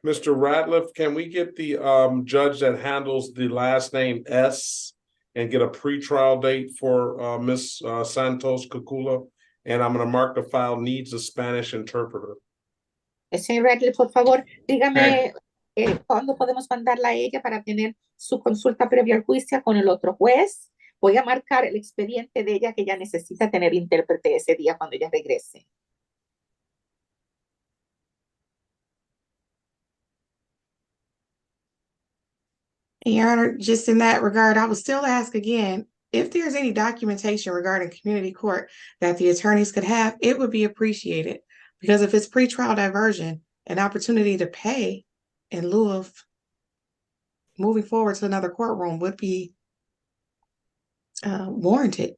Mr. Ratliff, can we get the judge that handles the last name S and get a pretrial date for Ms. Santos Kukula? And I'm going to mark the file needs a Spanish interpreter. Señor Radley, por favor, dígame cuándo podemos mandarla a ella para tener su consulta previa al juicio con el otro juez. Voy a marcar el expediente de ella que ella necesita tener intérprete ese día cuando ella regrese. Your Honor, just in that regard, I would still ask again, if there's any documentation regarding community court that the attorneys could have, it would be appreciated. Because if it's pretrial diversion, an opportunity to pay in lieu of moving forward to another courtroom would be warranted.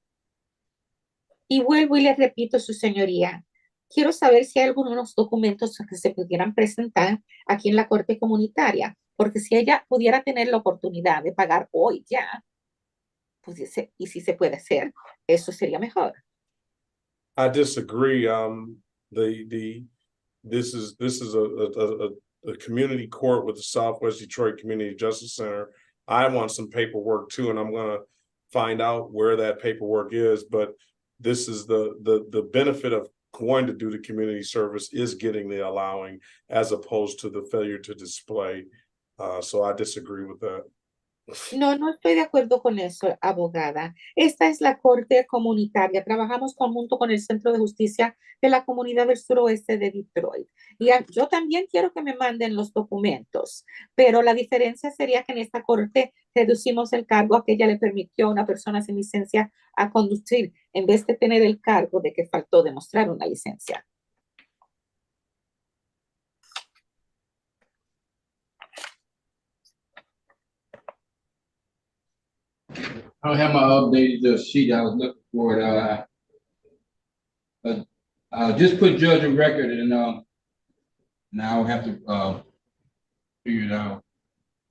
Y vuelvo y le repito, su señoría, quiero saber si hay algunos documentos que se pudieran presentar aquí en la corte comunitaria, porque si ella pudiera tener la oportunidad de pagar hoy ya, pues y si se puede hacer, eso sería mejor. I disagree. This is a community court with the Southwest Detroit Community Justice Center. I want some paperwork too, and I'm going to find out where that paperwork is. But this is the benefit of going to do the community service is getting the allowing as opposed to the failure to display. So I disagree with that. No, no estoy de acuerdo con eso, abogada. Esta es la corte comunitaria. Trabajamos conjunto con el Centro de Justicia de la Comunidad del Suroeste de Detroit. Y yo también quiero que me manden los documentos, pero la diferencia sería que en esta corte reducimos el cargo a que ella le permitió a una persona sin licencia a conducir, en vez de tener el cargo de que faltó demostrar una licencia. I don't have my updated sheet. I was looking for it. Just put judge of record, and now I'll have to figure it out.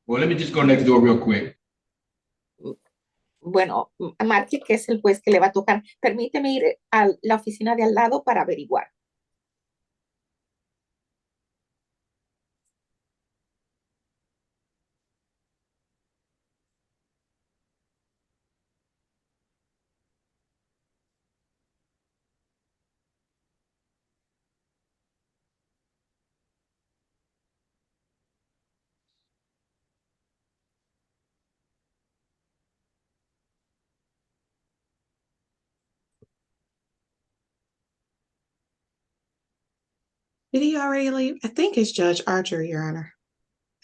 Well, let me just go next door real quick. Bueno, marque que es el juez que le va a tocar. Permíteme ir a la oficina de al lado para averiguar. Did he already leave? I think it's Judge Archer, Your Honor.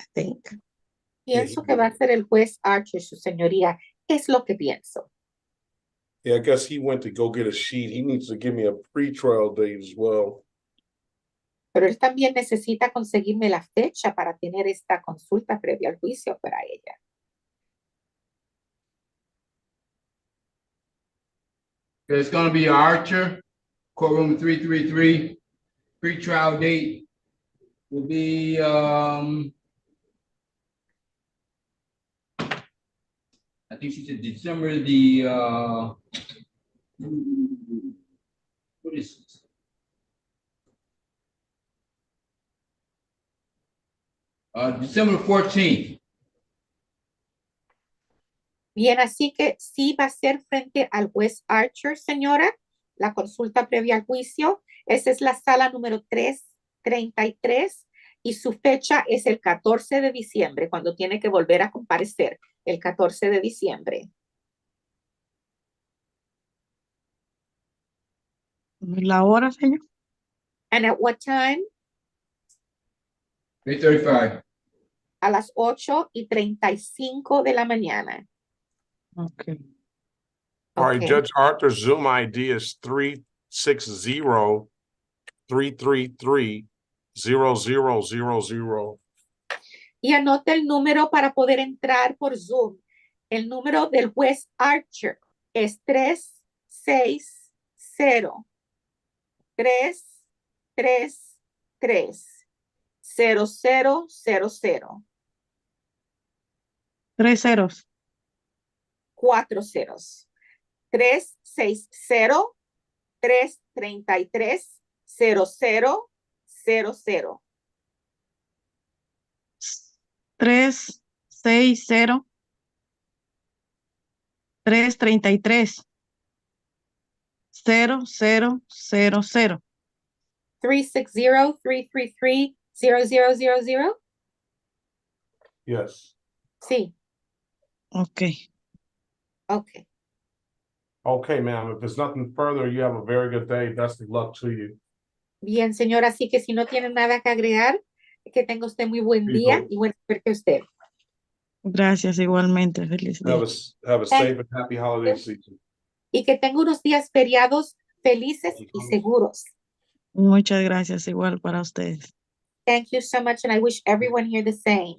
I think. Pienso que va a ser el juez Archer, su señoría. Es lo que pienso. Yeah, I guess he went to go get a sheet. He needs to give me a pretrial date as well. Pero él también necesita conseguirme la fecha para tener esta consulta previa al juicio para ella. It's going to be Archer, courtroom 333. Pre-trial date will be I think she said December the what is this? December 14th. Bien, así que sí va a ser frente al juez Archer, señora, la consulta previa al juicio. Esa es la sala número 333 y su fecha es el 14 de diciembre, cuando tiene que volver a comparecer, el 14 de diciembre. ¿La hora, señor? And at what time? 8:35. A las 8:35 de la mañana. Okay. All right, Okay. Judge Arthur's Zoom ID is 360-333-0000. Y anote el número para poder entrar por Zoom. El número del juez Archer es 360-333-0000. 3 ceros. 4 ceros. 360-333-0000. 360 333 0000. 360-333-0000. Yes. Sí. Okay. Okay. Okay, ma'am. If there's nothing further, you have a very good day. Best of luck to you. Bien, señora, así que si no tiene nada que agregar, que tenga usted muy buen día y buena suerte a usted. Gracias, igualmente. Feliz día. Have a safe and happy holiday season. Y que tenga unos días feriados felices y seguros. Muchas gracias, igual para ustedes. Thank you so much, and I wish everyone here the same.